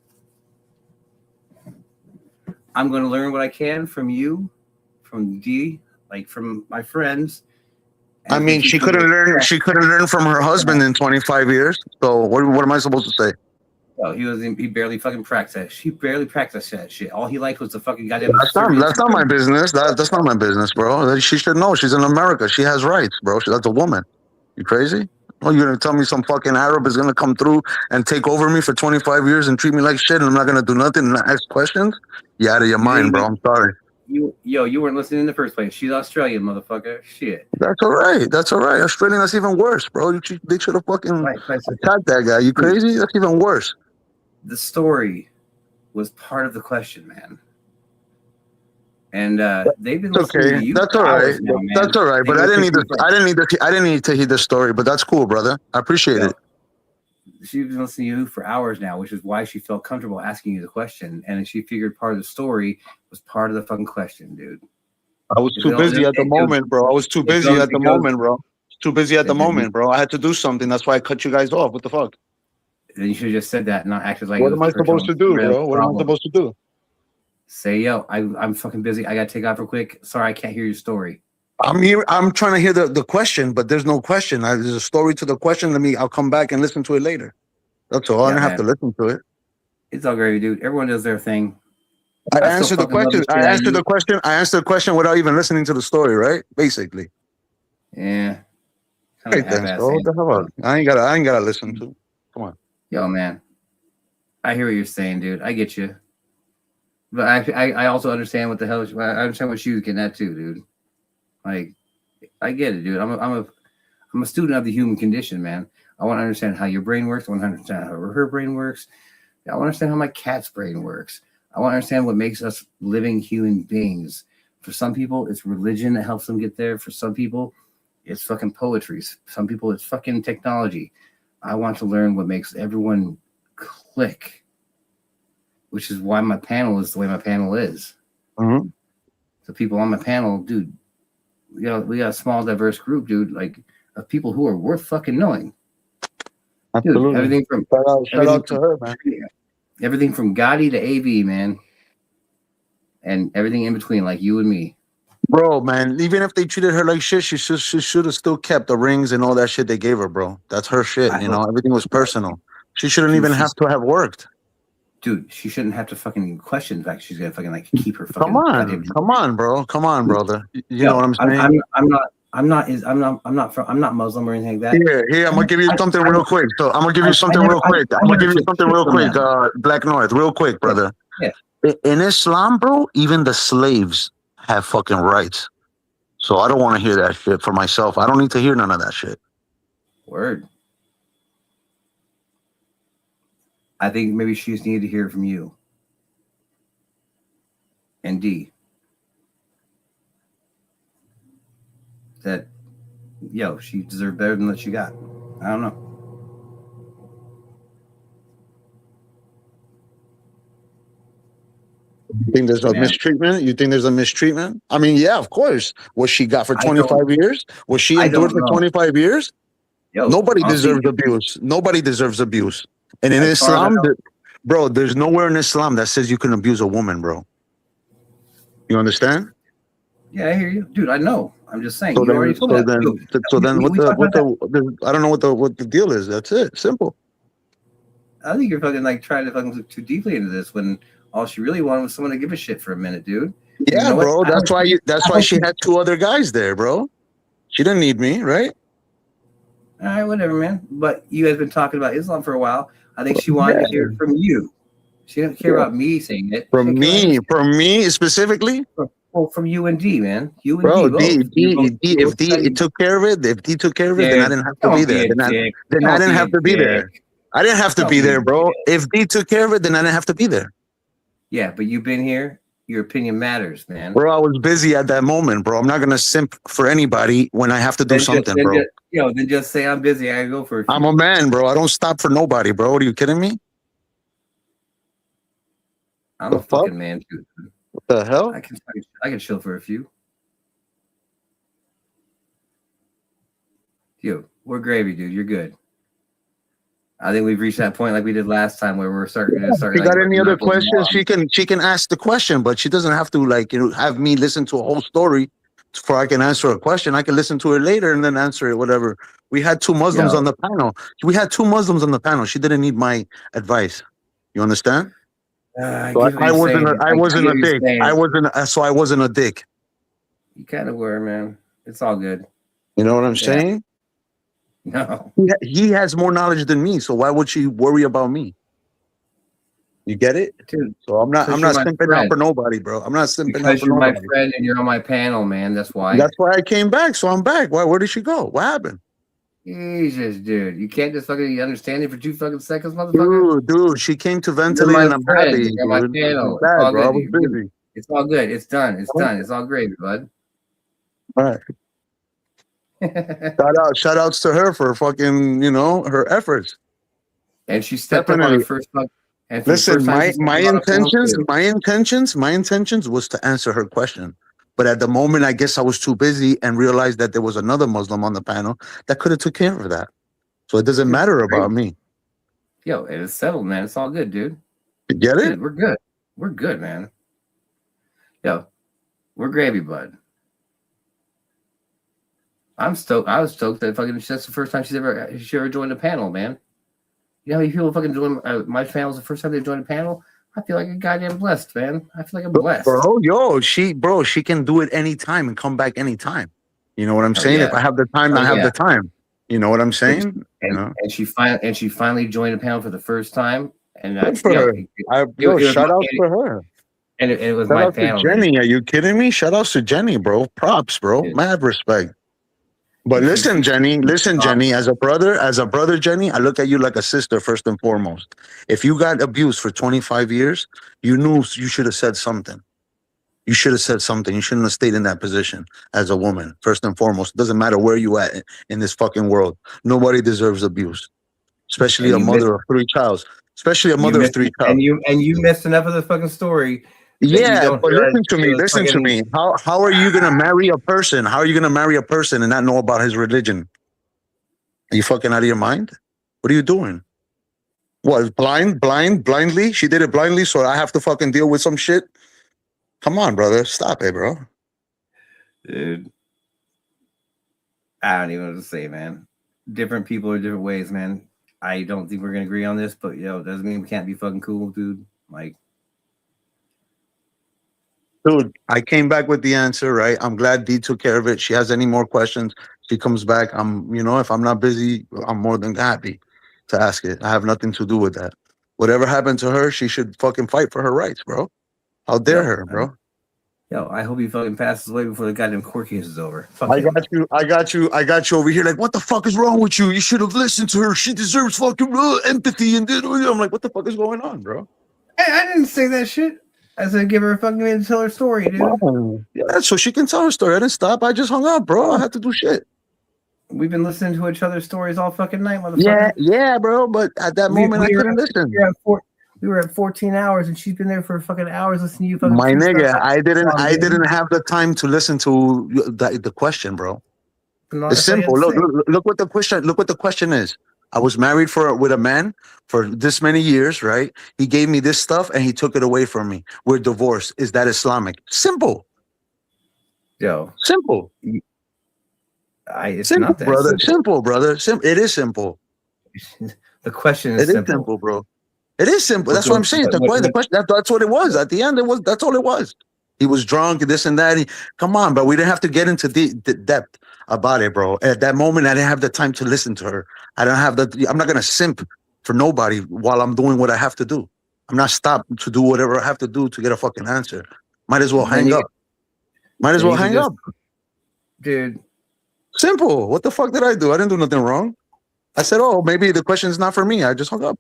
I'm gonna learn what I can from you, from D, from my friends. I mean, she couldn't learn. She couldn't learn from her husband in 25 years. So what am I supposed to say? Oh, he barely fucking practiced. She barely practiced that shit. All he liked was the fucking goddamn. That's not my business. That's not my business, bro. She should know. She's in America. She has rights, bro. That's a woman. You crazy? Oh, you're gonna tell me some fucking Arab is gonna come through and take over me for 25 years and treat me like shit, and I'm not gonna do nothing and not ask questions? You're out of your mind, bro. I'm sorry. You weren't listening in the first place. She's Australian, motherfucker. Shit. That's all right. Australian, that's even worse, bro. They should have fucking attacked that guy. You crazy? That's even worse. The story was part of the question, man. And they've been listening to you. That's all right. That's all right. But I didn't need to hear the story. But that's cool, brother. I appreciate it. She's been listening to you for hours now, which is why she felt comfortable asking you the question. And she figured part of the story was part of the fucking question, dude. I was too busy at the moment, bro. Too busy at the They didn't. moment, bro. I had to do something. That's why I cut you guys off. What the fuck? Then you should have just said that and not acted like What it am was I supposed to do, real bro? What am I problem. supposed to do? Say, yo, I'm fucking busy. I gotta take off real quick. Sorry, I can't hear your story. I'm here. I'm trying to hear the question, but there's no question. There's a story to the question. I'll come back and listen to it later. That's all. I Yeah, don't have man. to listen to it. It's all gravy, dude. Everyone does their thing. I still answered the fucking love question. the I shit out of answered you. the question. I answered the question without even listening to the story, right? Basically. Yeah. Hey, thanks, bro. What the hell? I ain't gotta listen to. Come on. Yo, man. I hear what you're saying, dude. I get you. But I also understand what the hell. I understand what she was getting at too, dude. Like, I get it, dude. I'm a student of the human condition, man. I want to understand how your brain works. I want to understand how her brain works. I want to understand how my cat's brain works. I want to understand what makes us living human beings. For some people, it's religion that helps them get there. For some people, it's fucking poetry. Some people, it's fucking technology. I want to learn what makes everyone click, which is why my panel is the way my panel is. Mm-hmm. The people on my panel, dude, we got a small, diverse group, dude, like of people who are worth fucking knowing. Absolutely. Dude, everything from shout out to her, man. Everything from Gotti to AV, man, and everything in between, like you and me. Bro, man, even if they treated her like shit, she should have still kept the rings and all that shit they gave her, bro. That's her shit, you know. Everything was personal. She shouldn't even have to have worked. Dude, she shouldn't have to fucking question the fact she's gonna fucking like keep her fucking. Come on, bro. Come on, brother. You know what I'm saying? I'm not Muslim or anything like that. Here, I'm gonna give you something real quick. So I'm gonna give you something real quick. I'm gonna give you something real quick, Black North, real quick, brother. Yeah. In Islam, bro, even the slaves have fucking rights. So I don't want to hear that shit for myself. I don't need to hear none of that shit. Word. I think maybe she just needed to hear it from you. And D. That, yo, she deserved better than what she got. I don't know. You think there's a mistreatment? You think there's a mistreatment? I mean, yeah, of course. What she got for 25 years? Was she endured for 25 years? Yo, nobody deserves abuse. Nobody deserves abuse. And in Islam, bro, there's nowhere in Islam that says you can abuse a woman, bro. You understand? Yeah, I hear you, dude. I know. I'm just saying. So you already told that. then what the deal is? That's it. Simple. I think you're fucking like trying to fucking look too deeply into this when all she really wanted was someone to give a shit for a minute, dude. Yeah, you know bro. That's why she had two other guys there, bro. She didn't need me, right? All right, whatever, man. But you guys been talking about Islam for a while. I think she wanted to hear it from you. She didn't care about me saying it. From me specifically. Well, from you and D, man. You and bro, D. If D took care of it, then I didn't have to be there. Then I didn't have to be there. I didn't have to be there, bro. If D took care of it, then I didn't have to be there. Yeah, but you've been here. Your opinion matters, man. Bro, I was busy at that moment, bro. I'm not gonna simp for anybody when I have to do something, bro. Then just say I'm busy. I go for it. I'm a man, bro. I don't stop for nobody, bro. Are you kidding me? I'm a fucking man too. What the hell? I can chill for a few. Yo, we're gravy, dude. You're good. I think we've reached that point like we did last time where we're starting to start. If you got any other questions, she can ask the question, but she doesn't have to have me listen to a whole story before I can answer a question. I can listen to it later and then answer it, whatever. We had two Muslims on the panel. She didn't need my advice. You understand? I wasn't a dick. I wasn't a dick. You kind of were, man. It's all good. You know what I'm saying? No. He has more knowledge than me, so why would she worry about me? You get it? Dude, so I'm not simping out for nobody, bro. I'm not simping out for nobody. You're my friend and you're on my panel, man. That's why. That's why I came back, so I'm back. Where did she go? What happened? Jesus, dude. You can't just fucking understand it for 2 fucking seconds, motherfucker. Dude, she came to ventilate and I'm happy. You're my panel. Bad, bro. I was busy. It's all good. It's done. It's done. It's all great, bud. All right. Shout outs to her for fucking, her efforts. And she stepped up on her first fuck. Listen, my intentions was to answer her question. But at the moment, I guess I was too busy and realized that there was another Muslim on the panel that could have took care of that. So it doesn't matter about me. Yo, it is settled, man. It's all good, dude. You get it? Dude, we're good. We're good, man. Yo, we're gravy, bud. I'm stoked. I was stoked that fucking that's the first time she ever joined a panel, man. You know how many people fucking join my panels the first time they joined a panel? I feel like a goddamn blessed, man. I feel like I'm blessed. Bro, she can do it anytime and come back anytime. You know what I'm saying? Yeah. If I have the time, I have the time. You know what I'm saying? And she finally joined a panel for the first time. And shout out for her. And it was Shout my out panel. to Jenny. Are you kidding me? Shout out to Jenny, bro. Props, bro. Dude. Mad respect. But listen, Jenny, as a brother, Jenny, I look at you like a sister first and foremost. If you got abused for 25 years, you knew you should have said something. You should have said something. You shouldn't have stayed in that position as a woman, first and foremost. It doesn't matter where you at in this fucking world. Nobody deserves abuse, especially a mother of three childs. And you missed enough of the fucking story. Yeah, but listen to me. How are you gonna marry a person? How are you gonna marry a person and not know about his religion? Are you fucking out of your mind? What are you doing? What, blindly? She did it blindly, so I have to fucking deal with some shit? Come on, brother. Stop it, bro. Dude. I don't even know what to say, man. Different people are different ways, man. I don't think we're gonna agree on this, but yo, doesn't mean we can't be fucking cool, dude. Like, dude, I came back with the answer, right? I'm glad Dee took care of it. She has any more questions, she comes back. If I'm not busy, I'm more than happy to ask it. I have nothing to do with that. Whatever happened to her, she should fucking fight for her rights, bro. How dare her, bro? Yo, I hope he fucking passes away before the goddamn court case is over. I got you over here. Like, what the fuck is wrong with you? You should have listened to her. She deserves fucking empathy. And I'm like, what the fuck is going on, bro? Hey, I didn't say that shit. I said give her a fucking minute to tell her story, dude. Yeah, so she can tell her story. I didn't stop. I just hung up, bro. I had to do shit. We've been listening to each other's stories all fucking night, motherfucker. Yeah, bro. But at that moment, I couldn't listen. We were at 14 hours, and she's been there for fucking hours listening to you. Fucking my nigga, I didn't have the time to listen to the question, bro. It's simple. Look what the question. Look what the question is. I was married with a man for this many years, right? He gave me this stuff and he took it away from me. We're divorced. Is that Islamic? Simple. Yo, simple. It's simple, not that brother. Simple, brother. It is simple. The question is simple. It is simple, bro. It is simple. That's what I'm saying. The question. That's what it was. At the end, that's all it was. He was drunk, this and that. Come on, but we didn't have to get into the depth about it, bro. At that moment, I didn't have the time to listen to her. I'm not gonna simp for nobody while I'm doing what I have to do. I'm not stopped to do whatever I have to do to get a fucking answer. Might as well hang up. Might as well hang up. Dude. Simple. What the fuck did I do? I didn't do nothing wrong. I said, oh, maybe the question's not for me. I just hung up.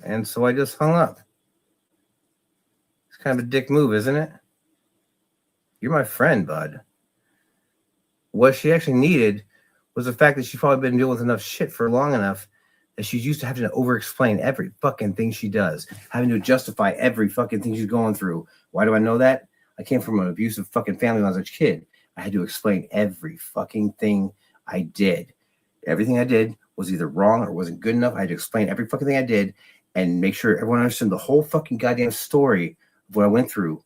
And so I just hung up. It's kind of a dick move, isn't it? You're my friend, bud. What she actually needed was the fact that she's probably been dealing with enough shit for long enough that she's used to having to over-explain every fucking thing she does, having to justify every fucking thing she's going through. Why do I know that? I came from an abusive fucking family when I was a kid. I had to explain every fucking thing I did. Everything I did was either wrong or wasn't good enough. I had to explain every fucking thing I did and make sure everyone understood the whole fucking goddamn story of what I went through,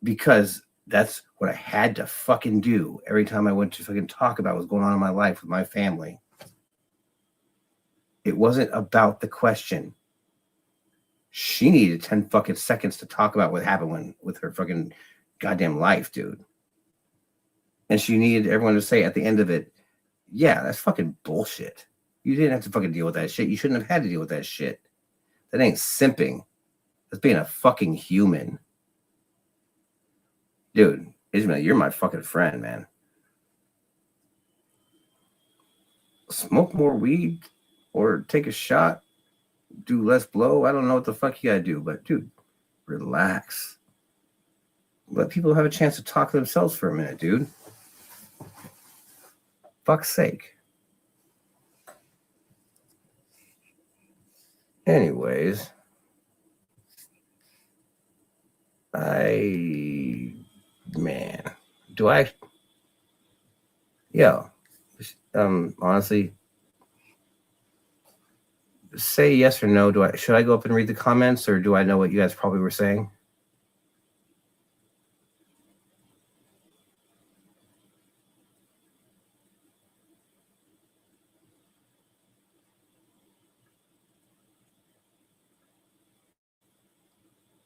because that's what I had to fucking do every time I went to fucking talk about what's going on in my life with my family. It wasn't about the question. She needed 10 fucking seconds to talk about what happened with her fucking goddamn life, dude. And she needed everyone to say at the end of it, yeah, that's fucking bullshit. You didn't have to fucking deal with that shit. You shouldn't have had to deal with that shit. That ain't simping. That's being a fucking human. Dude, Ismail, you're my fucking friend, man. Smoke more weed or take a shot. Do less blow. I don't know what the fuck you gotta do, but dude, relax. Let people have a chance to talk to themselves for a minute, dude. Fuck's sake. Anyways, Man, do I? Yeah. Honestly, say yes or no. Should I go up and read the comments, or do I know what you guys probably were saying?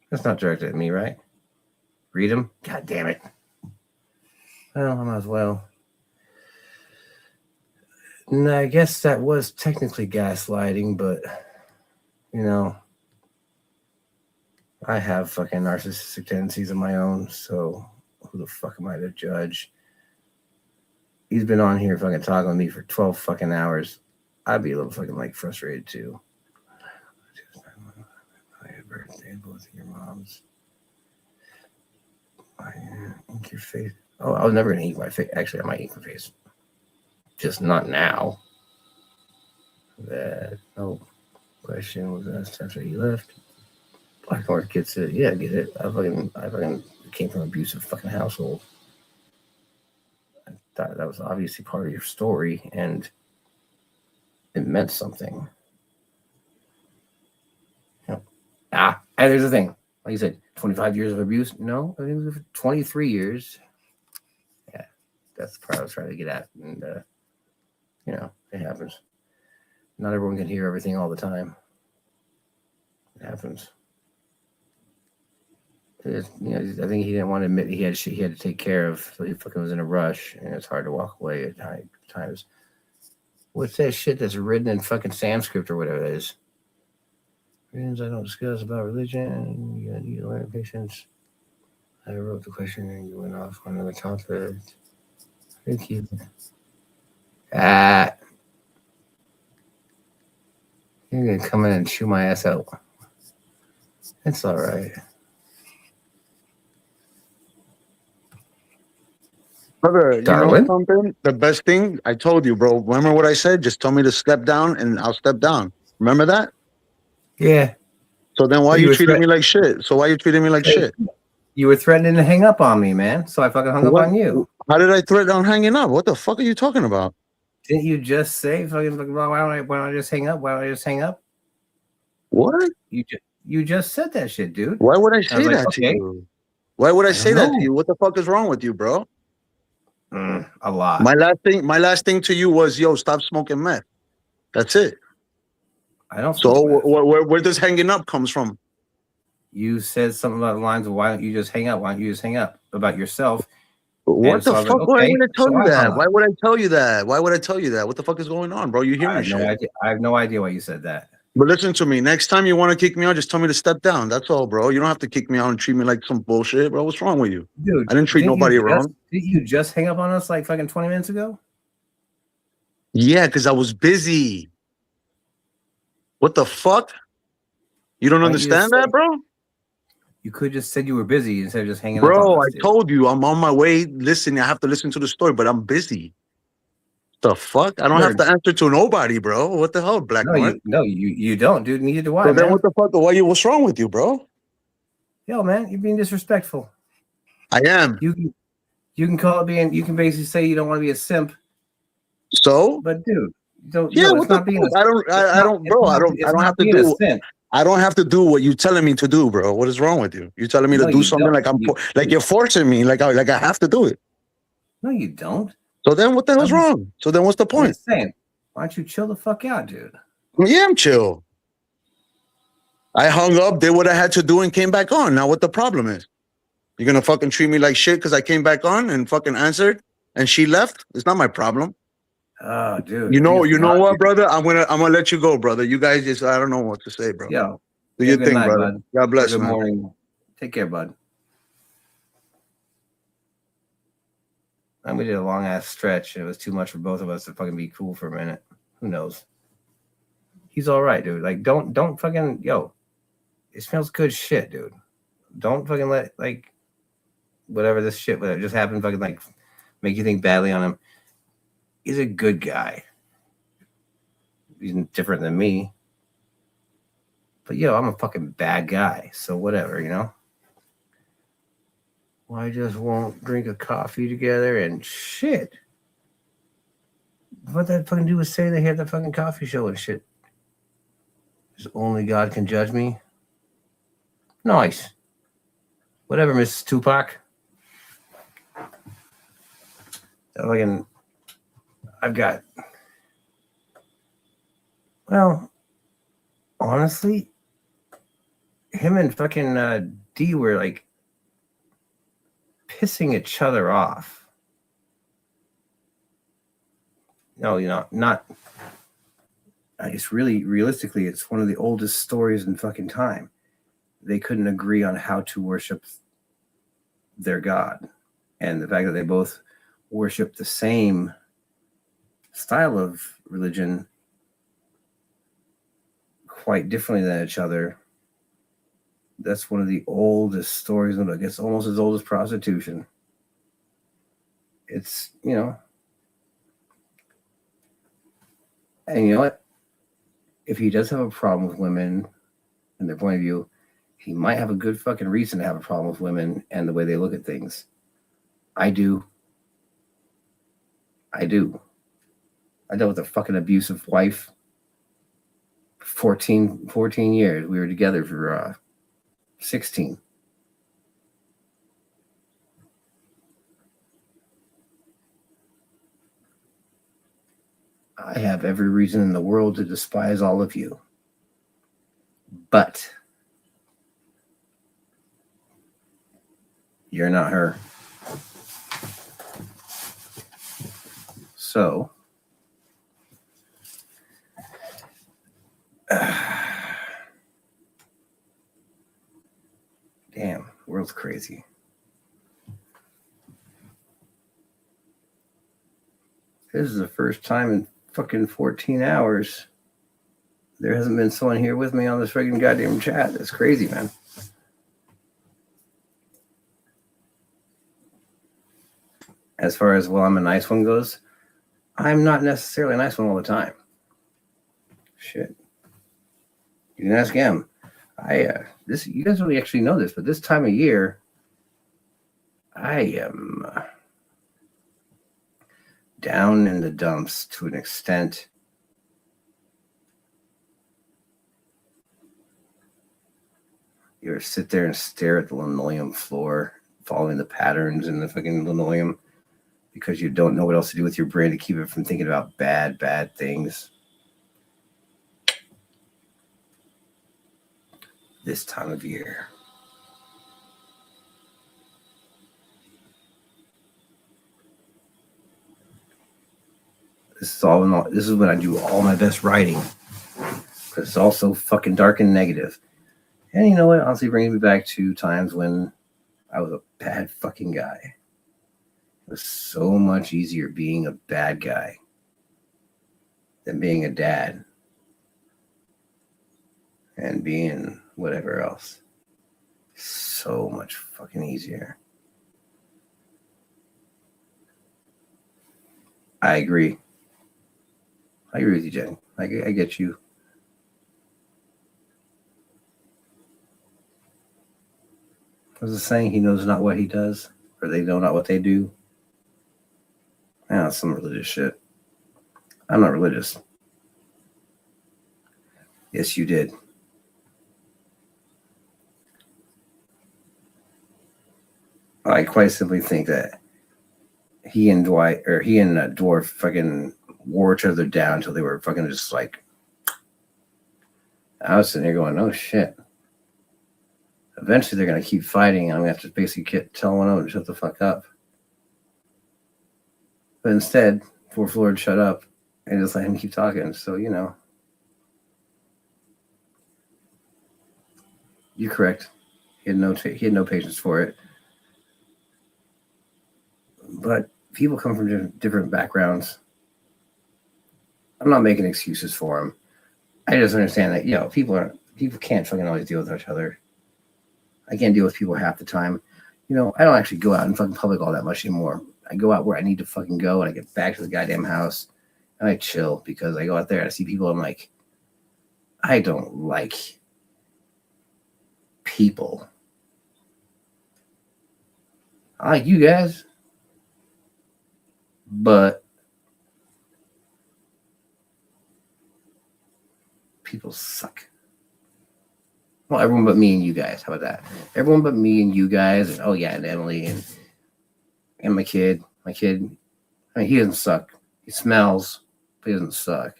That's not directed at me, right? Read them. God damn it. Well, I might as well. No, I guess that was technically gaslighting, but you know, I have fucking narcissistic tendencies of my own, so who the fuck am I to judge? He's been on here fucking talking with me for 12 fucking hours. I'd be a little fucking like frustrated too. Happy birthday, both of your moms. Ink your face. Oh, I was never gonna ink my face. Actually, I might ink my face. Just not now. That no question was asked after he left. Black North gets it. Yeah, I get it. I fucking came from an abusive fucking household. I thought that was obviously part of your story, and it meant something. You know, and there's the thing. Like you said, 25 years of abuse. No, I think it was 23 years. Yeah, that's the part I was trying to get at. And, you know, it happens. Not everyone can hear everything all the time. It happens. You know, I think he didn't want to admit he had to take care of, so he fucking was in a rush, and it's hard to walk away at times. What's that shit that's written in fucking Sanskrit or whatever it is? Reasons I don't discuss about religion. You need to learn patience. I wrote the question and you went off on another topic. Thank you. You're gonna come in and chew my ass out. It's all right. Brother, Darwin? you know something? The best thing I told you, bro. Remember what I said? Just tell me to step down and I'll step down. Remember that? Yeah. So then why you treating me like shit? So why you treating me like shit? You were threatening to hang up on me, man. So I fucking hung up on you. How did I threaten on hanging up? What the fuck are you talking about? Didn't you just say fucking why don't I just hang up? Why don't I just hang up? What? You just said that shit, dude. Why would I say that to you? Why would I say that to you? What the fuck is wrong with you, bro? A lot. My last thing to you was, yo, stop smoking meth. That's it. I don't. So where does hanging up comes from? You said something about the lines of why don't you just hang up? Why don't you just hang up about yourself? What the fuck? Why would I tell you that? Why would I tell you that? Why would I tell you that? What the fuck is going on, bro? You hear me? I have no idea why you said that. But listen to me. Next time you want to kick me out, just tell me to step down. That's all, bro. You don't have to kick me out and treat me like some bullshit, bro. What's wrong with you? Dude, I didn't treat nobody wrong. Did you just hang up on us like fucking 20 minutes ago? Yeah, because I was busy. What the fuck? You don't understand that, bro? You could just said you were busy instead of just hanging up. Bro, I told you I'm on my way. Listen, I have to listen to the story, but I'm busy. The fuck? I don't have to answer to nobody, bro. What the hell, Black Mark? No, you don't, dude. Neither do I. So then what the fuck? What's wrong with you, bro? Yo, man, you're being disrespectful. I am. You can call it being. You can basically say you don't want to be a simp. So, but dude, don't. Yeah, no, what the fuck? I don't have to do what you're telling me to do, bro. What is wrong with you? You're telling me to do something like you're forcing me, like I have to do it. No, you don't. So then what the hell's wrong? So then what's the point? I'm just saying, why don't you chill the fuck out, dude? Yeah, I'm chill. I hung up, did what I had to do, and came back on. Now what the problem is? You're gonna fucking treat me like shit because I came back on and fucking answered and she left? It's not my problem. Oh, dude. You know what, brother? I'm gonna let you go, brother. You guys just I don't know what to say, bro. Yo, do your thing, brother. Bud. God bless, good man. Morning. Take care, bud. And we did a long ass stretch, and it was too much for both of us to fucking be cool for a minute. Who knows? He's all right, dude. Like, don't fucking it smells good shit, dude. Don't fucking let like whatever this shit that just happened fucking like make you think badly on him. He's a good guy. He's different than me. But I'm a fucking bad guy. So whatever, you know? Why just won't drink a coffee together and shit? What that fucking dude was saying they had the fucking coffee show and shit. Just only God can judge me. Nice. Whatever, Mrs. Tupac. Fucking, I've got. Well, honestly, him and fucking D were like pissing each other off. No, you know, not. I guess really, realistically, it's one of the oldest stories in fucking time. They couldn't agree on how to worship their God. And the fact that they both worship the same style of religion quite differently than each other, that's one of the oldest stories. I guess almost as old as prostitution. It's, you know, and you know what? If he does have a problem with women and their point of view, he might have a good fucking reason to have a problem with women and the way they look at things. I do. I dealt with a fucking abusive wife. 14 years. We were together for 16. I have every reason in the world to despise all of you. But you're not her. So, damn, world's crazy. This is the first time in fucking 14 hours there hasn't been someone here with me on this freaking goddamn chat. That's crazy, man. As far as, well, I'm a nice one goes, I'm not necessarily a nice one all the time. Shit. You can ask him. This, you guys really actually know this, but this time of year, I am down in the dumps to an extent. You ever sit there and stare at the linoleum floor, following the patterns in the fucking linoleum because you don't know what else to do with your brain to keep it from thinking about bad things? This time of year. This is when I do all my best writing. Because it's also fucking dark and negative. And you know what? Honestly, brings me back to times when I was a bad fucking guy. It was so much easier being a bad guy than being a dad and being whatever else. So much fucking easier. I agree. I agree with you, Jenny. I get you. What's the saying? He knows not what he does, or they know not what they do. That's some religious shit. I'm not religious. Yes, you did. I quite simply think that he and Dwarf fucking wore each other down until they were fucking just like. I was sitting here going, "Oh shit." Eventually, they're gonna keep fighting, and I'm gonna have to basically tell one of them to shut the fuck up. But instead, poor Floyd shut up and just let him keep talking. So, you know, you're correct. He had no patience for it. But people come from different backgrounds. I'm not making excuses for them. I just understand that, you know, people can't fucking always deal with each other. I can't deal with people half the time. You know, I don't actually go out in fucking public all that much anymore. I go out where I need to fucking go, and I get back to the goddamn house, and I chill, because I go out there and I see people, and I'm like, I don't like people. I like you guys, but people suck. Well, everyone but me and you guys. How about that? Everyone but me and you guys, and oh yeah, and Emily and my kid. My kid. I mean, he doesn't suck. He smells, but he doesn't suck.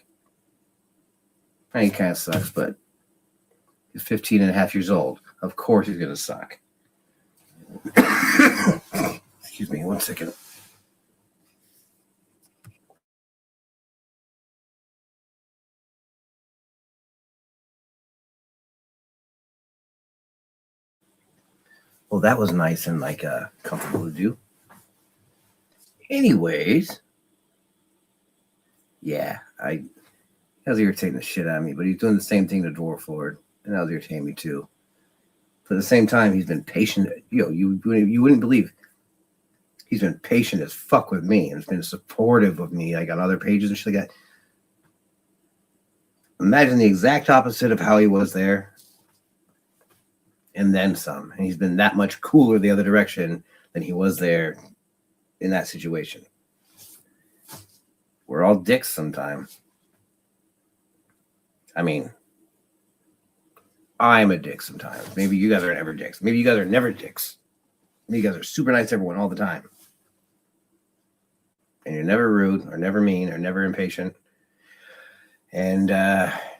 I mean, he kind of sucks, but he's 15 and a half years old. Of course, he's gonna suck. Excuse me, 1 second. Well, that was nice and like comfortable to do. Anyways, yeah, that was irritating the shit out of me. But he's doing the same thing to Dwarf Lord, and that was irritating me too. But at the same time, he's been patient. You wouldn't believe he's been patient as fuck with me, and has been supportive of me. Like on other pages and shit like that. Imagine the exact opposite of how he was there, and then some. And he's been that much cooler the other direction than he was there in that situation. We're all dicks sometimes. I mean, I'm a dick sometimes. Maybe you guys are never dicks. Maybe you guys are never dicks. Maybe you guys are super nice to everyone all the time. And you're never rude or never mean or never impatient. And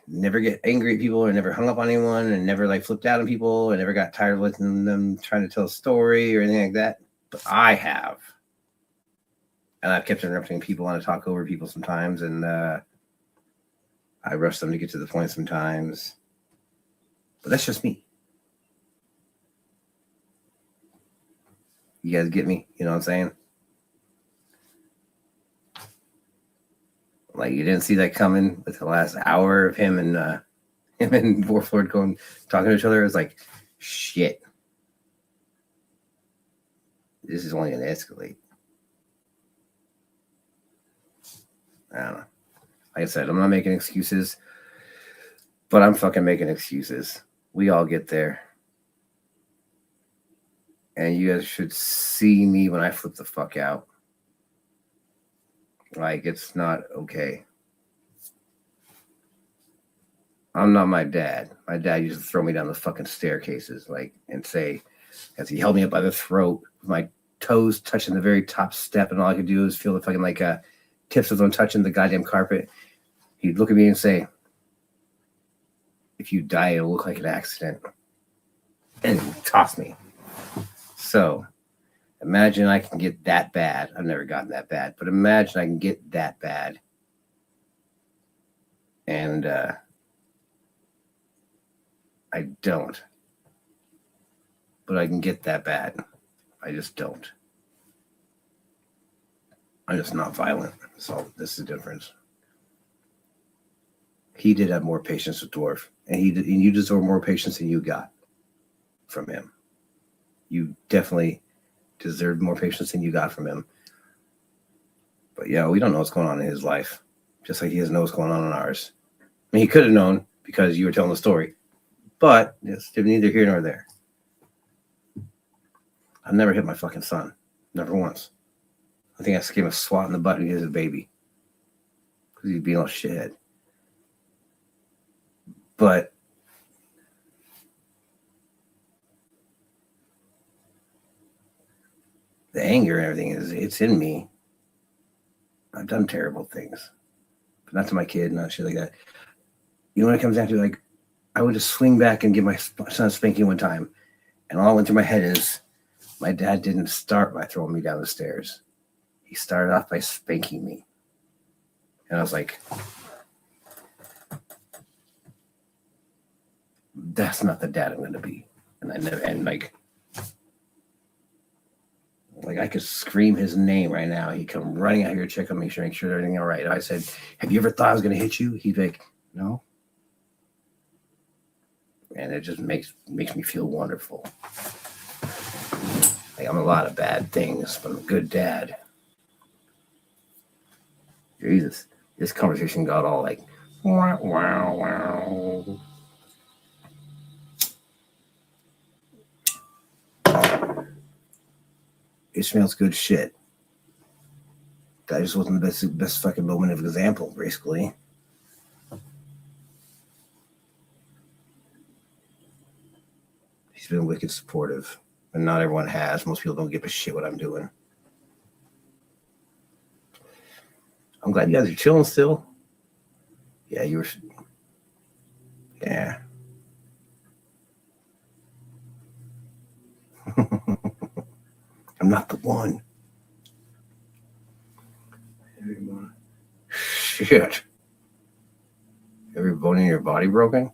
never get angry at people or never hung up on anyone and never like flipped out on people and never got tired of listening to them trying to tell a story or anything like that. But I have. And I've kept interrupting people on to talk over people sometimes. And I rush them to get to the point sometimes. But that's just me. You guys get me? You know what I'm saying? Like you didn't see that coming with the last hour of him and Dwarf Lord talking to each other. It was like, shit. This is only gonna escalate. I don't know. Like I said, I'm not making excuses, but I'm fucking making excuses. We all get there. And you guys should see me when I flip the fuck out. Like, it's not okay. I'm not my dad. My dad used to throw me down the fucking staircases, like, and say, as he held me up by the throat, with my toes touching the very top step, and all I could do was feel the fucking, like, tips of them touching the goddamn carpet. He'd look at me and say, if you die, it'll look like an accident. And he'd toss me. So, imagine I can get that bad. I've never gotten that bad, but imagine I can get that bad. And I don't. But I can get that bad. I just don't. I'm just not violent. So this is the difference. He did have more patience with Dwarf, and you deserve more patience than you got from him. You definitely deserved more patience than you got from him. But yeah, we don't know what's going on in his life, just like he doesn't know what's going on in ours. I mean, he could have known because you were telling the story, but it's neither here nor there. I've never hit my fucking son, never once. I think I gave him a swat in the butt when he was a baby because he'd be all shithead. But the anger and everything it's in me. I've done terrible things, but not to my kid, not shit like that. You know what it comes down to? Like, I would just swing back and give my son a spanking one time, and all that went through my head is, my dad didn't start by throwing me down the stairs. He started off by spanking me, and I was like, that's not the dad I'm going to be. And I never, and like I could scream his name right now. He'd come running out here to check on me, to make sure everything all right. And I said, have you ever thought I was going to hit you? He'd be like, no. And it just makes me feel wonderful. Like, I'm a lot of bad things, but I'm a good dad. Jesus, this conversation got all like, wow, wow, wow. Ishmael's good shit. That just wasn't the best fucking moment of example, basically. He's been wicked supportive, and not everyone has. Most people don't give a shit what I'm doing. I'm glad you guys are chilling still. Yeah, you were. Yeah. I'm not the one. Shit. Every bone in your body broken?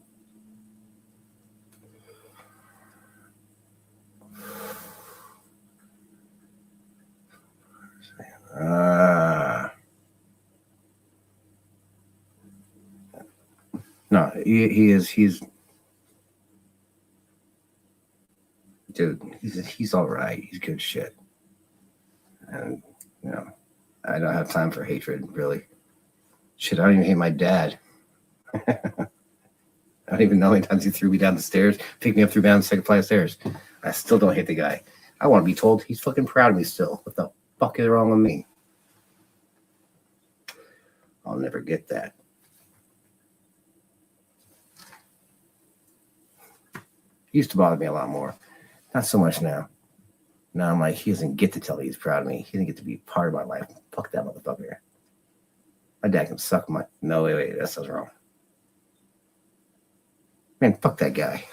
No, he's dude, he's all right. He's good shit. And you know, I don't have time for hatred, really. Shit, I don't even hate my dad. I don't even know how many times he threw me down the stairs, picked me up, threw me down the second flight of stairs. I still don't hate the guy. I want to be told he's fucking proud of me still. What the fuck is wrong with me? I'll never get that. Used to bother me a lot more. Not so much now. Now I'm like, he doesn't get to tell me he's proud of me. He doesn't get to be part of my life. Fuck that motherfucker. My dad can suck my... No, wait, that sounds wrong. Man, fuck that guy.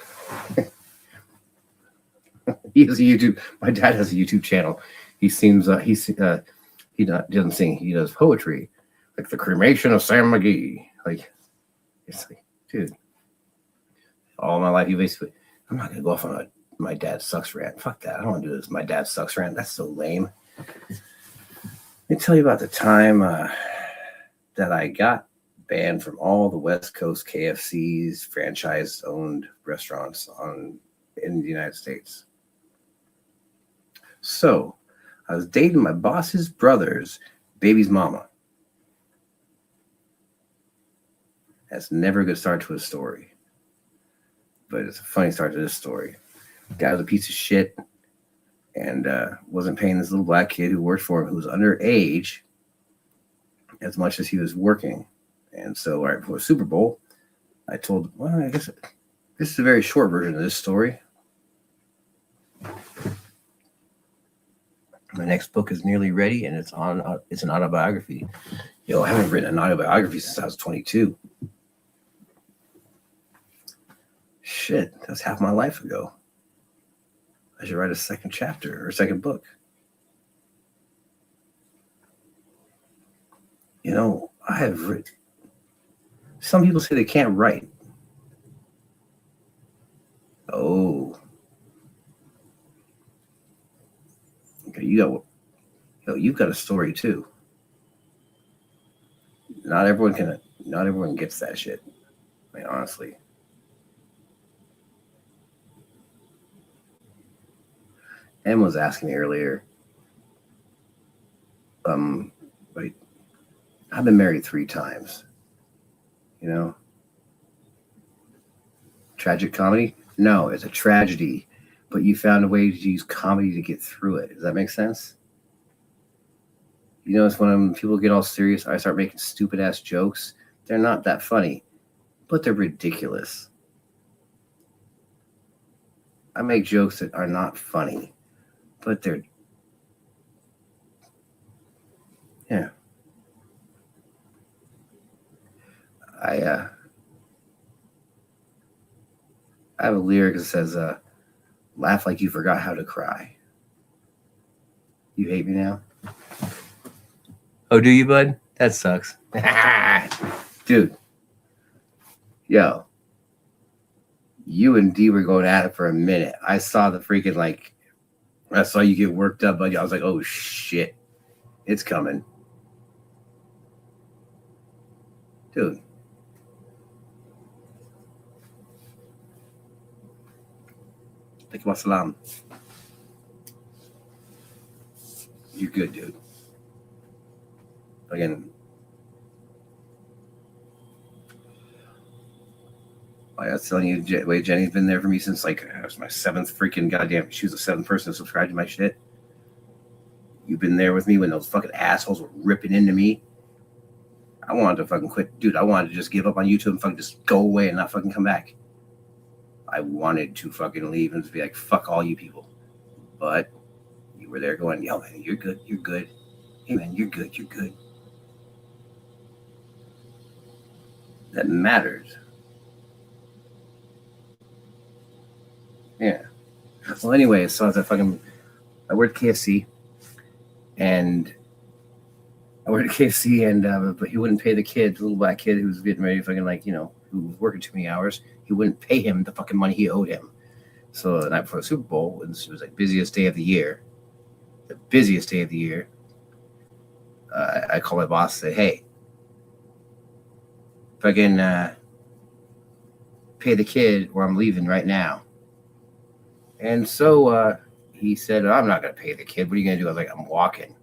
He has a YouTube... My dad has a YouTube channel. He seems... he doesn't sing. He does poetry. Like the cremation of Sam McGee. Like, it's like, dude. All my life, you basically... I'm not going to go off on a my dad sucks rant. Fuck that. I don't want to do this. My dad sucks rant. That's so lame. Let me tell you about the time that I got banned from all the West Coast KFC's franchise-owned restaurants in the United States. So, I was dating my boss's brother's baby's mama. That's never a good start to a story. But it's a funny start to this story. Guy was a piece of shit and wasn't paying this little black kid who worked for him, who was underage, as much as he was working. And so right before Super Bowl, I told, well, I guess this is a very short version of this story. My next book is nearly ready, and it's an autobiography. Yo, I haven't written an autobiography since I was 22. Shit, that's half my life ago. I should write a second chapter or a second book. You know, I have written. Some people say they can't write. Oh. Okay, you've got a story too. Not everyone gets that shit. I mean, honestly. Em was asking me earlier. Wait, I've been married 3 times. You know, tragic comedy? No, it's a tragedy. But you found a way to use comedy to get through it. Does that make sense? You know, it's when people get all serious, I start making stupid ass jokes. They're not that funny, but they're ridiculous. I make jokes that are not funny. But they're, yeah. I have a lyric that says, laugh like you forgot how to cry. You hate me now? Oh, do you, bud? That sucks. Dude. Yo. You and D were going at it for a minute. I saw the freaking, I saw you get worked up, buddy. I was like, oh, shit. It's coming. Dude. Alaikum assalam. You're good, dude. Again, I was telling you, wait, Jenny's been there for me since it was my 7th freaking goddamn. She was the 7th person to subscribe to my shit. You've been there with me when those fucking assholes were ripping into me. I wanted to fucking quit. Dude, I wanted to just give up on YouTube and fucking just go away and not fucking come back. I wanted to fucking leave and just be like, fuck all you people. But you were there going, yo, man, you're good. You're good. Hey, man, you're good. You're good. That matters. Yeah. Well, anyway, so I worked at KFC, and but he wouldn't pay the kid, the little black kid who was getting ready to fucking who was working too many hours. He wouldn't pay him the fucking money he owed him. So the night before the Super Bowl, it was like busiest day of the year. The busiest day of the year. I called my boss and said, hey, fucking pay the kid or I'm leaving right now. And so he said, I'm not going to pay the kid. What are you going to do? I was like, I'm walking.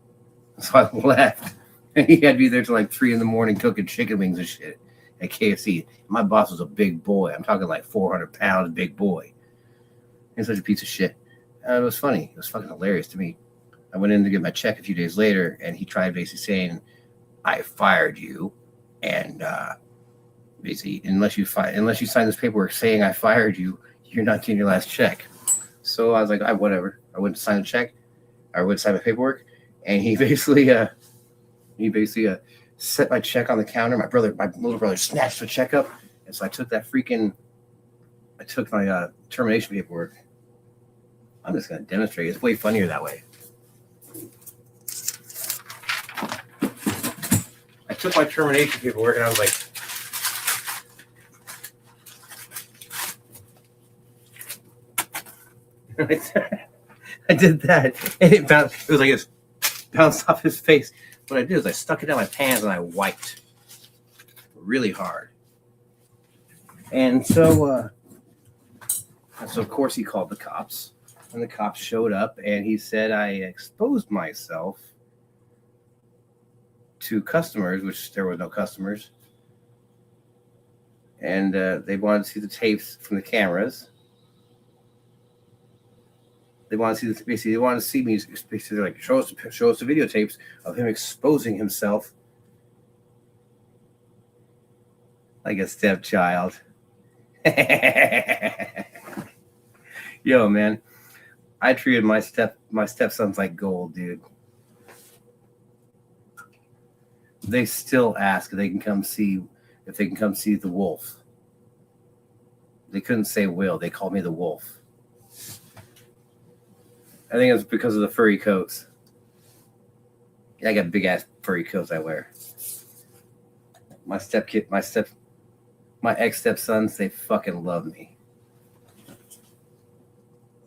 So I left. And he had to be there till like 3 a.m. cooking chicken wings and shit at KFC. My boss was a big boy. I'm talking like 400 pounds, big boy. He's such a piece of shit. It was funny. It was fucking hilarious to me. I went in to get my check a few days later, and he tried basically saying, I fired you. And basically, unless you sign this paperwork saying I fired you, you're not getting your last check. So I was like, whatever. I went to sign the check. I went to sign my paperwork. And he basically set my check on the counter. My little brother snatched the check up. And so I took my termination paperwork. I'm just going to demonstrate. It's way funnier that way. I took my termination paperwork and I was like, I did that, and it was like it bounced off his face. What I did is I stuck it down my pants and I wiped really hard. And so of course he called the cops, and the cops showed up, and he said I exposed myself to customers, which there were no customers, and they wanted to see the tapes from the cameras. They want to see me. Basically, they're like, show us the videotapes of him exposing himself like a stepchild. Yo, man, I treated my stepsons like gold, dude. They still ask if they can come see the wolf. They couldn't say Will. They called me the wolf. I think it's because of the furry coats. I got big ass furry coats I wear. My ex stepsons, they fucking love me.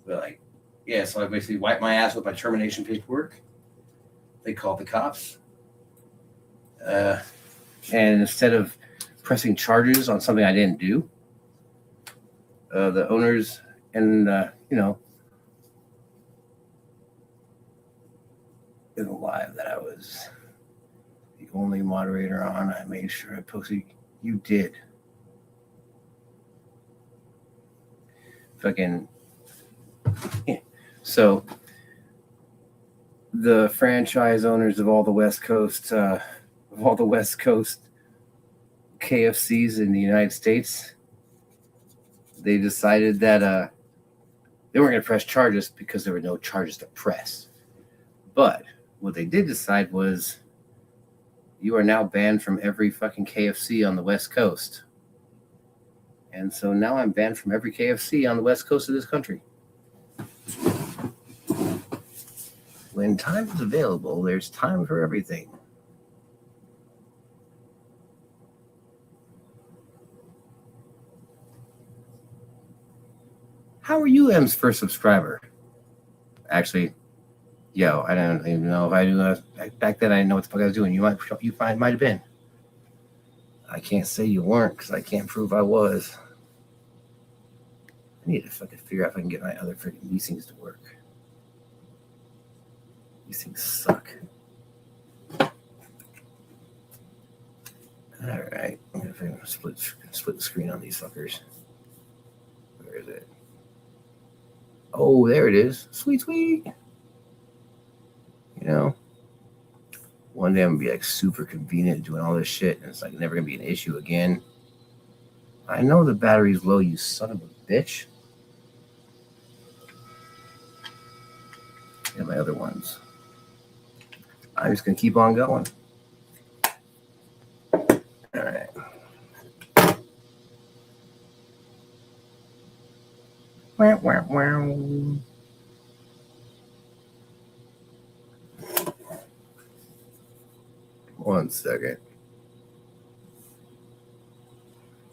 They're like, yeah, so I basically wiped my ass with my termination paperwork. They called the cops. And instead of pressing charges on something I didn't do, the owners and, in the live that I was the only moderator on, I made sure I posted, you did. Fucking, yeah. So the franchise owners of all the West Coast KFCs in the United States, they decided that they weren't going to press charges because there were no charges to press. But what they did decide was, you are now banned from every fucking KFC on the West Coast. And so now I'm banned from every KFC on the West Coast of this country. When time is available, there's time for everything. How are you, M's first subscriber? Actually, yo, I don't even know if I do. Back then, I didn't know what the fuck I was doing. You might have been. I can't say you weren't because I can't prove I was. I need to fucking figure out if I can get my other freaking these things to work. These things suck. All right, I'm gonna split the screen on these fuckers. Where is it? Oh, there it is. Sweet. You know, One day I'm gonna be like super convenient doing all this shit, and it's like never gonna be an issue again. I know the battery's low, you son of a bitch. And my other ones. I'm just gonna keep on going. All right. Wow, wow, wow. One second.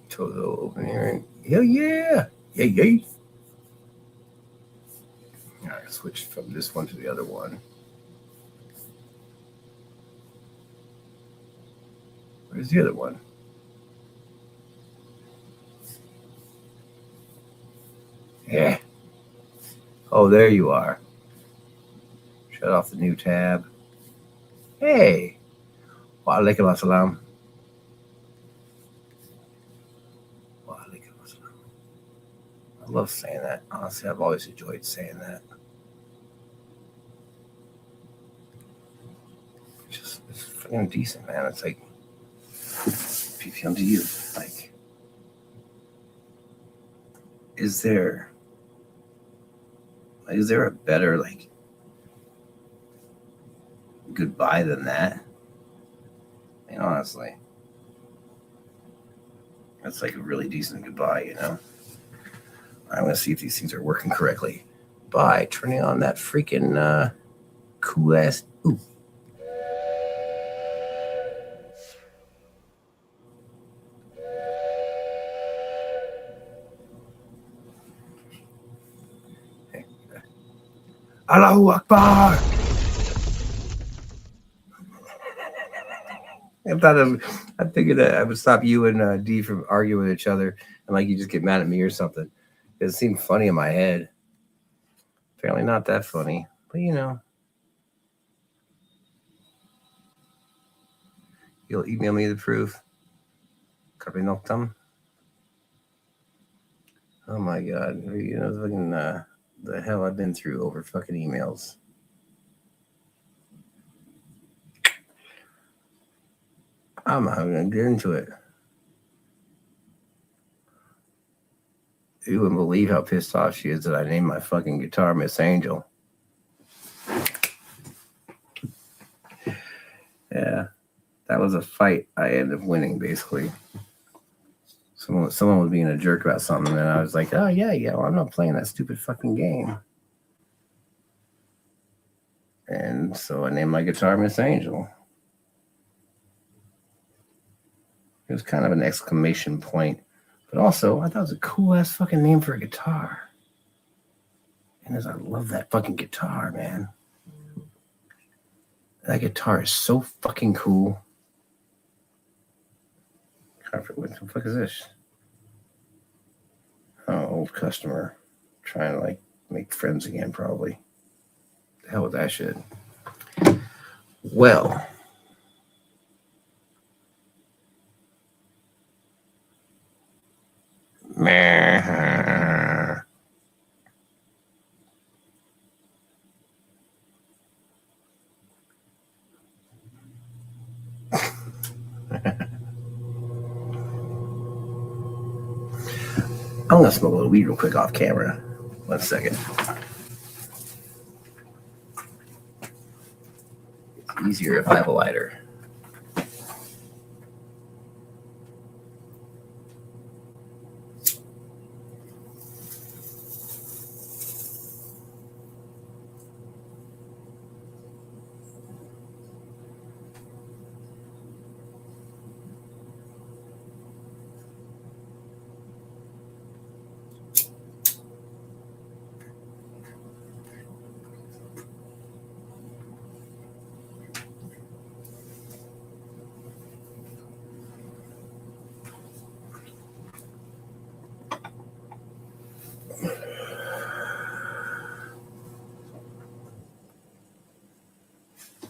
Toto open here. Hell yeah. Yaeeey. All right, switch from this one to the other one. Where's the other one? Yeah. Oh, there you are. Shut off the new tab. Hey. Wa alaikum assalam. Wa alaikum assalam. I love saying that. Honestly, I've always enjoyed saying that. It's fucking decent, man. It's like PPM to you. Like, is there a better like goodbye than that? I mean, honestly, that's like a really decent goodbye, you know. I'm gonna see if these things are working correctly by turning on that freaking cool ass. Ooh. Allahu Akbar. I figured that I would stop you and D from arguing with each other, and like you just get mad at me or something. It seemed funny in my head. Apparently not that funny, but you know. You'll email me the proof. Copy noctum. Oh my god. You know fucking the hell I've been through over fucking emails. I'm not gonna get into it. You wouldn't believe how pissed off she is that I named my fucking guitar Miss Angel. Yeah, that was a fight I ended up winning, basically. Someone was being a jerk about something, and I was like, oh, yeah, well, I'm not playing that stupid fucking game. And so I named my guitar Miss Angel. It was kind of an exclamation point. But also, I thought it was a cool-ass fucking name for a guitar. And I love that fucking guitar, man. That guitar is so fucking cool. What the fuck is this? Oh, old customer. Trying to, like, make friends again, probably. The hell with that shit. Well. Meh. I'm gonna smoke a little weed real quick off camera. 1 second. It's easier if I have a lighter.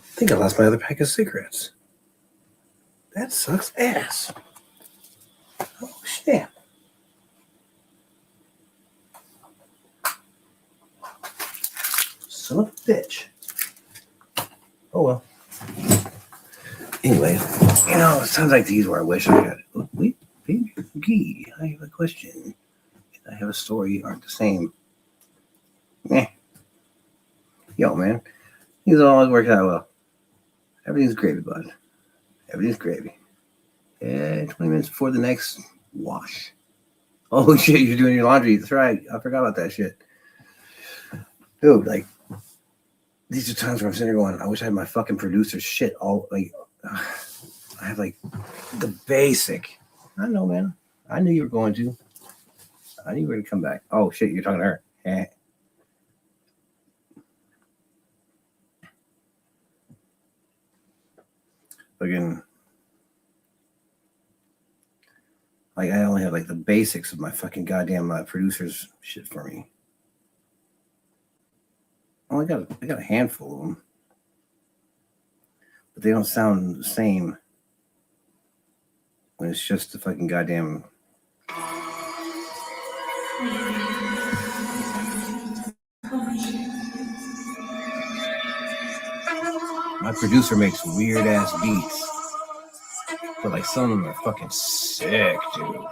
I think I lost my other pack of cigarettes. That sucks ass. Oh, shit. Son of a bitch. Oh, well. Anyway, sounds like these where I wish I got. Wait, Gee, I have a question. I have a story. Aren't the same. Yo, man, these all worked out well. Everything's gravy, bud. Everything's gravy. Yeah, 20 minutes before the next wash. Oh shit, you're doing your laundry. That's right. I forgot about that shit. Dude, like, these are times where I'm sitting there going, I wish I had my fucking producer's shit all, like, I have, like, the basic. I know, man. I knew you were going to. I knew you were going to come back. Oh, shit, you're talking to her. Again, like, I only have, like, the basics of my fucking goddamn producer's shit for me. Oh, I got a handful of them, but they don't sound the same when it's just the fucking goddamn. My producer makes weird ass beats, but like some of them are fucking sick, dude.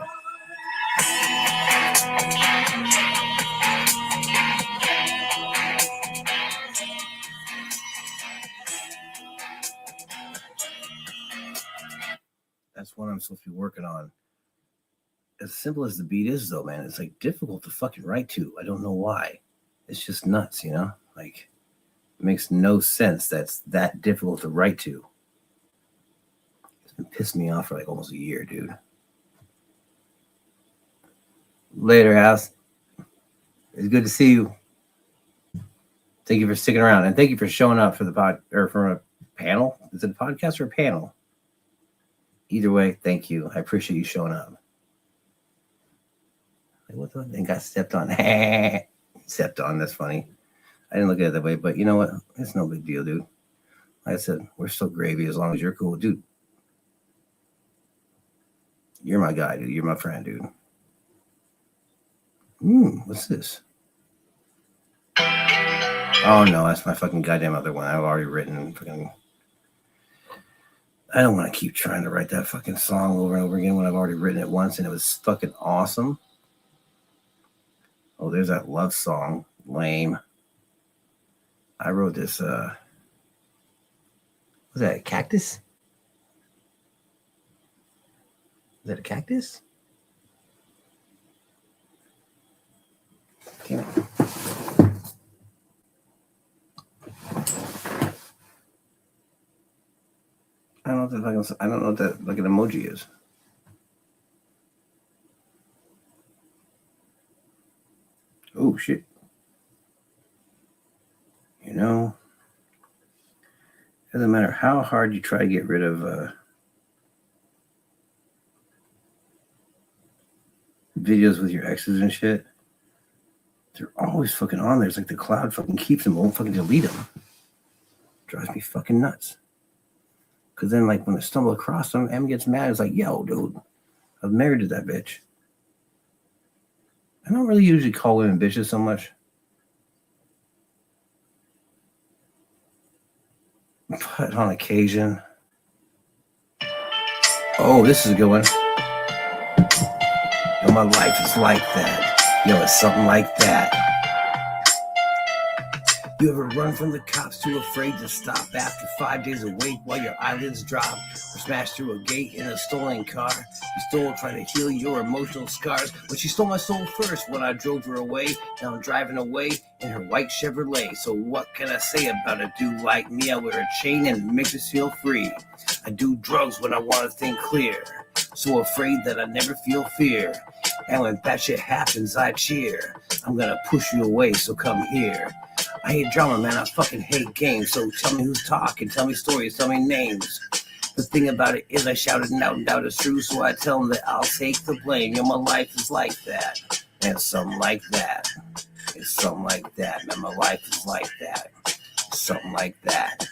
That's what I'm supposed to be working on. As simple as the beat is, though, man, it's like difficult to fucking write to. I don't know why. It's just nuts, Like, it makes no sense that's that difficult to write to. It's been pissing me off for like almost a year, dude. Later, House. It's good to see you. Thank you for sticking around, and thank you for showing up for the pod or for a panel. Is it a podcast or a panel? Either way, thank you. I appreciate you showing up. Like, what the thing got stepped on? Stepped on. That's funny. I didn't look at it that way, but you know what? It's no big deal, dude. Like I said, we're still gravy as long as you're cool, dude. You're my guy, dude. You're my friend, dude. What's this? Oh no, that's my fucking goddamn other one. I've already written fucking. I don't want to keep trying to write that fucking song over and over again when I've already written it once and it was fucking awesome. Oh, there's that love song. Lame. I wrote this, was that a cactus? Is that a cactus? Damn it. I don't know what that like an emoji is. Oh shit. Doesn't matter how hard you try to get rid of videos with your exes and shit, they're always fucking on there. It's like the cloud fucking keeps them, won't fucking delete them. Drives me fucking nuts. Because then, like, when I stumble across them, M gets mad. It's like, yo, dude, I'm married to that bitch. I don't really usually call women bitches so much. But on occasion. Oh, this is a good one. Yo, my life is like that. Yo, it's something like that. You ever run from the cops too afraid to stop after 5 days awake while your eyelids drop? Or smash through a gate in a stolen car? You stole trying to heal your emotional scars. But she stole my soul first when I drove her away. Now I'm driving away in her white Chevrolet. So what can I say about a dude like me? I wear a chain and it makes us feel free. I do drugs when I want to think clear. So afraid that I never feel fear. And when that shit happens, I cheer. I'm gonna push you away, so come here. I hate drama, man. I fucking hate games. So tell me who's talking, tell me stories, tell me names. The thing about it is I shouted and out and doubt it's true. So I tell them that I'll take the blame. Yo, my life is like that. And something like that. It's something like that, man. My life is like that. Something like that.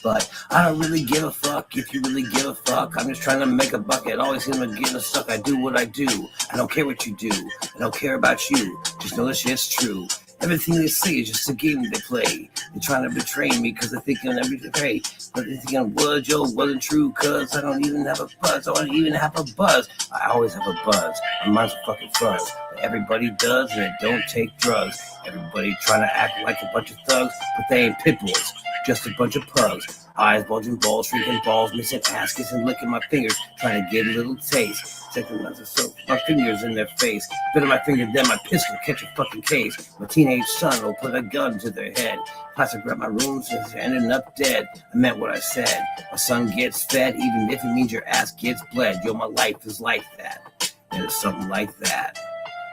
But I don't really give a fuck if you really give a fuck. I'm just trying to make a buck. It always seems to get stuck. I do what I do. I don't care what you do. I don't care about you. Just know this shit's true. Everything they say is just a game they play. They're trying to betray me because they're thinking everything great. But they're thinking, what, Joe, wasn't true, cuz I don't even have a buzz. I don't even have a buzz. I always have a buzz. My mind's a fucking fuzz. But everybody does, and they don't take drugs. Everybody trying to act like a bunch of thugs, but they ain't pit bulls, just a bunch of pugs. Eyes bulging, balls shrinking, balls missing, ass kissing, licking my fingers, trying to get a little taste. Second less of soap, my fingers in their face. Bit of my finger, then my pistol, catch a fucking case. My teenage son will put a gun to their head. Plastic wrap my room since they're ending up dead. I meant what I said. My son gets fed, even if it means your ass gets bled. Yo, my life is like that. And it's something like that.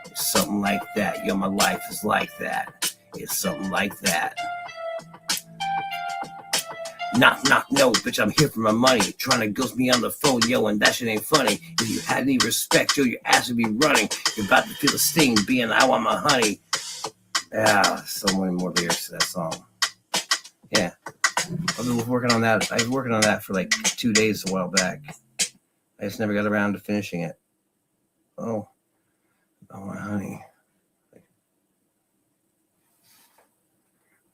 It's something like that. Yo, my life is like that. It's something like that. Knock, knock, no, bitch, I'm here for my money. Trying to ghost me on the phone, yo, and that shit ain't funny. If you had any respect, yo, your ass would be running. You're about to feel the sting, being I want my honey. Yeah, so many more lyrics to that song. Yeah, I've been working on that. I was working on that for like 2 days a while back. I just never got around to finishing it. Oh, my honey.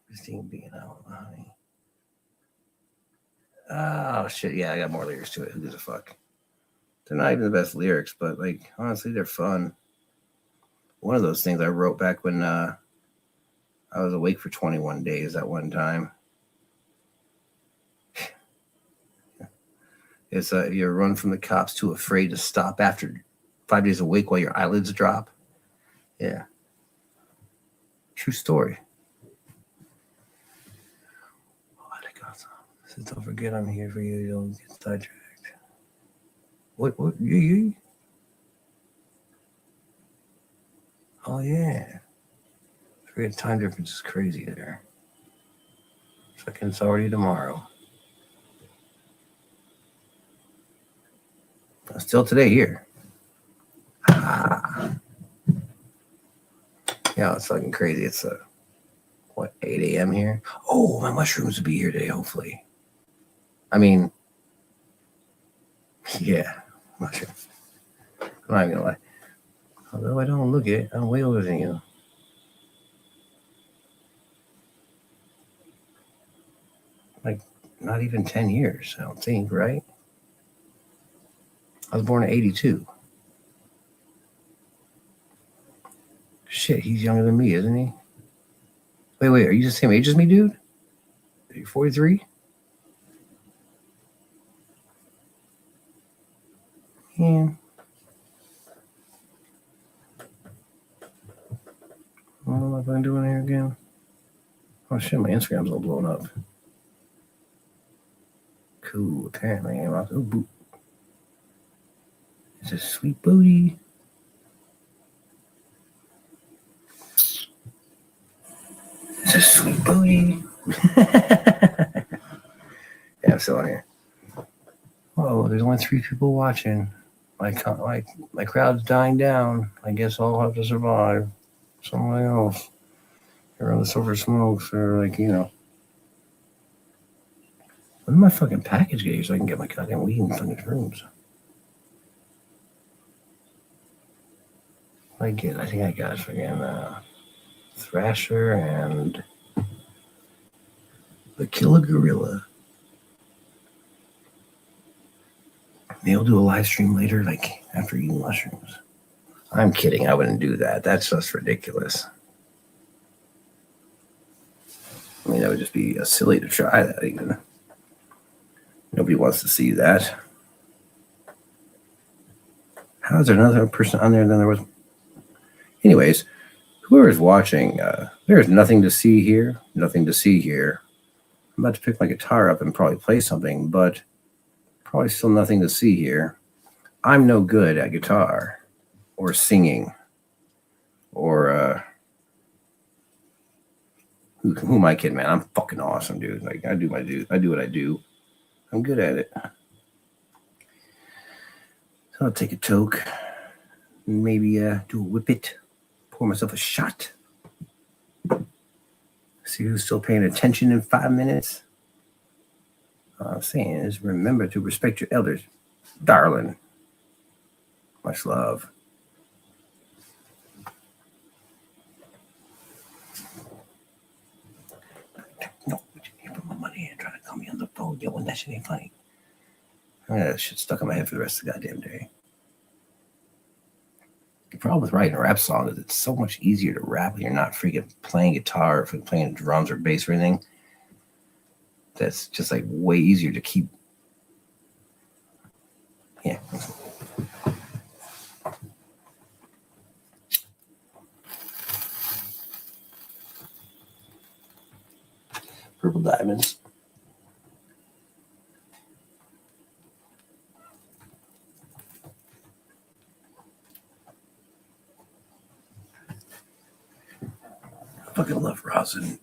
Christine being I want my honey. Oh shit, yeah, I got more lyrics to it. Who gives a fuck? They're not even the best lyrics, but like honestly, they're fun. One of those things I wrote back when I was awake for 21 days that one time. It's you run from the cops too afraid to stop after 5 days awake while your eyelids drop. Yeah. True story. Don't forget I'm here for you. Don't get sidetracked. What? Yaeeey? Oh, yeah. Forget time difference is crazy there. Fucking it's already tomorrow. Still today here. Ah. Yeah, it's fucking crazy. It's 8 a.m. here? Oh, my mushrooms will be here today, hopefully. I mean, yeah, mushrooms. I'm not even gonna lie. Although I don't look it, I'm way older than you. Like, not even 10 years, I don't think, right? I was born in 82. Shit, he's younger than me, isn't he? Wait, are you the same age as me, dude? Are you 43? Yeah. What am I fucking doing here again? Oh shit, my Instagram's all blown up. Cool, apparently I'm out. Oh, boot. It's a sweet booty. It's a sweet booty. Yeah, I'm still on here. Oh, there's only 3 people watching. My crowd's dying down. I guess I'll have to survive. Somebody else. Around the silver smokes or like, you know. When did my fucking package get here so I can get my goddamn weed in fucking rooms? I think I got fucking Thrasher and the Killer Gorilla. Maybe I'll do a live stream later, like after eating mushrooms. I'm kidding. I wouldn't do that. That's just ridiculous. I mean, that would just be silly to try that even. Nobody wants to see that. How is there another person on there than there was? Anyways, whoever is watching, there's nothing to see here. Nothing to see here. I'm about to pick my guitar up and probably play something, but probably still nothing to see here. I'm no good at guitar or singing or who am I kidding, man? I'm fucking awesome, dude. Like I do what I do. I'm good at it. So I'll take a toke, maybe do a whippet, pour myself a shot. See who's still paying attention in 5 minutes. All I'm saying is remember to respect your elders, darling. Much love. know, yo, that shit ain't funny. I got that shit stuck in my head for the rest of the goddamn day. The problem with writing a rap song is it's so much easier to rap when you're not freaking playing guitar or playing drums or bass or anything. That's just like way easier to keep. Yeah. Purple diamonds. I fucking love rosin.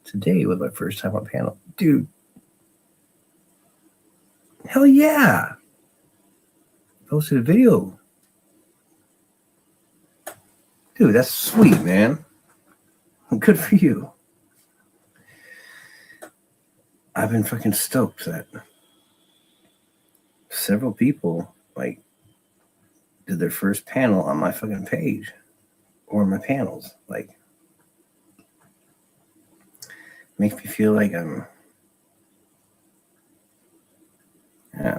Today was my first time on panel. Dude. Hell yeah. Posted a video. Dude, that's sweet, man. Good for you. I've been fucking stoked that several people like did their first panel on my fucking page or my panels. Like, makes me feel like I don't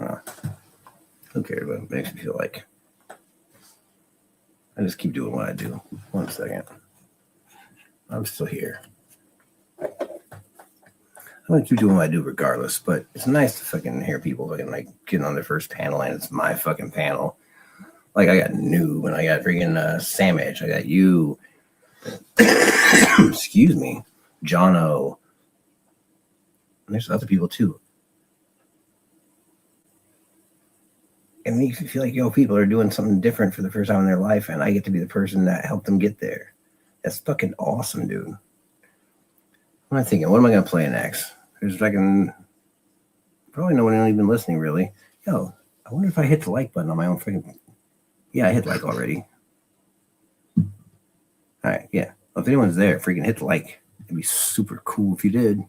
know. Who cares? But it makes me feel like I just keep doing what I do. 1 second. I'm still here. I'm gonna keep doing what I do regardless, but it's nice to fucking hear people fucking like getting on their first panel and it's my fucking panel. Like I got Noob and I got freaking Samich. I got you. Excuse me. Jono. And there's other people too. It makes me feel like, yo, people are doing something different for the first time in their life, and I get to be the person that helped them get there. That's fucking awesome, dude. What am I thinking? What am I going to play next? There's fucking probably no one even listening, really. Yo, I wonder if I hit the like button on my own freaking... Yeah, I hit like already. All right, yeah. Well, if anyone's there, freaking hit the like. It'd be super cool if you did.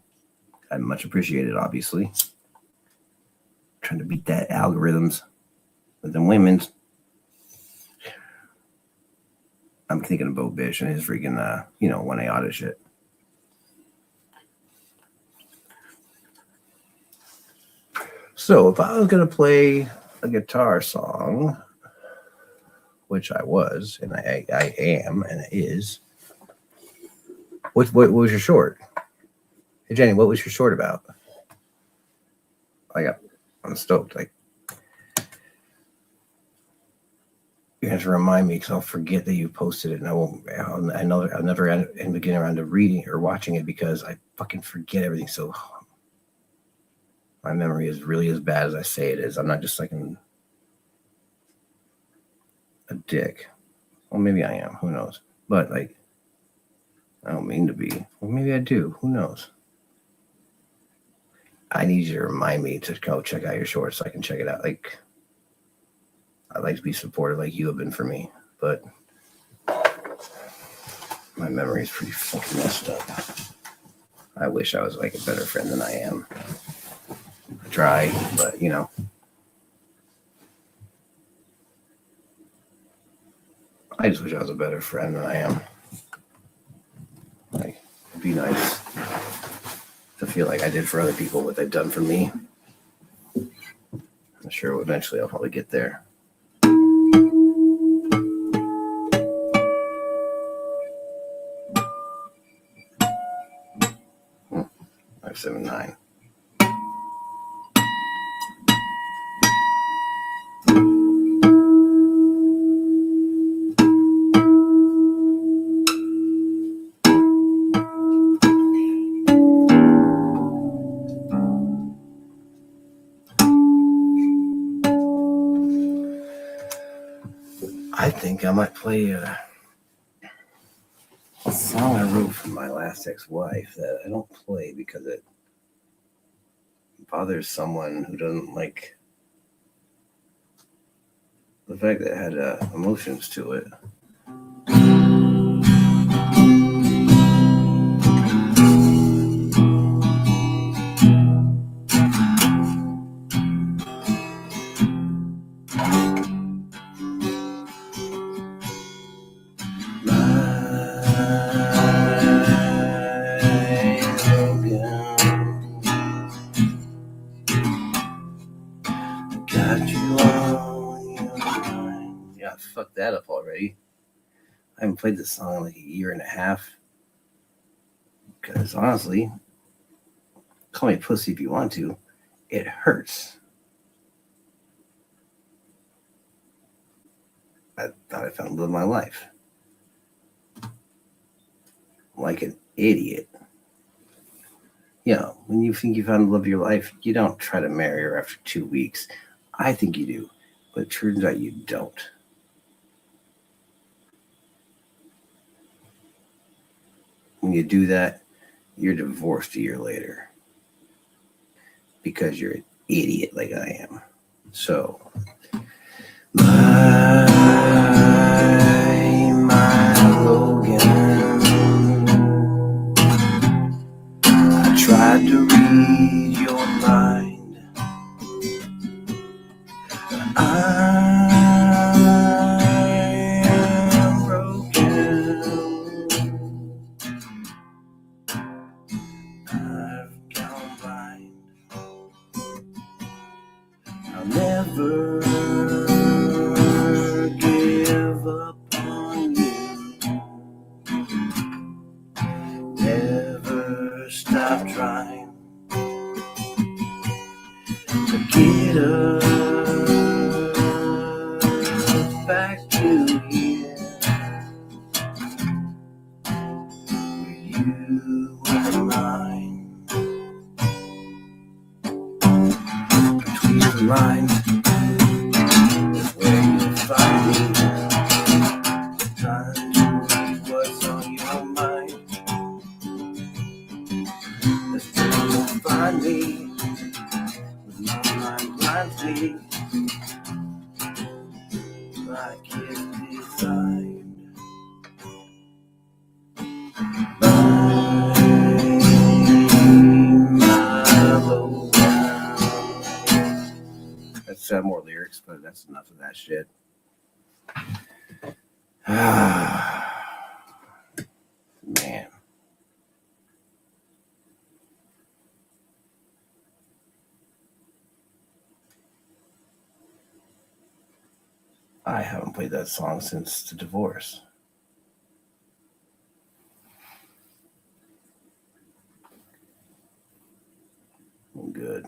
I'd much appreciate it, obviously. Trying to beat that algorithms. But then women's, I'm thinking about Bish and his freaking, 1A shit. So if I was going to play a guitar song, which I was, and I am, and it is, what was your short? Hey, Jenny, what was your short about? I'm stoked. Like, you have to remind me because I'll forget that you posted it, and I'll never end up getting around to reading or watching it because I fucking forget everything. So my memory is really as bad as I say it is. I'm not just like a dick. Well, maybe I am. Who knows? But like, I don't mean to be. Well, maybe I do. Who knows? I need you to remind me to go check out your shorts so I can check it out. Like, I'd like to be supportive like you have been for me, but my memory is pretty fucking messed up. I wish I was like a better friend than I am. I try, but I just wish I was a better friend than I am. Like, it'd be nice to feel like I did for other people what they've done for me. I'm sure eventually I'll probably get there. 579. I think I might play a song I wrote for my last ex-wife that I don't play because it bothers someone who doesn't like the fact that it had emotions to it. looked that up already. I haven't played this song in like a year and a half. Because honestly, call me pussy if you want to. It hurts. I thought I found the love of my life. Like an idiot. You know, when you think you found the love of your life, you don't try to marry her after 2 weeks. I think you do, but it turns out you don't. When you do that, you're divorced a year later because you're an idiot like I am. So, my Logan, I tried to read your mind. I am broken. I've gone blind. I'll never give up on you. Never stop trying to get us back to here where you were mine. Between the lines is where you'll find me. Trying to read what's on your mind. That's where you'll find me. With my mind blindly, like it's designed by my low down. That's more lyrics, but that's enough of that shit. Man. I haven't played that song since the divorce. Good.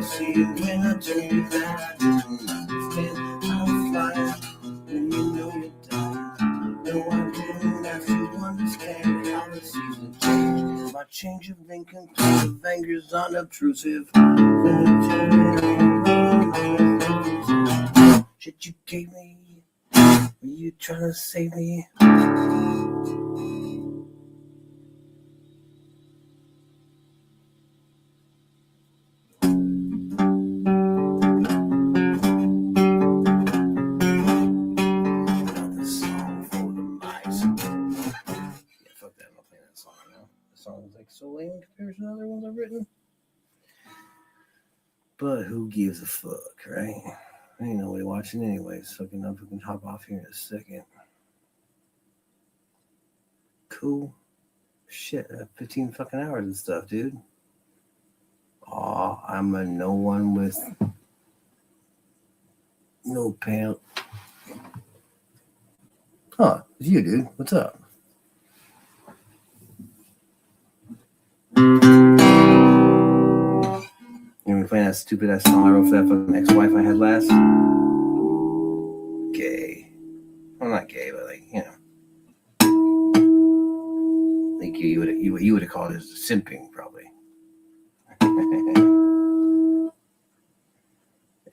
you see it when I told you that I didn't understand how to fly when you know you're dying. No, I didn't have to understand how the seasons change. My change of incomplete anger's unobtrusive. Shit you gave me, were you trying to save me? Fuck that, I'm not playing that song right now. The song is like so lame in comparison to other ones I've written. But who gives a fuck, right? Ain't nobody watching anyways. Fucking up, we can hop off here in a second. Cool. Shit, 15 fucking hours and stuff, dude. Aw, I'm a no one with no pants. Huh, it's you, dude. What's up? You know, playing that stupid ass song I wrote for that fucking ex-wife I had last. Gay. Well, not gay, but like, you know. I think you would have called it simping, probably.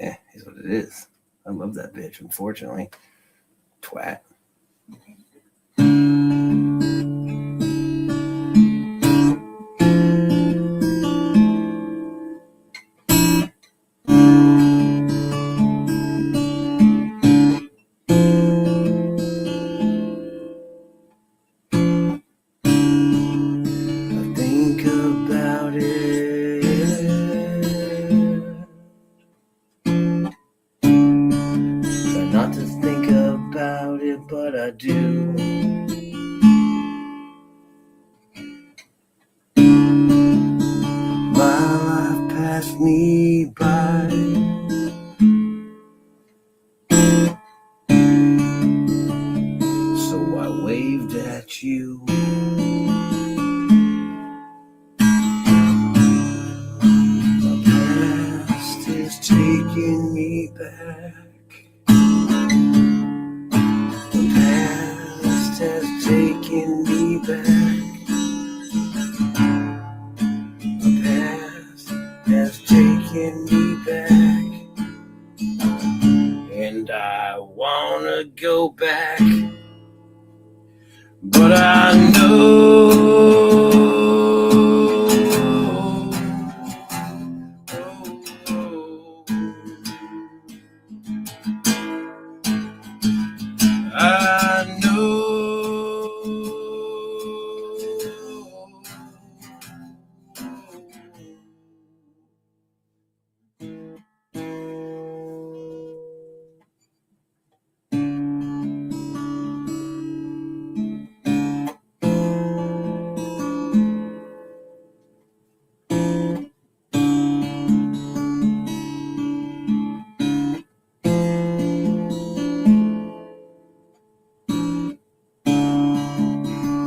Yeah, is what it is. I love that bitch, unfortunately. Twat. Think about it. Try not to think about it, but I do. My life passed me by. So I waved at you. Taking me back. The past has taken me back. The past has taken me back. And I wanna go back. But I know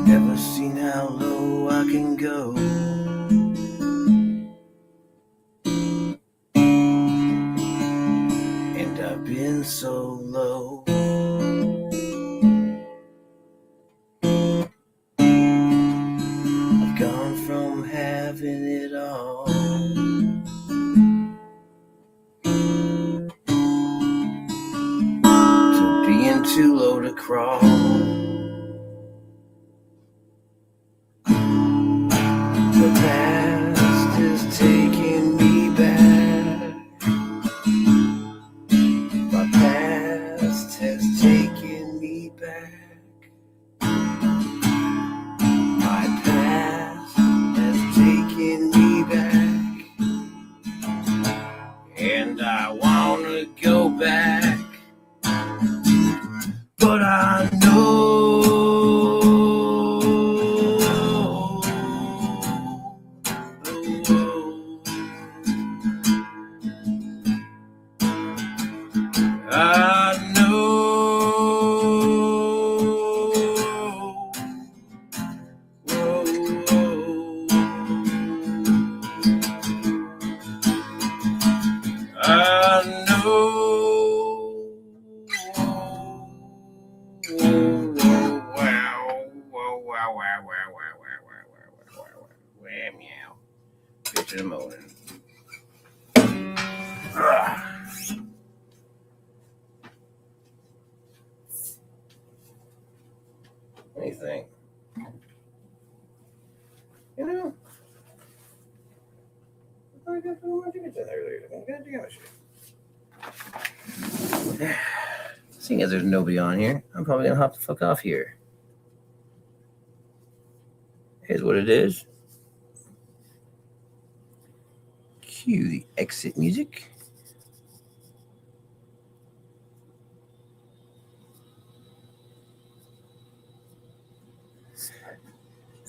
never seen how low I can go. And I've been so low. I've gone from having it all to being too low to crawl. The past is taking me back. My past has taken me back. My past has taken me back. Bitch and moaning. Anything. You know? I got so much in there. God damn it. Seeing as there's nobody on here, I'm probably gonna hop the fuck off here. Here's what it is. Cue the exit music.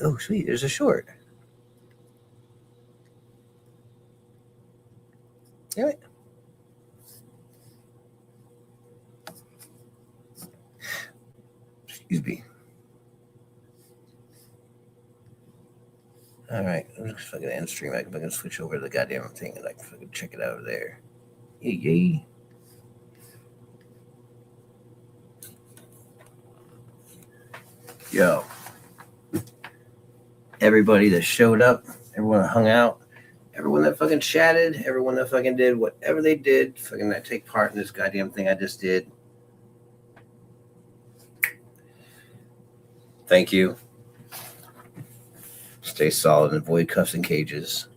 Oh, sweet. There's a short. Damn it. Excuse me. All right. I'm just fucking end stream. I can switch over to the goddamn thing and I can fucking check it out over there. Yaeeey. Yo. Everybody that showed up, everyone that hung out, everyone that fucking chatted, everyone that fucking did whatever they did, fucking that take part in this goddamn thing I just did. Thank you. Stay solid and avoid cuffs and cages.